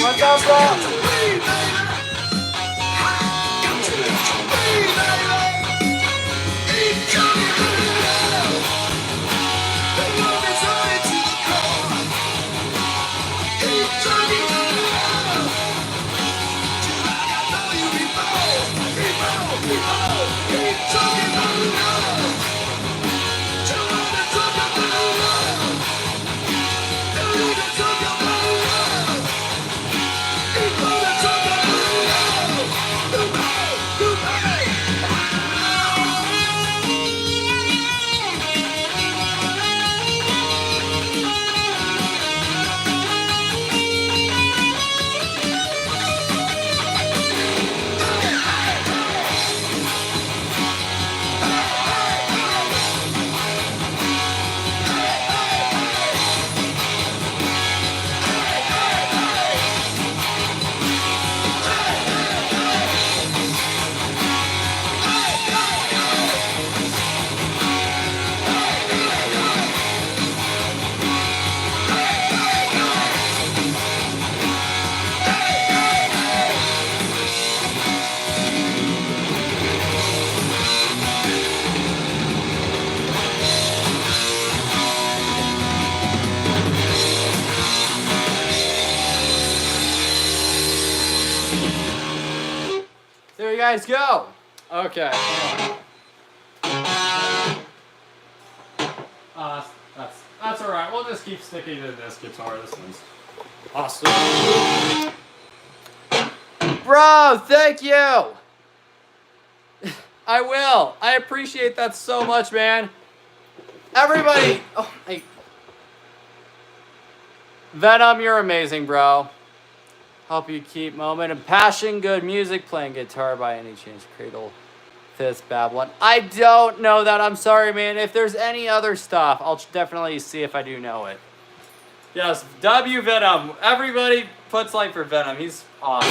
What's up, bro? There you guys go. Okay. That's all right. We'll just keep sticking to this guitar. This one's awesome. Bro, thank you. I will. I appreciate that so much, man. Everybody. Oh, hey. Venom, you're amazing, bro. Help you keep moment and passion. Good music. Playing guitar by any chance. Cradle. Fifth Babylon. I don't know that. I'm sorry, man. If there's any other stuff, I'll definitely see if I do know it. Yes, W Venom. Everybody puts light for Venom. He's awesome.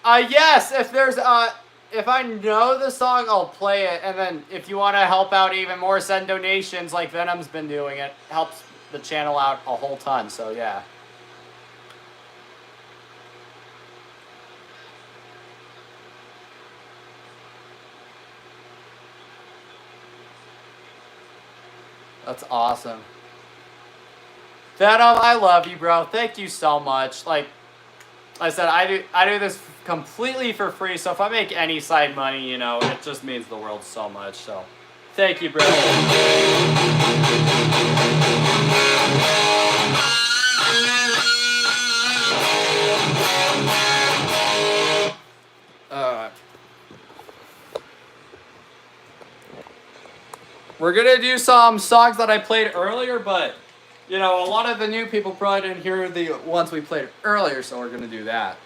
Yes, if there's if I know the song, I'll play it, and then if you want to help out even more, send donations like Venom's been doing. It helps the channel out a whole ton. So yeah. That's awesome. Venom, I love you, bro. Thank you so much. Like I said, I do this completely for free. So if I make any side money, you know, it just means the world so much. So thank you, bro. We're gonna do some songs that I played earlier, but you know, a lot of the new people probably didn't hear the ones we played earlier, so we're gonna do that.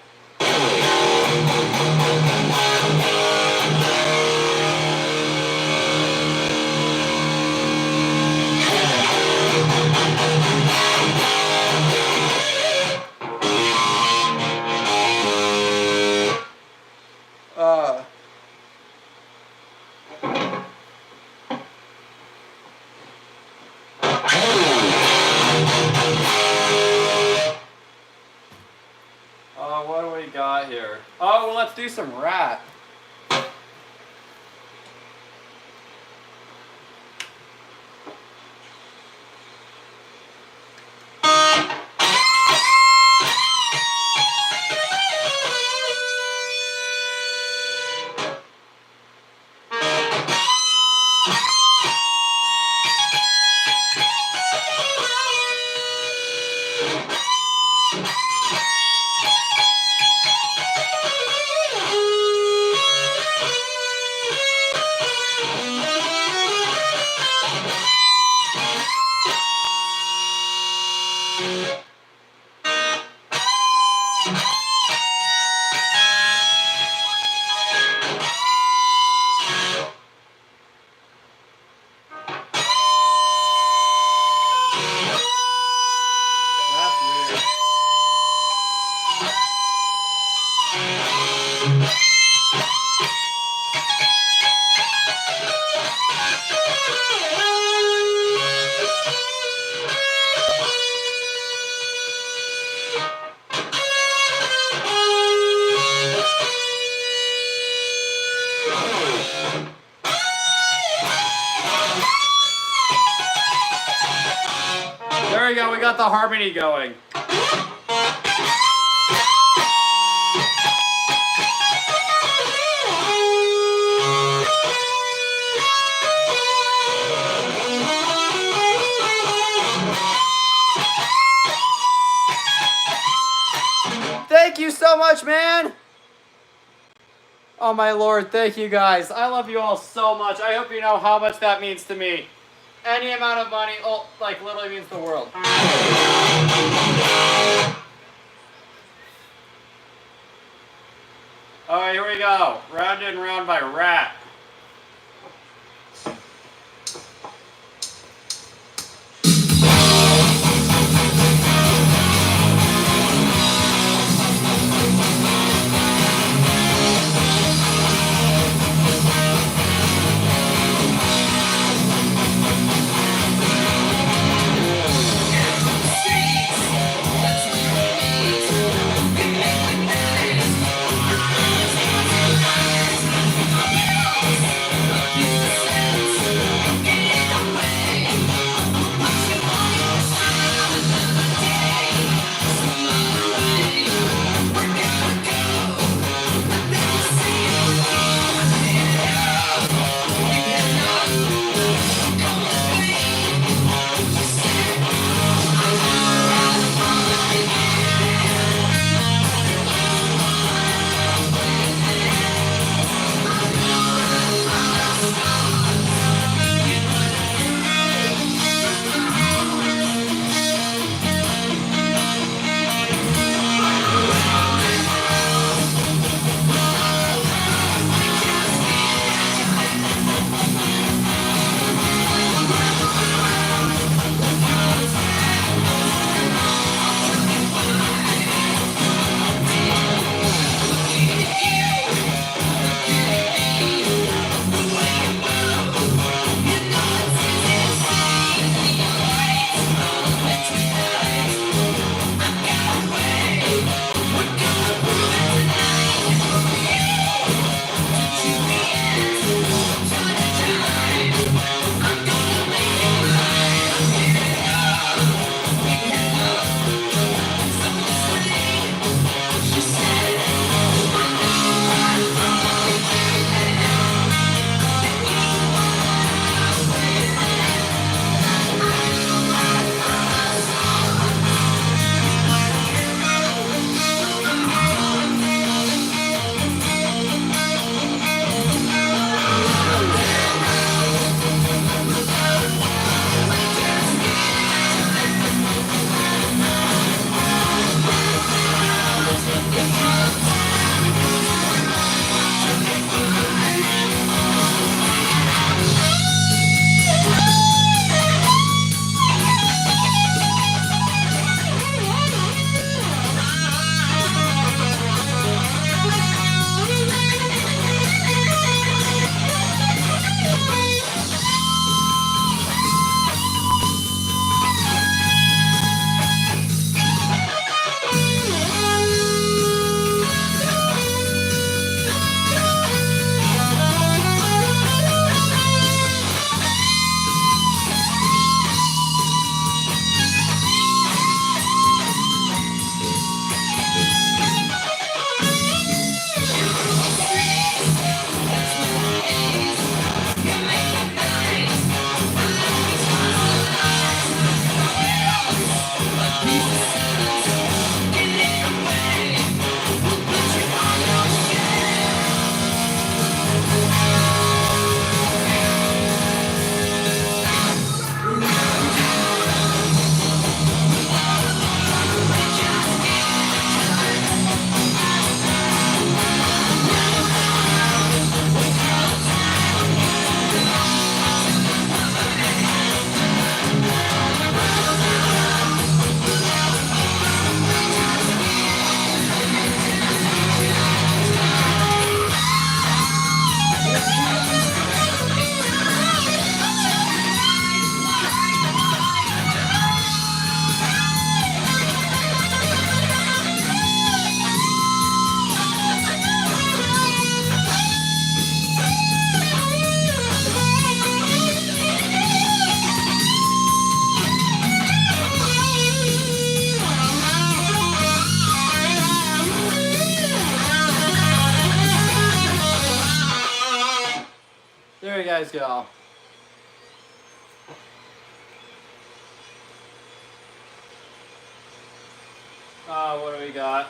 What do we got here? Oh, well, let's do some rap. There we go, we got the harmony going. Thank you so much, man. Oh my lord, thank you guys. I love you all so much. I hope you know how much that means to me. Any amount of money, oh, like literally means the world. Alright, here we go. Round and Round by Rat. Yeah. guys go. What do we got?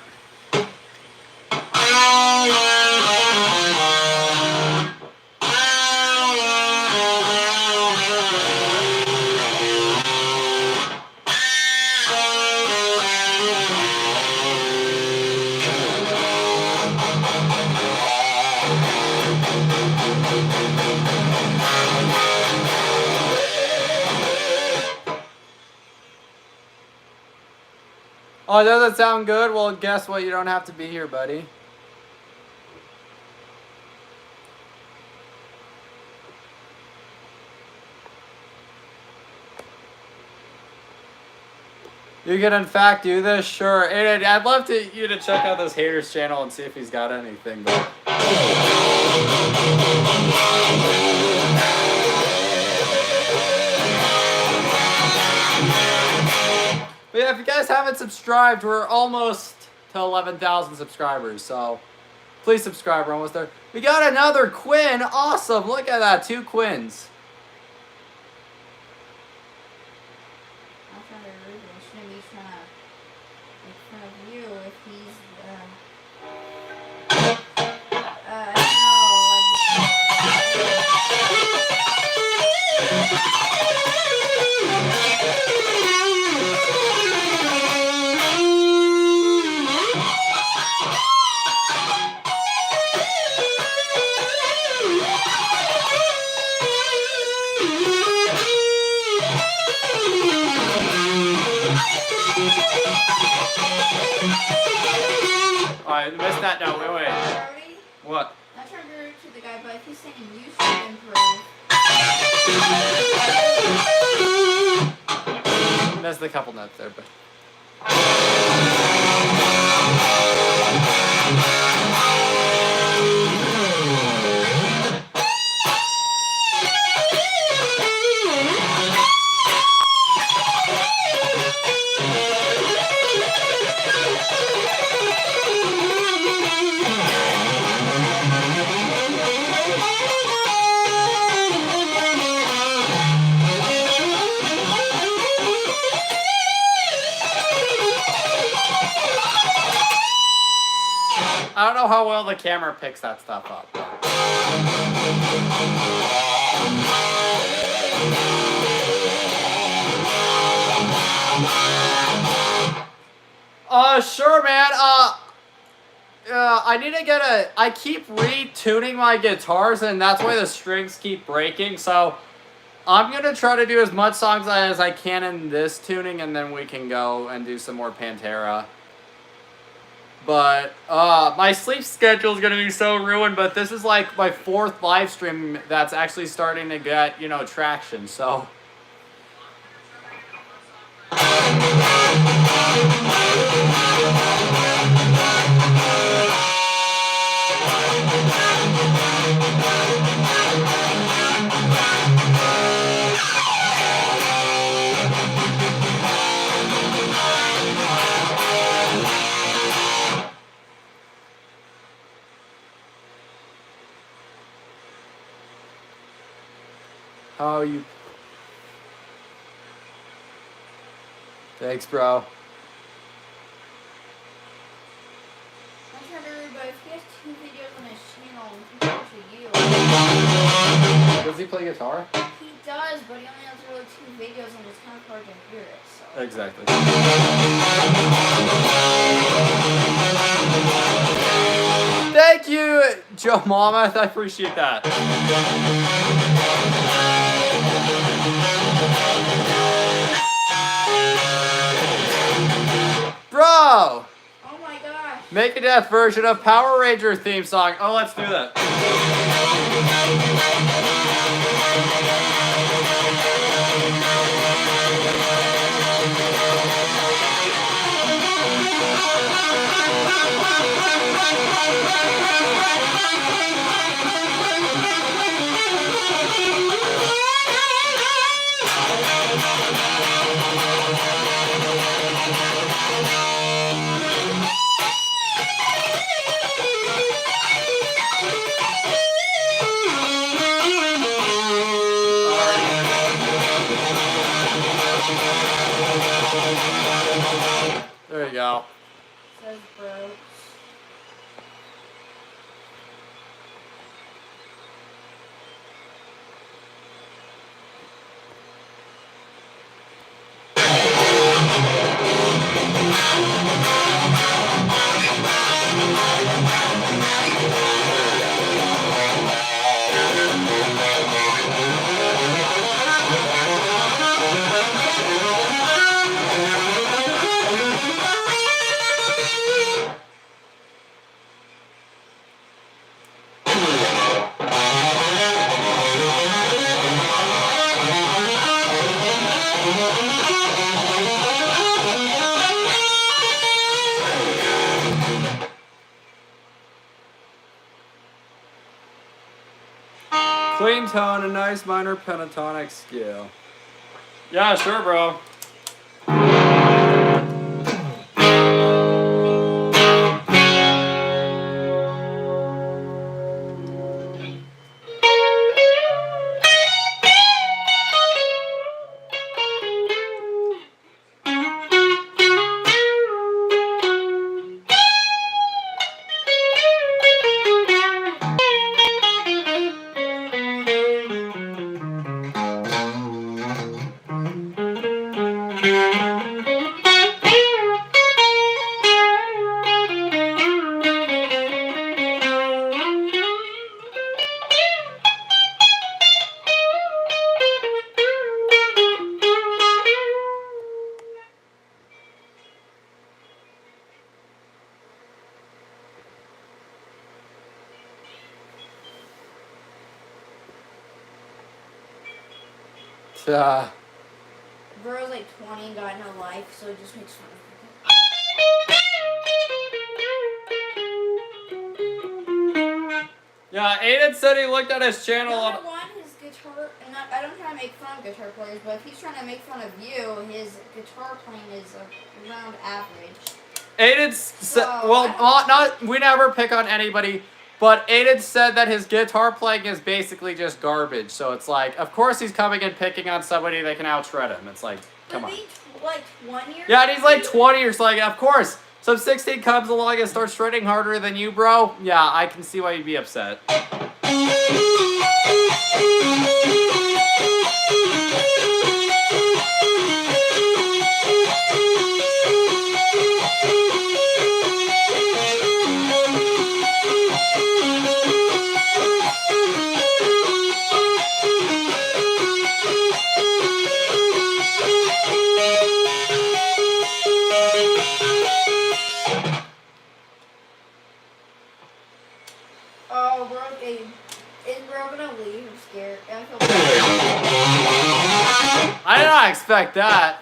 Oh, does it sound good? Well, guess what? You don't have to be here, buddy. You can in fact do this? Sure. And I'd love you to check out this hater's channel and see if he's got anything, but... But yeah, if you guys haven't subscribed, we're almost to 11,000 subscribers, so please subscribe. We're almost there. We got another Quinn. Awesome. Look at that. 2 Quins. I'm trying to read it. Shouldn't be trying to make fun of you if he's Alright, missed that note. Wait. Brody? What? Not trying to be rude to the guy, but if he's saying you should improve. Missed a couple notes there, but... I don't know how well the camera picks that stuff up. Sure, man. I need to get I keep retuning my guitars, and that's why the strings keep breaking. So I'm gonna try to do as much songs as I can in this tuning, and then we can go and do some more Pantera. But my sleep schedule is gonna be so ruined. But this is like my 4th live stream that's actually starting to get, traction. So. How are you? Thanks, bro. I'm trying to read, but if he has 2 videos on his channel compared to you. Does he play guitar? He does, but he only has really 2 videos and it's kind of hard to hear it, so. Exactly. Thank you, Joe Mama. I appreciate that. Bro! Oh my gosh. Make a death version of Power Ranger theme song. Oh, let's do that. go. Says bro. Clean tone, a nice minor pentatonic scale. Yeah, sure, bro. Bro's like 20 and got no life, so it just makes fun of him. Yeah, Aiden said he looked at his channel Number on. one, his guitar, and I don't try to make fun of guitar players, but if he's trying to make fun of you, his guitar playing is around average. Aiden said, So, well, I not we never pick on anybody, but Aiden said that his guitar playing is basically just garbage. So it's like, of course he's coming and picking on somebody that can outshred him. It's like, come on. Like 20 years Yeah, and he's like 20 or so. Like, of course. So if 16 comes along and starts shredding harder than you, bro, yeah, I can see why you'd be upset. Oh, bro, is bro gonna leave? I'm scared. I feel bad. I did not expect that.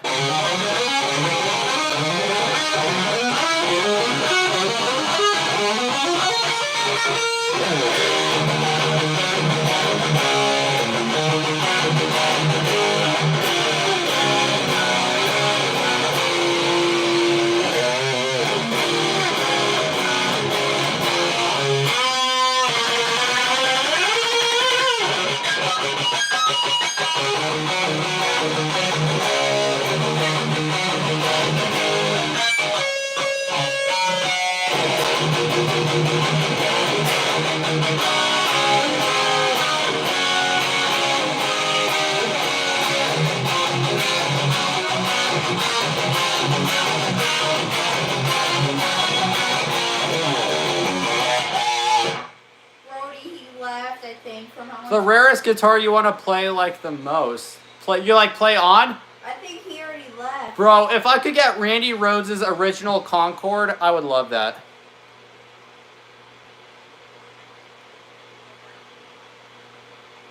Brody, he left, I think, from how much. The rarest guitar you want to play like the most. You like play on? I think he already left. Bro, if I could get Randy Rhoads' original Concorde, I would love that.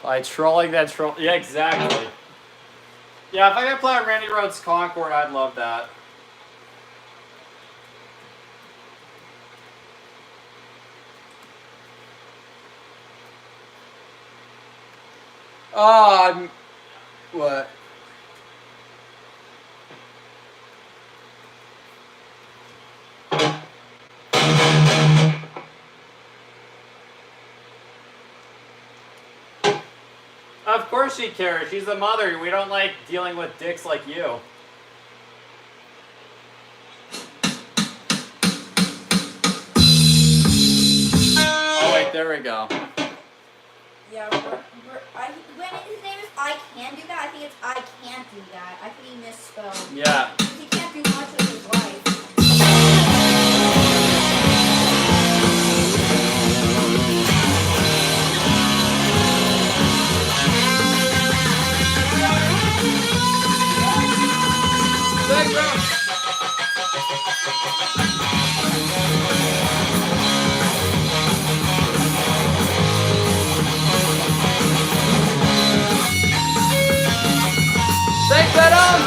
By trolling that troll. Yeah, exactly. Yeah, if I could play a Randy Rhoads Concorde, I'd love that. What? Of course she cares. She's the mother. We don't like dealing with dicks like you. we go. Yeah, when his name is I Can Do That, I think it's I Can't Do That. I think he misspelled. Yeah. He can't do much with his life. Thanks, bro. Thanks, Venom!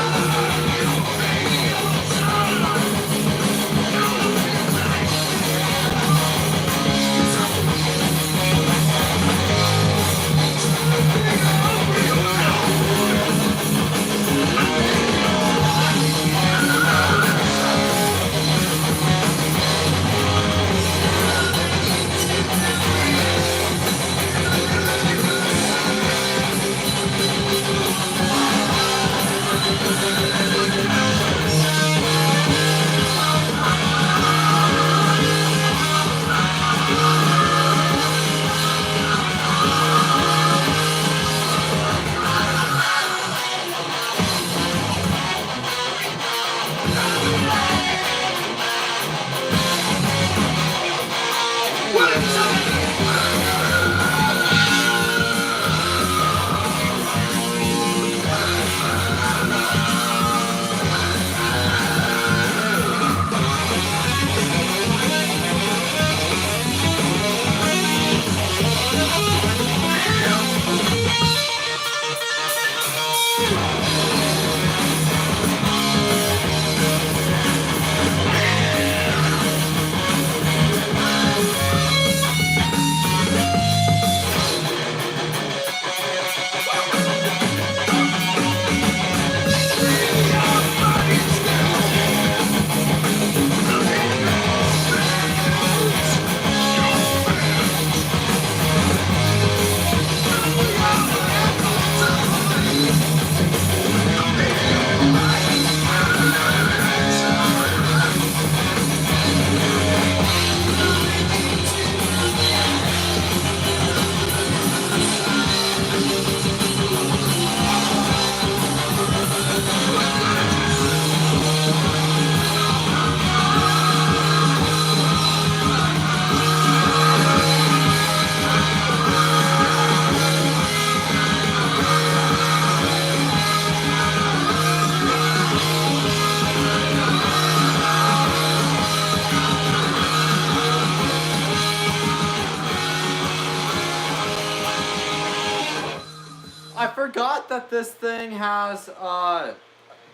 I forgot that this thing has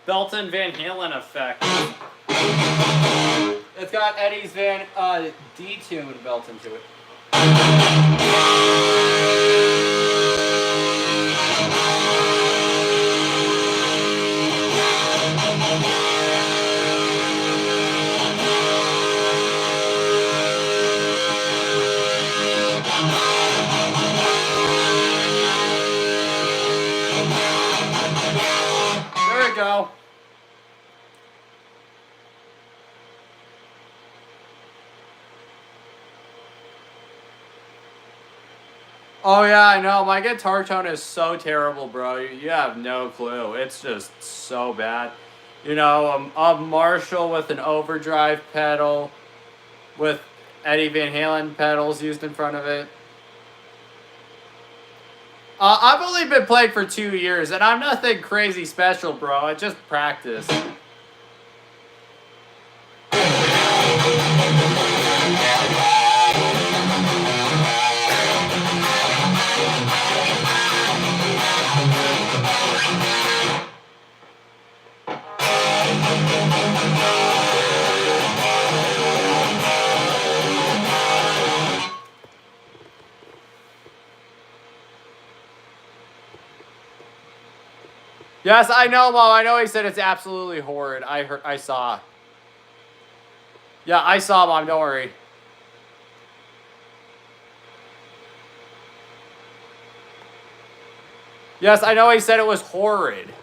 Belton Van Halen effect. It's got Eddie's detuned built into it. There we go. Oh yeah, I know. My guitar tone is so terrible, bro. You have no clue. It's just so bad. You know, a Marshall with an overdrive pedal with Eddie Van Halen pedals used in front of it. I've only been playing for 2 years, and I'm nothing crazy special, bro. I just practice. Yes, I know, Mom. I know he said it's absolutely horrid. I saw. Yeah, I saw, Mom. Don't worry. Yes, I know he said it was horrid.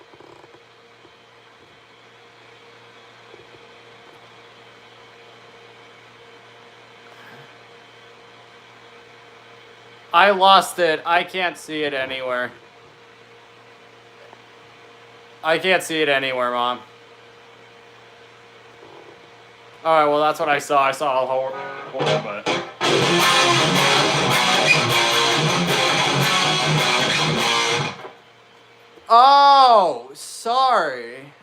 I lost it. I can't see it anywhere. I can't see it anywhere, Mom. Alright, well, that's what I saw. I saw a whole but... Oh, sorry.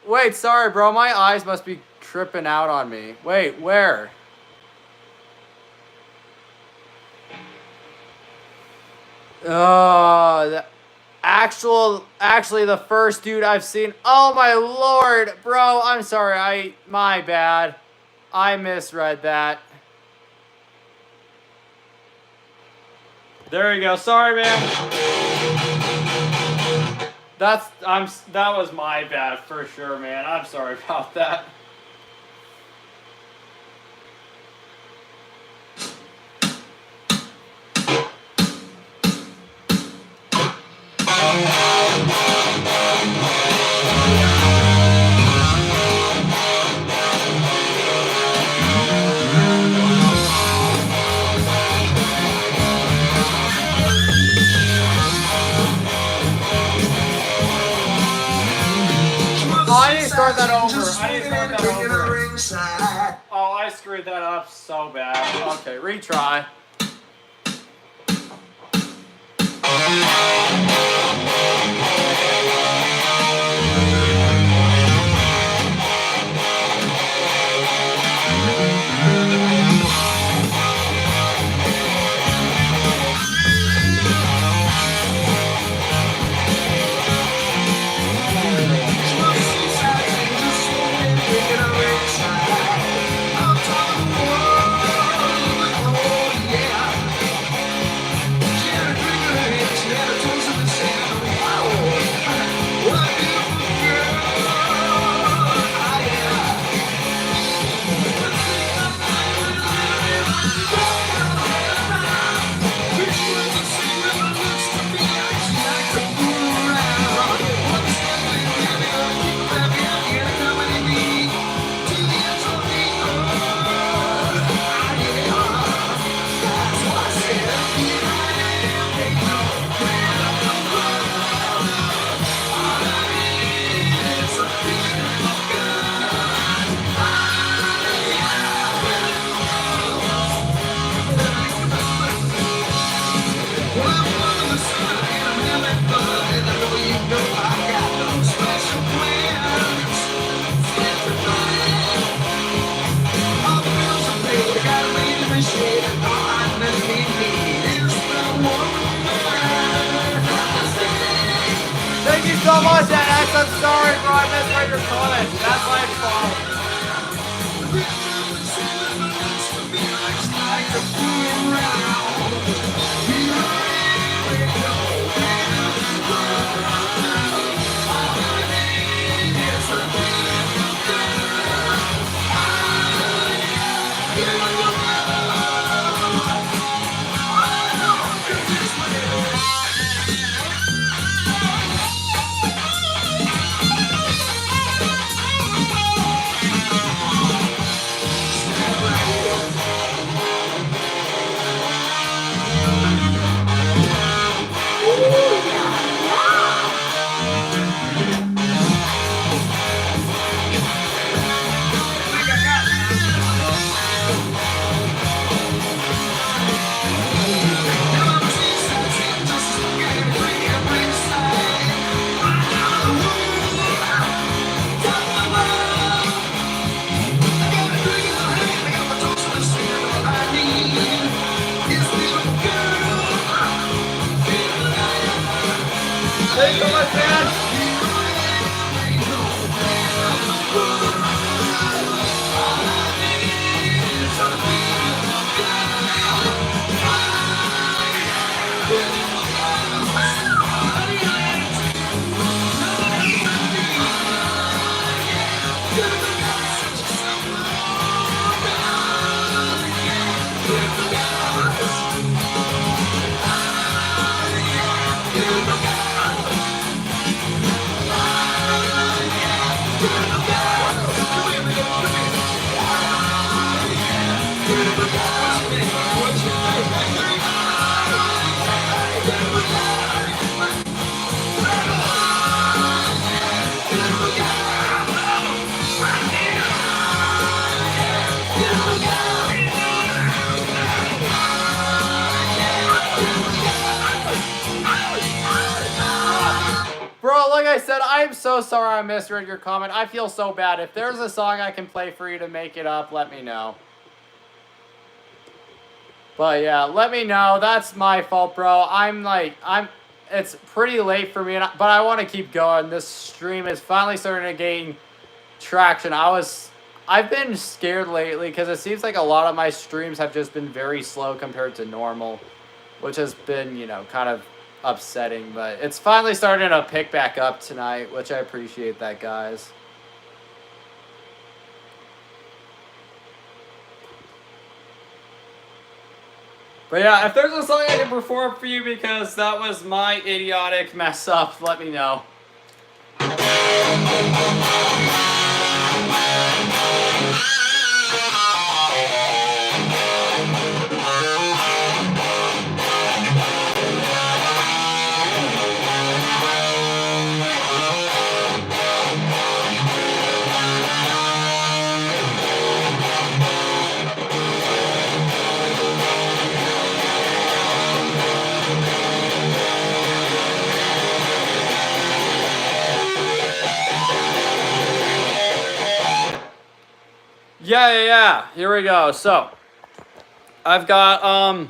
Wait, sorry, bro. My eyes must be tripping out on me. Wait, where? Oh, actually the first dude I've seen. Oh my lord, bro. I'm sorry. My bad. I misread that. There you go. Sorry, man. That was my bad for sure, man. I'm sorry about that. I need to start that over. Oh, I screwed that up so bad. Okay, retry. Thank you so much, NX. I'm sorry, bro. I misread your comment. That's my fault. said, I am so sorry I misread your comment. I feel so bad. If there's a song I can play for you to make it up, let me know. But yeah, let me know. That's my fault, bro. It's pretty late for me, but I want to keep going. This stream is finally starting to gain traction. I've been scared lately because it seems like a lot of my streams have just been very slow compared to normal, which has been, you know, kind of upsetting. But it's finally starting to pick back up tonight, which I appreciate that, guys. But yeah, if there's a song I can perform for you because that was my idiotic mess up, let me know. Yeah. Here we go. So, I've got,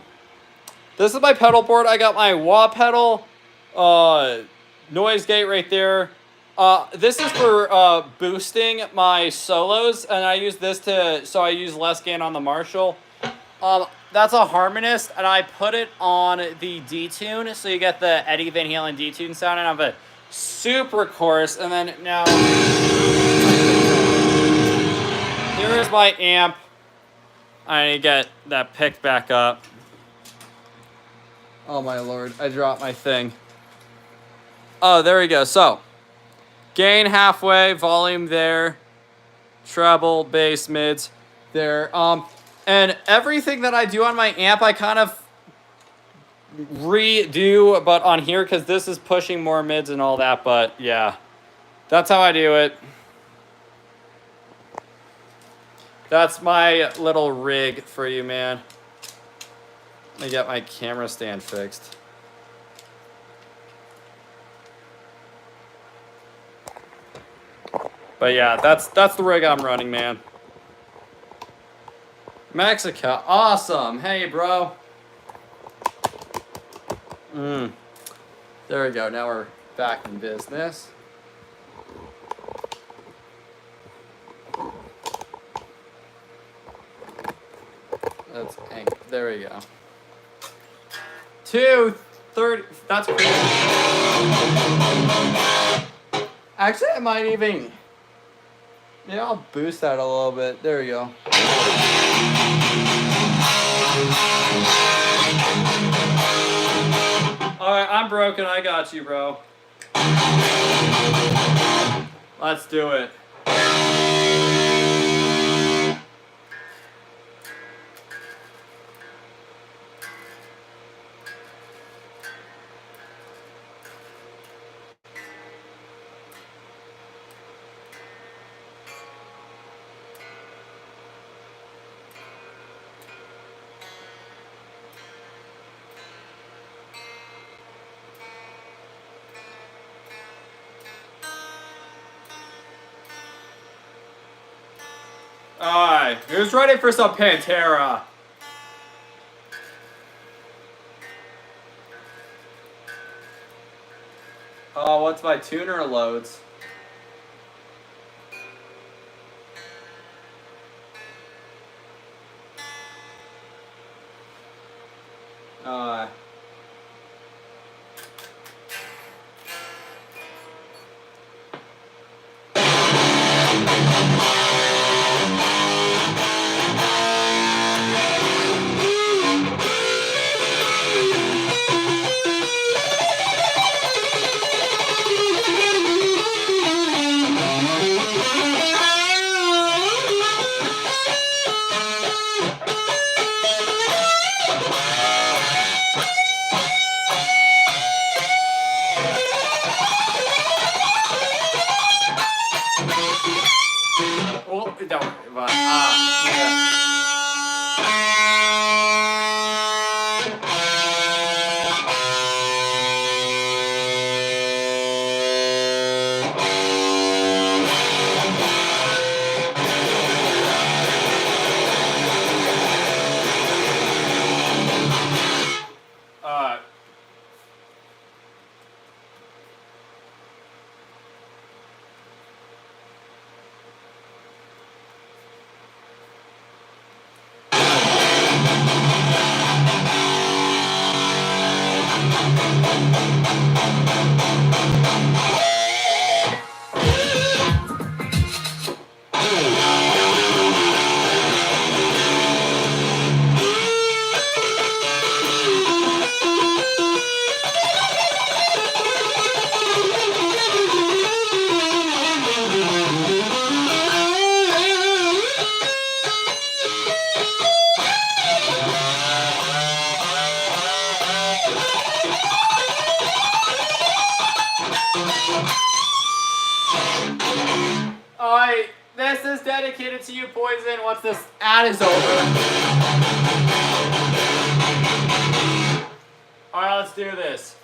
this is my pedal board. I got my wah pedal, noise gate right there. This is for, boosting my solos, and I use this so I use less gain on the Marshall. That's a harmonist, and I put it on the D-tune, so you get the Eddie Van Halen D-tune sound, and I have a super coarse, and then now... Here is my amp. I need to get that picked back up. Oh my lord, I dropped my thing. Oh, there we go. So, gain halfway, volume there, treble, bass, mids there. And everything that I do on my amp, I kind of redo, but on here, because this is pushing more mids and all that, but yeah. That's how I do it. That's my little rig for you, man. Let me get my camera stand fixed. But yeah, that's the rig I'm running, man. Mexico, awesome. Hey, bro. There we go. Now we're back in business. There we go. 230. That's cool. Actually, I might even. Yeah, I'll boost that a little bit. There we go. Alright, I'm broken. I got you, bro. Let's do it. Alright, who's ready for some Pantera? Oh, what's my tuner loads? Alright, this is dedicated to you, Poison, once this ad is over. Alright, let's do this.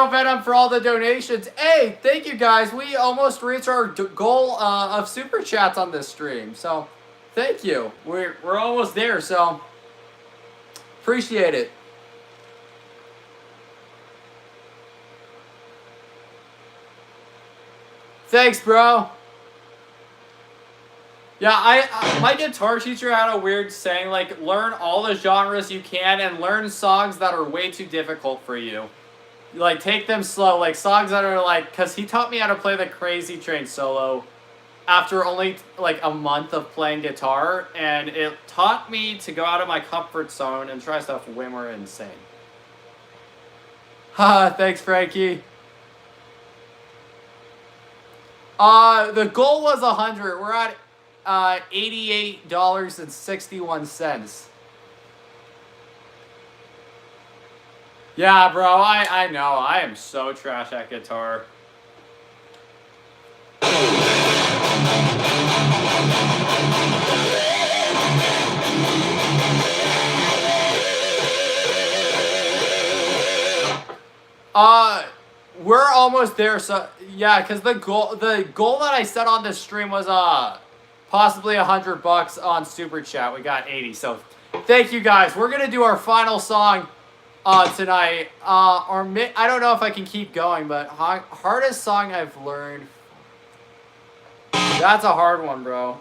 Bro Venom, for all the donations. Hey, thank you guys. We almost reached our goal of super chats on this stream. So, thank you. We're almost there. So, appreciate it. Thanks, bro. Yeah, my guitar teacher had a weird saying, like, learn all the genres you can and learn songs that are way too difficult for you. Like, take them slow, like, songs that are, like, because he taught me how to play the Crazy Train solo after only, like, a month of playing guitar, and it taught me to go out of my comfort zone and try stuff way more insane. Haha, thanks, Frankie. The goal was 100. We're at $88.61. Yeah, bro, I know. I am so trash at guitar. We're almost there, so yeah, because the goal that I set on this stream was possibly $100 on Super Chat. We got 80, so thank you guys. We're gonna do our final song tonight. I don't know if I can keep going, but hardest song I've learned. That's a hard one, bro.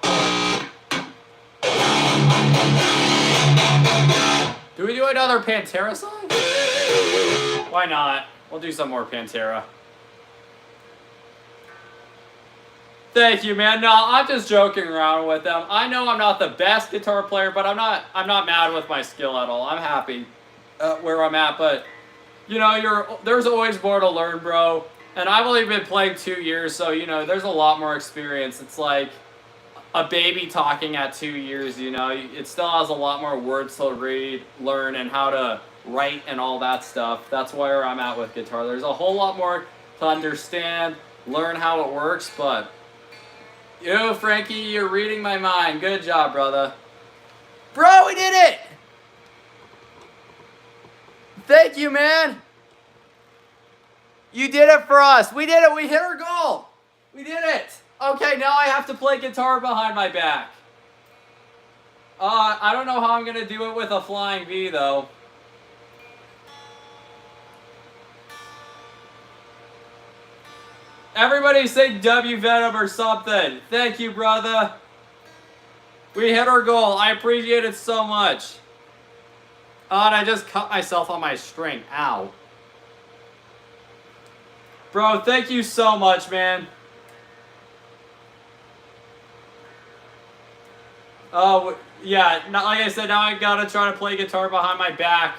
Do we do another Pantera song? Why not? We'll do some more Pantera. Thank you, man. No, I'm just joking around with them. I know I'm not the best guitar player, but I'm not mad with my skill at all. I'm happy where I'm at, but you know, there's always more to learn, bro. And I've only been playing 2 years, so you know, there's a lot more experience. It's like a baby talking at 2 years, you know. It still has a lot more words to read, learn, and how to write and all that stuff. That's where I'm at with guitar. There's a whole lot more to understand, learn how it works, but yo, Frankie, you're reading my mind. Good job, brother. Bro, we did it! Thank you, man. You did it for us. We did it. We hit our goal. We did it. Okay, now I have to play guitar behind my back. I don't know how I'm going to do it with a flying V, though. Everybody say W Venom or something. Thank you, brother. We hit our goal. I appreciate it so much. And I just cut myself on my string. Ow. Bro, thank you so much, man. Oh, yeah. Like I said, now I gotta try to play guitar behind my back.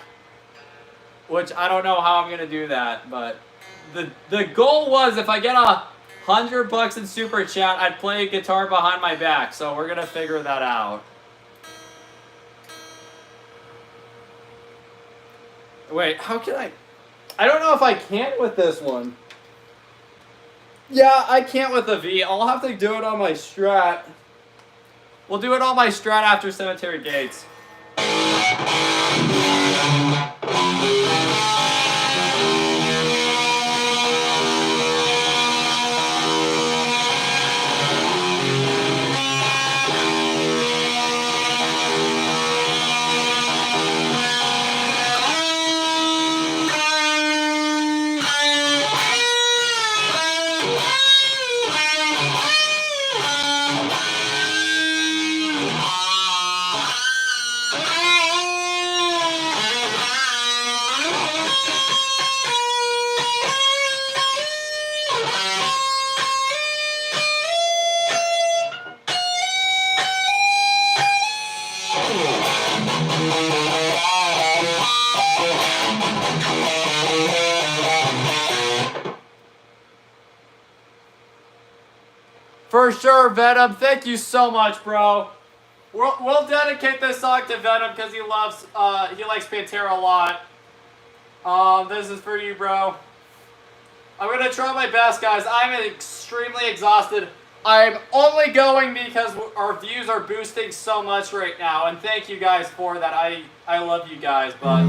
Which I don't know how I'm gonna do that, but the goal was if I get $100 in Super Chat, I'd play guitar behind my back. So we're gonna figure that out. Wait, how can I don't know if I can with this one. Yeah, I can't with the V. I'll have to do it on my Strat. We'll do it on my Strat after Cemetery Gates. For sure, Venom. Thank you so much, bro. We'll dedicate this song to Venom because he likes Pantera a lot. This is for you, bro. I'm gonna try my best, guys. I'm extremely exhausted. I'm only going because our views are boosting so much right now, and thank you guys for that. I love you guys, but.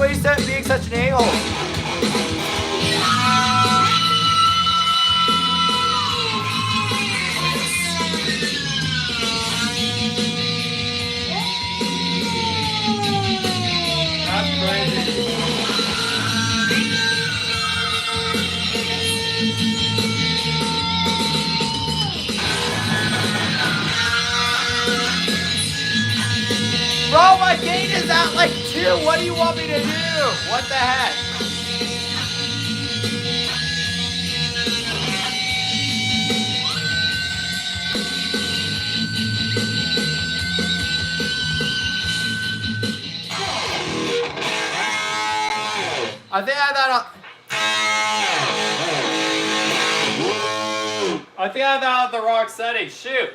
are you being such an a-hole? That's crazy. Bro, my gate is at like 2. What do you want me to do? What the heck? I think I had that on the wrong setting. Shoot.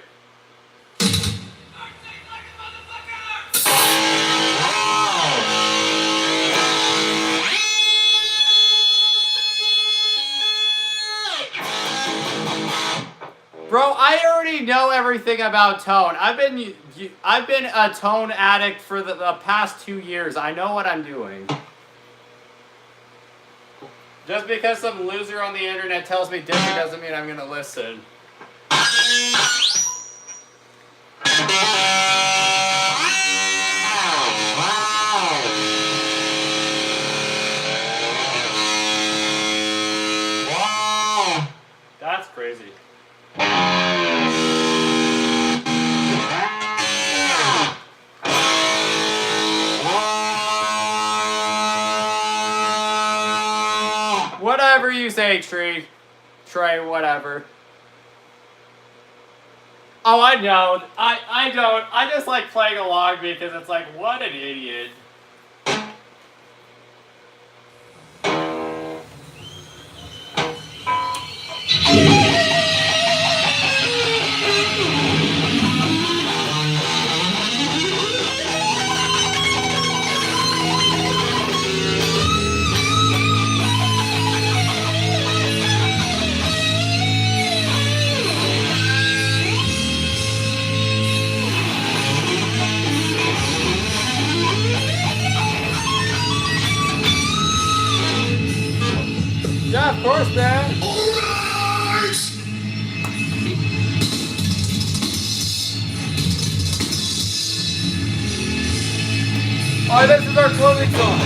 Bro, I already know everything about tone. I've been a tone addict for the past 2 years. I know what I'm doing. Just because some loser on the internet tells me different doesn't mean I'm gonna listen. That's crazy. Whatever you say, Trey, whatever. Oh, I know. I don't. I just like playing along because it's like, what an idiot. Yeah, of course, man. Oh, this is our closing song.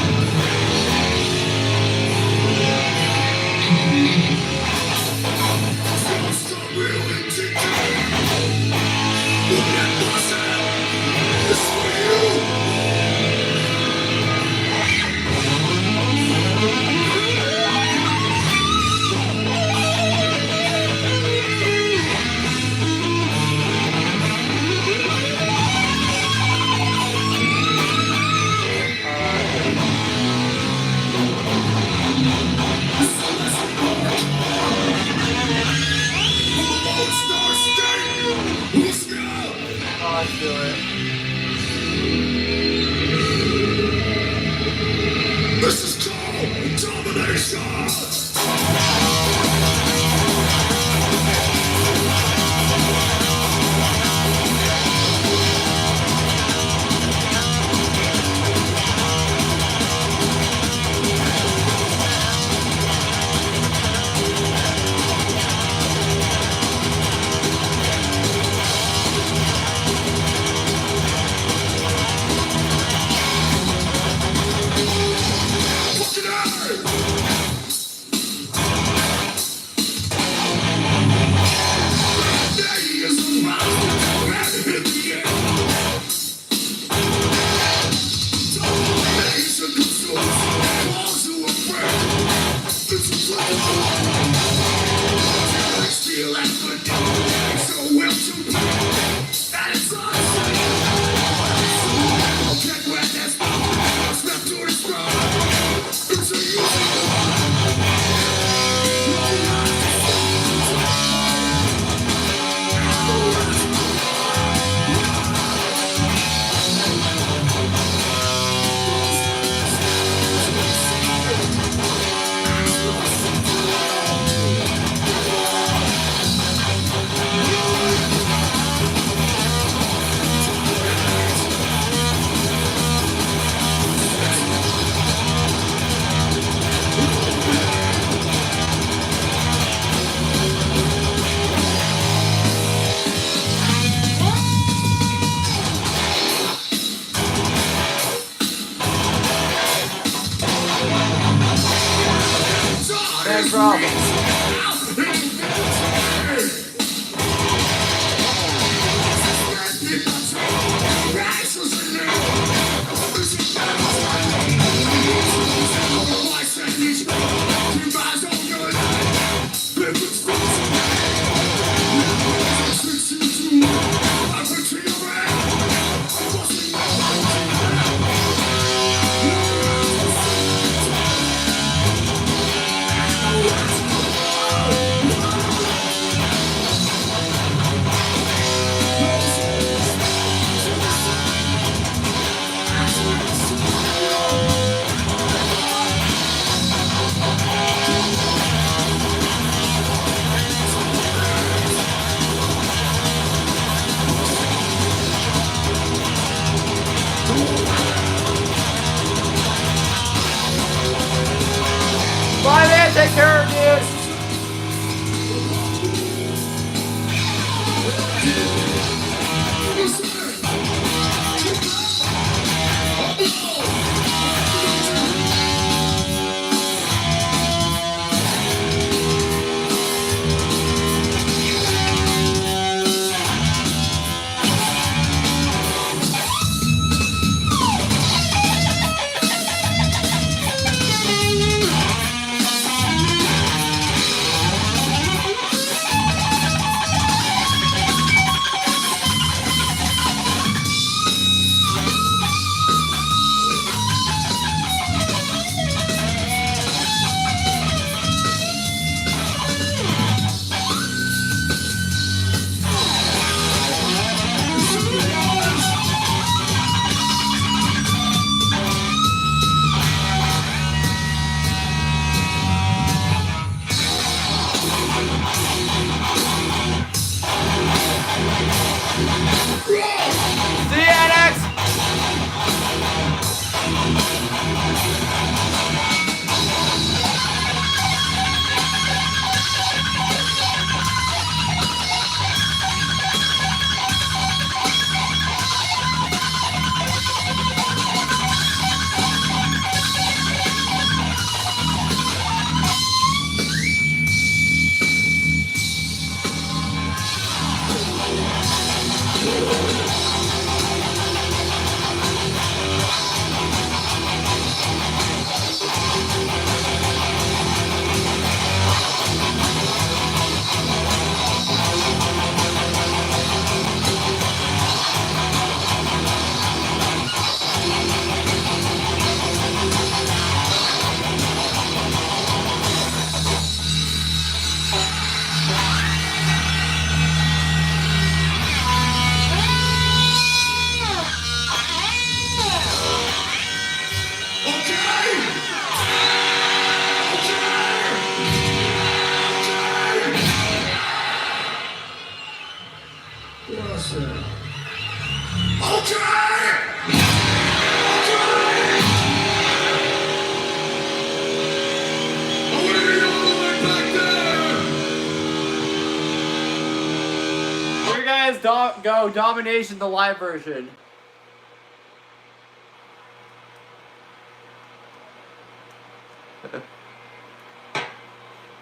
fans go Domination, the live version.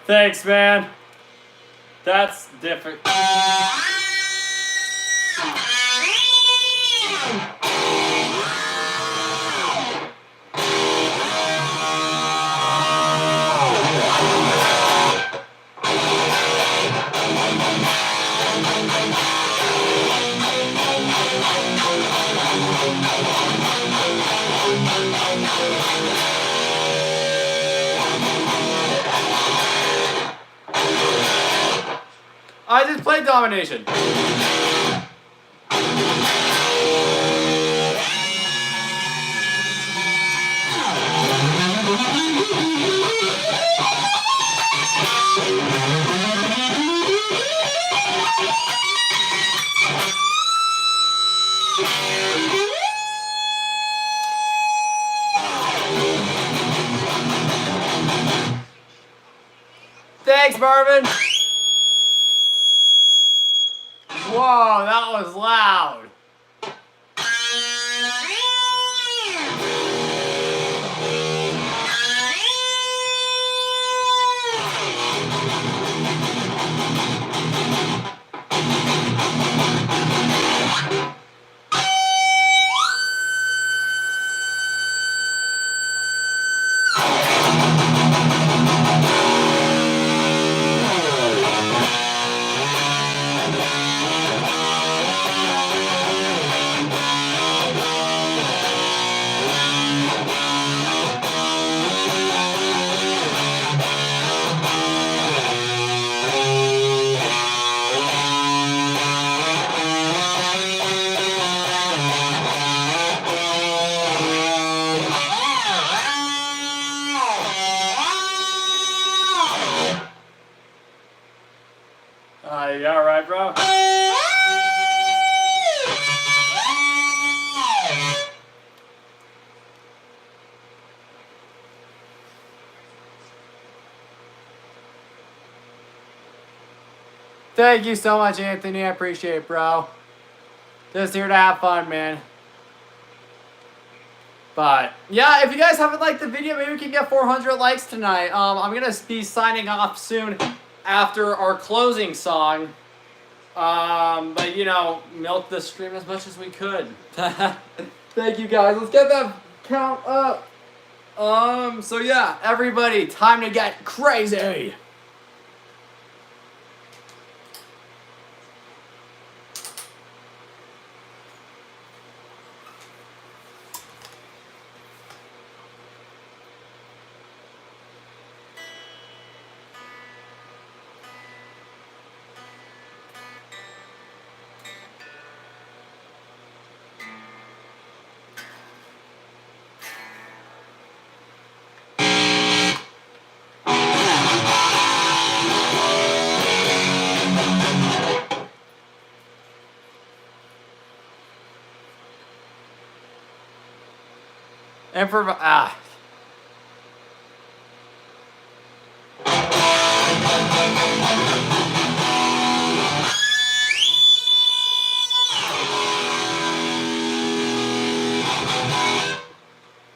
Thanks, man. That's different. I just played Domination. Thanks, Marvin. Whoa, that was loud. You alright, bro? Thank you so much, Anthony. I appreciate it, bro. Just here to have fun, man. But yeah, if you guys haven't liked the video, maybe we can get 400 likes tonight. I'm gonna be signing off soon after our closing song. But you know, milk the stream as much as we could. Thank you guys. Let's get that count up. So yeah, everybody, time to get crazy.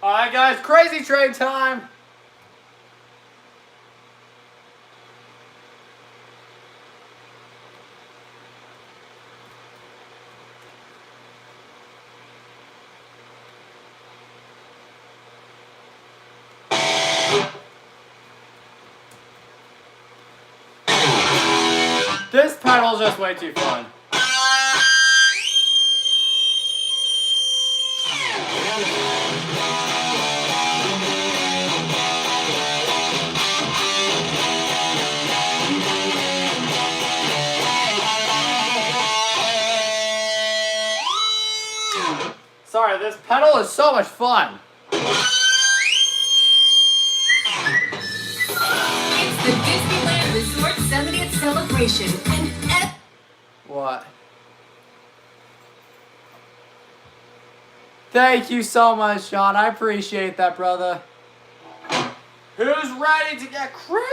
Alright guys, crazy train time! This pedal's just way too fun. Sorry, this pedal is so much fun. It's the Disneyland Resort 70th celebration. And What? Thank you so much, Sean. I appreciate that, brother. Who's ready to get crazy?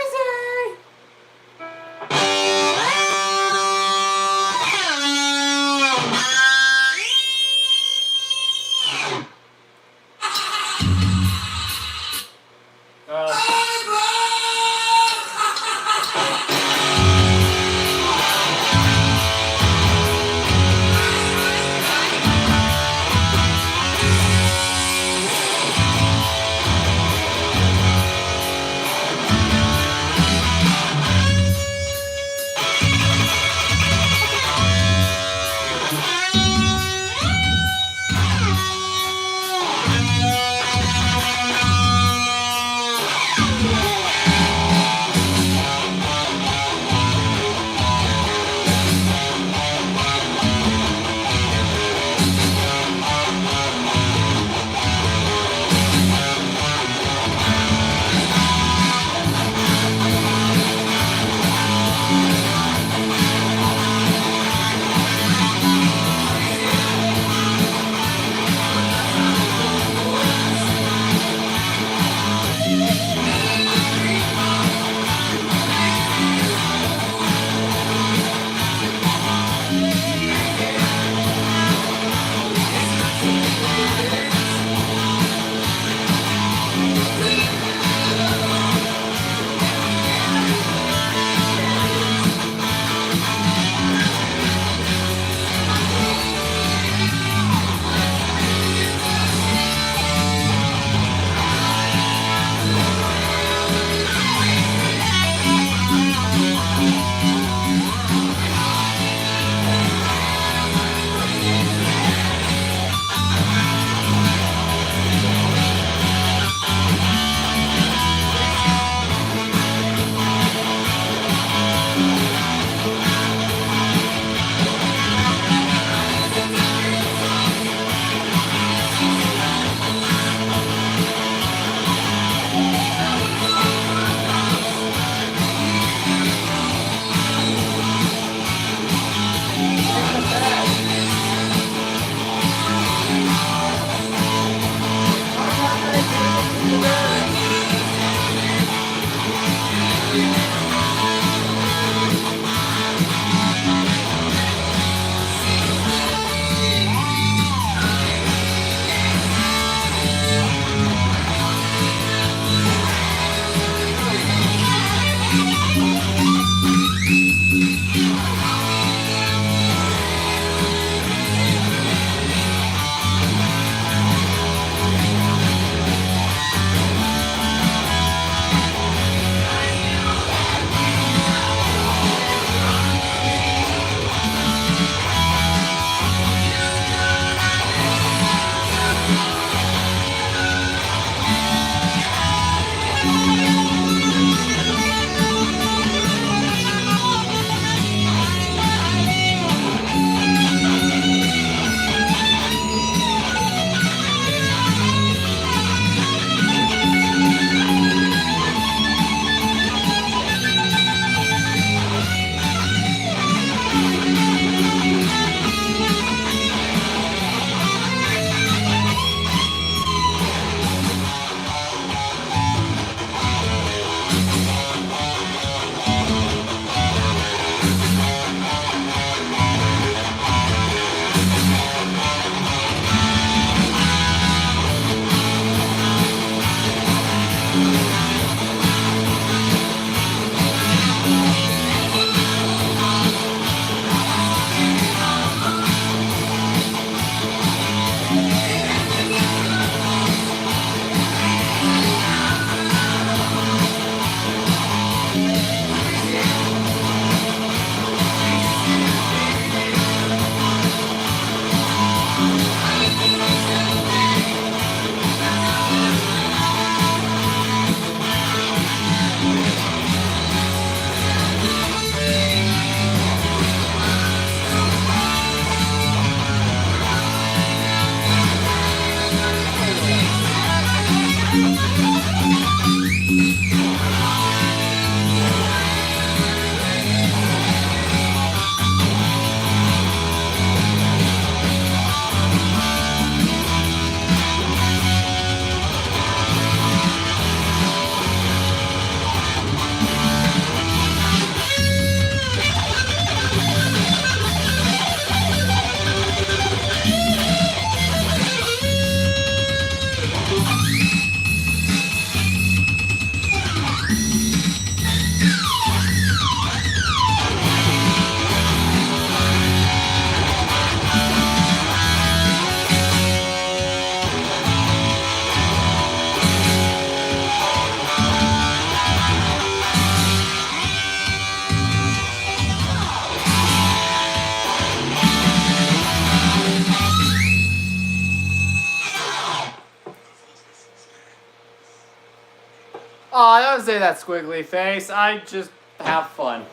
I don't say that, squiggly face. I just have fun.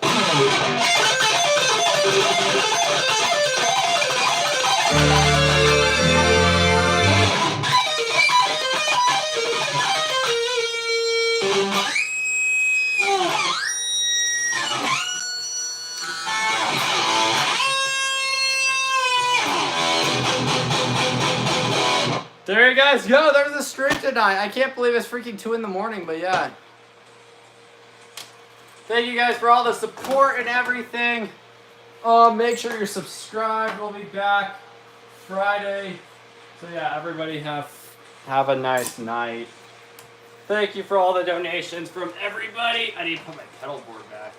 There you guys go. There's a stream tonight. I can't believe it's freaking 2 in the morning, but yeah. Thank you guys for all the support and everything. Make sure you're subscribed. We'll be back Friday. So yeah, everybody have a nice night. Thank you for all the donations from everybody. I need to put my pedal board back.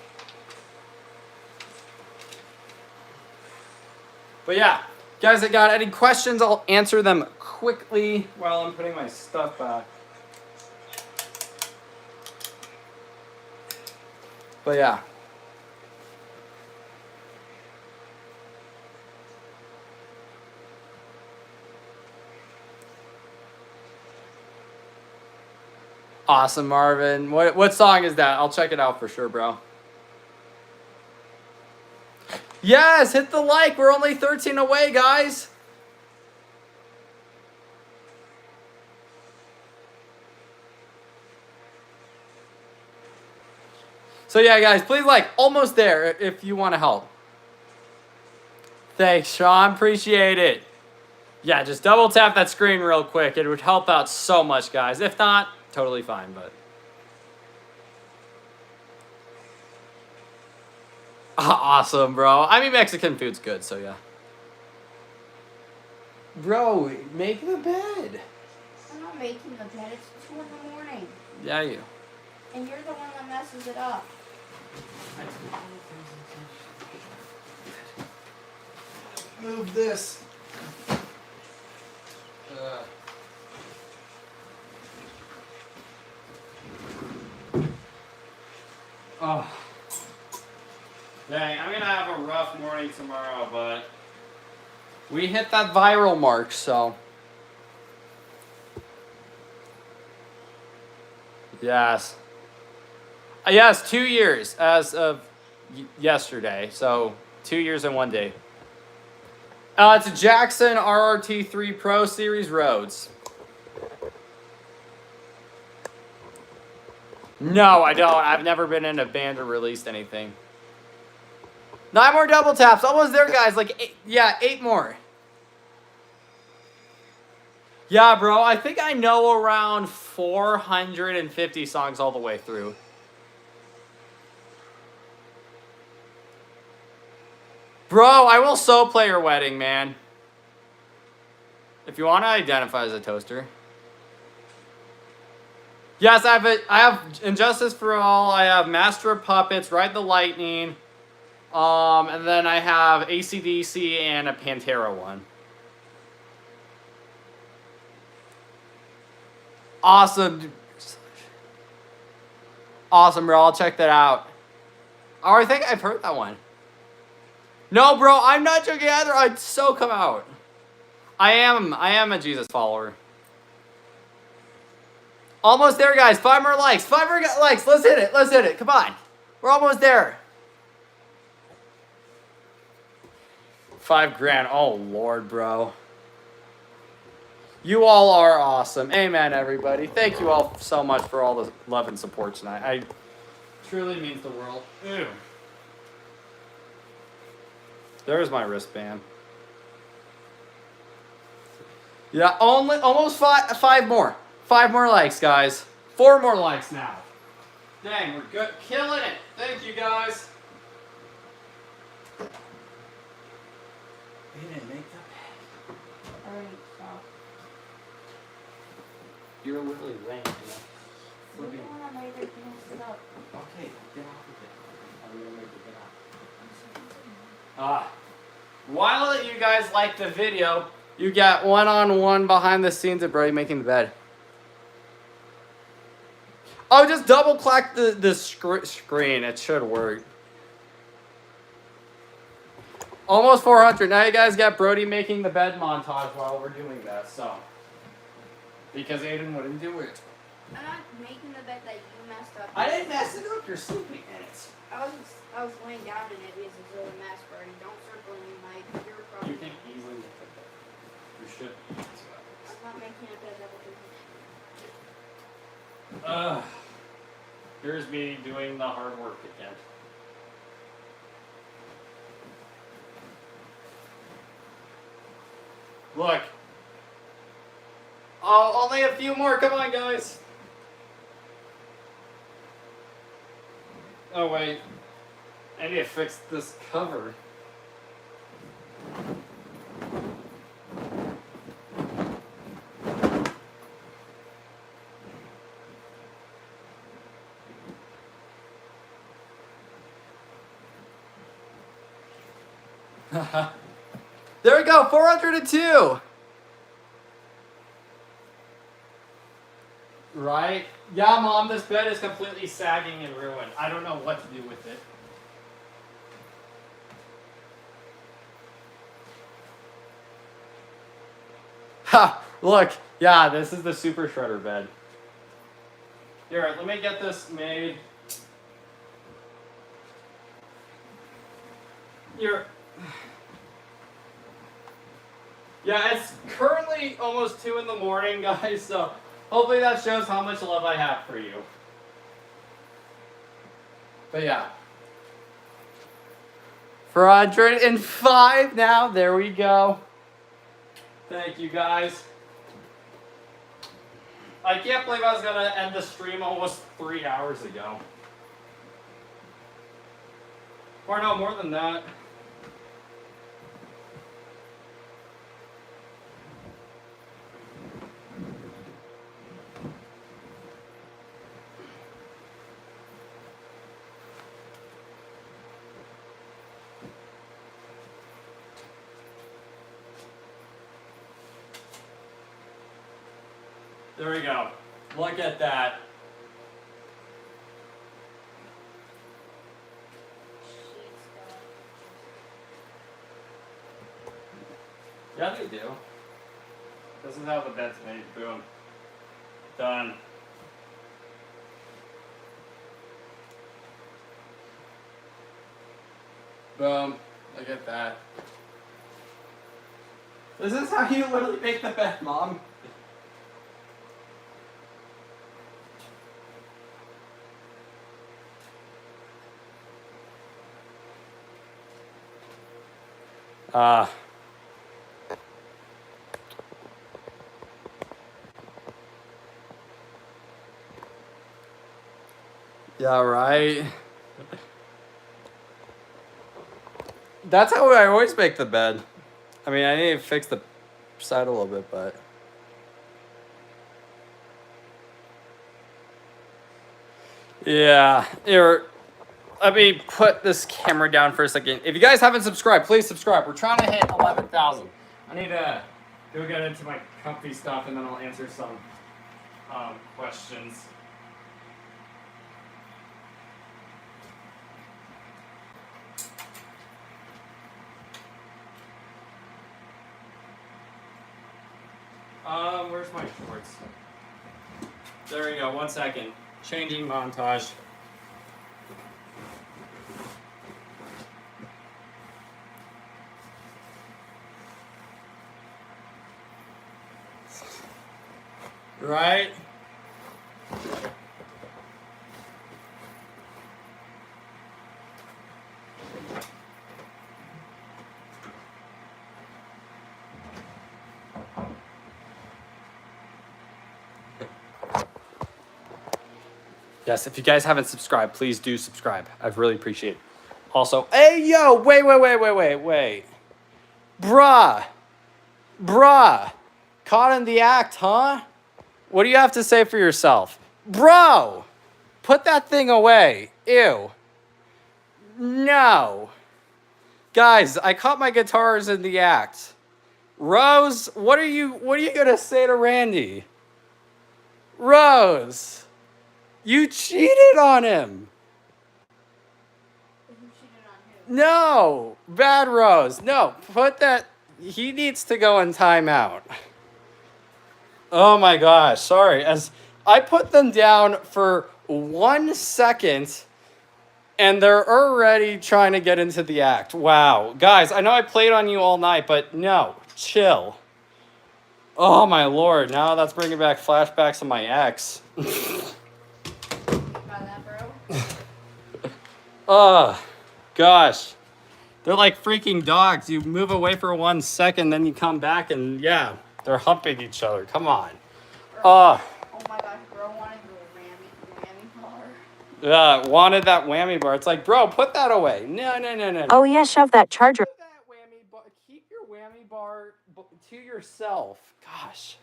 But yeah, guys that got any questions, I'll answer them quickly while I'm putting my stuff back. But yeah. Awesome, Marvin. What song is that? I'll check it out for sure, bro. Yes, hit the like. We're only 13 away, guys. So yeah, guys, please like. Almost there if you want to help. Thanks, Sean. Appreciate it. Yeah, just double tap that screen real quick. It would help out so much, guys. If not, totally fine, but. Awesome, bro. I mean, Mexican food's good, so yeah. Bro, make the bed. I'm not making the bed. It's 2 in the morning. Yeah, you. And you're the one that messes it up. Move this. Oh. Dang, I'm gonna have a rough morning tomorrow, but we hit that viral mark, so. Yes. Yes, 2 years as of yesterday. So 2 years and 1 day. It's a Jackson RRT3 Pro Series Rhodes. No, I don't. I've never been in a band or released anything. 9 more double taps. Almost there, guys. Like, 8 more. Yeah, bro. I think I know around 450 songs all the way through. Bro, I will so play your wedding, man. If you want to identify as a toaster. Yes, I have Injustice for All. I have Master of Puppets, Ride the Lightning. And then I have AC/DC and a Pantera one. Awesome. Awesome, bro. I'll check that out. Oh, I think I've heard that one. No, bro, I'm not joking either. I'd so come out. I am a Jesus follower. Almost there, guys. 5 more likes. 5 more likes. Let's hit it. Let's hit it. Come on. We're almost there. $5,000. Oh, Lord, bro. You all are awesome. Amen, everybody. Thank you all so much for all the love and support tonight. I truly means the world. Ew. There's my wristband. Yeah, almost 5 more. 5 more likes, guys. 4 more likes now. Dang, we're good. Killing it. Thank you, guys. We didn't make the bed. Alright, stop. You're literally laying here. You're the one that made it mess it up. Okay, get off of it. I'm gonna make it get off. While you guys like the video, you got one-on-one behind the scenes of Brody making the bed. Oh, just double click the screen. It should work. Almost 400. Now you guys got Brody making the bed montage while we're doing that. So, because Aiden wouldn't do it. I'm not making the bed that you messed up. I didn't mess it up. You're sleeping in it. I was laying down in it because it's a mess, Brody. Don't circle me, Mike. You're a problem. You can easily make a bed. You should. I'm not making a bed that will do. Here's me doing the hard work again. Look. Oh, only a few more. Come on, guys. Oh, wait. I need to fix this cover. There we go, 402. Right? Yeah, Mom, this bed is completely sagging and ruined. I don't know what to do with it. Ha! Look, yeah, this is the super shredder bed. Here, let me get this made. Here. Yeah, it's currently almost 2 in the morning, guys, so hopefully that shows how much love I have for you. But yeah. 405 now, there we go. Thank you, guys. I can't believe I was going to end the stream almost 3 hours ago. Or no, more than that. There we go. Look at that. Yeah, they do. This is how the bed's made. Boom. Done. Boom. Look at that. This is how you literally make the bed, Mom. Yeah, right. That's how I always make the bed. I mean, I need to fix the side a little bit, but. Yeah, here. Let me put this camera down for a second. If you guys haven't subscribed, please subscribe. We're trying to hit 11,000. I need to go get into my comfy stuff, and then I'll answer some questions. Where's my shorts? There we go. 1 second. Changing montage. Right? Yes, if you guys haven't subscribed, please do subscribe. I'd really appreciate it. Also, hey, yo, wait. Bruh. Caught in the act, huh? What do you have to say for yourself? Bro, put that thing away. Ew. No. Guys, I caught my guitars in the act. Rose, what are you gonna say to Randy? Rose. You cheated on him. You cheated on him. No, bad Rose. No, put that. He needs to go in timeout. Oh my gosh, sorry. As I put them down for 1 second, and they're already trying to get into the act. Wow. Guys, I know I played on you all night, but no. Chill. Oh, my Lord. Now that's bringing back flashbacks of my ex. By that, bro. Gosh. They're like freaking dogs. You move away for 1 second, then you come back, and yeah, they're humping each other. Come on. Oh my gosh, bro wanted the whammy bar. Yeah, wanted that whammy bar. It's like, bro, put that away. No. Oh yeah, shove that charger. Put that whammy bar. Keep your whammy bar to yourself. Gosh.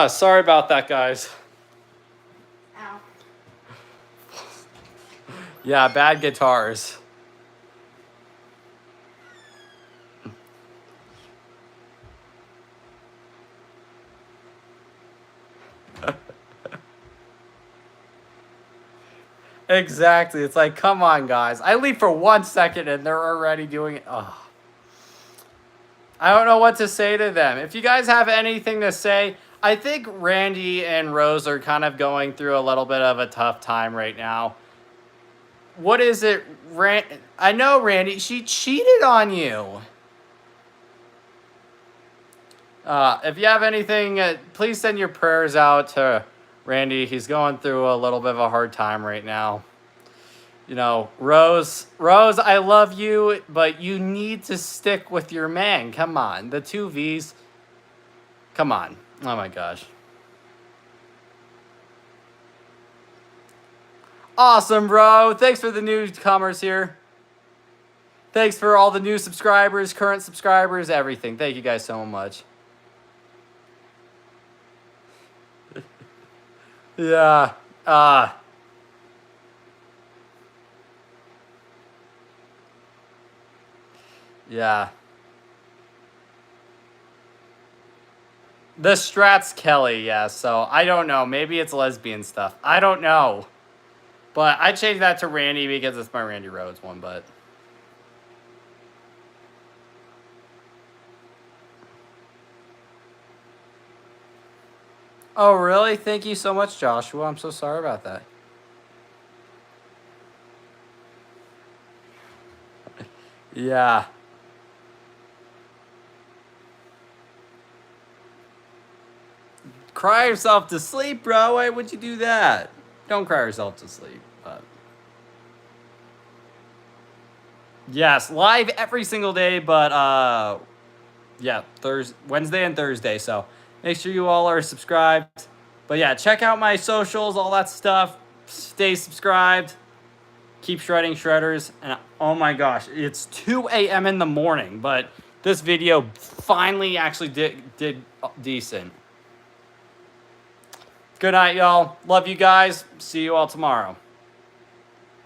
Sorry about that, guys. Ow. Yeah, bad guitars. Exactly. It's like, come on, guys. I leave for 1 second and they're already doing it. Oh. I don't know what to say to them. If you guys have anything to say, I think Randy and Rose are kind of going through a little bit of a tough time right now. What is it? I know, Randy, she cheated on you. If you have anything, please send your prayers out to Randy. He's going through a little bit of a hard time right now. You know, Rose, I love you, but you need to stick with your man. Come on. The 2 V's. Come on. Oh, my gosh. Awesome, bro. Thanks for the newcomers here. Thanks for all the new subscribers, current subscribers, everything. Thank you guys so much. Yeah. Yeah. The Strat's Kelly, yeah. So, I don't know. Maybe it's lesbian stuff. I don't know. But I changed that to Randy because it's my Randy Rhodes one, but... Oh, really? Thank you so much, Joshua. I'm so sorry about that. Yeah. Cry yourself to sleep, bro. Why would you do that? Don't cry yourself to sleep. But... Yes, live every single day, but yeah, Wednesday and Thursday. So make sure you all are subscribed. But yeah, check out my socials, all that stuff. Stay subscribed. Keep shredding shredders. And oh my gosh, it's 2 a.m. in the morning, but this video finally actually did decent. Good night, y'all. Love you guys. See you all tomorrow.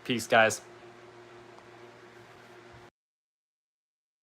Peace, guys.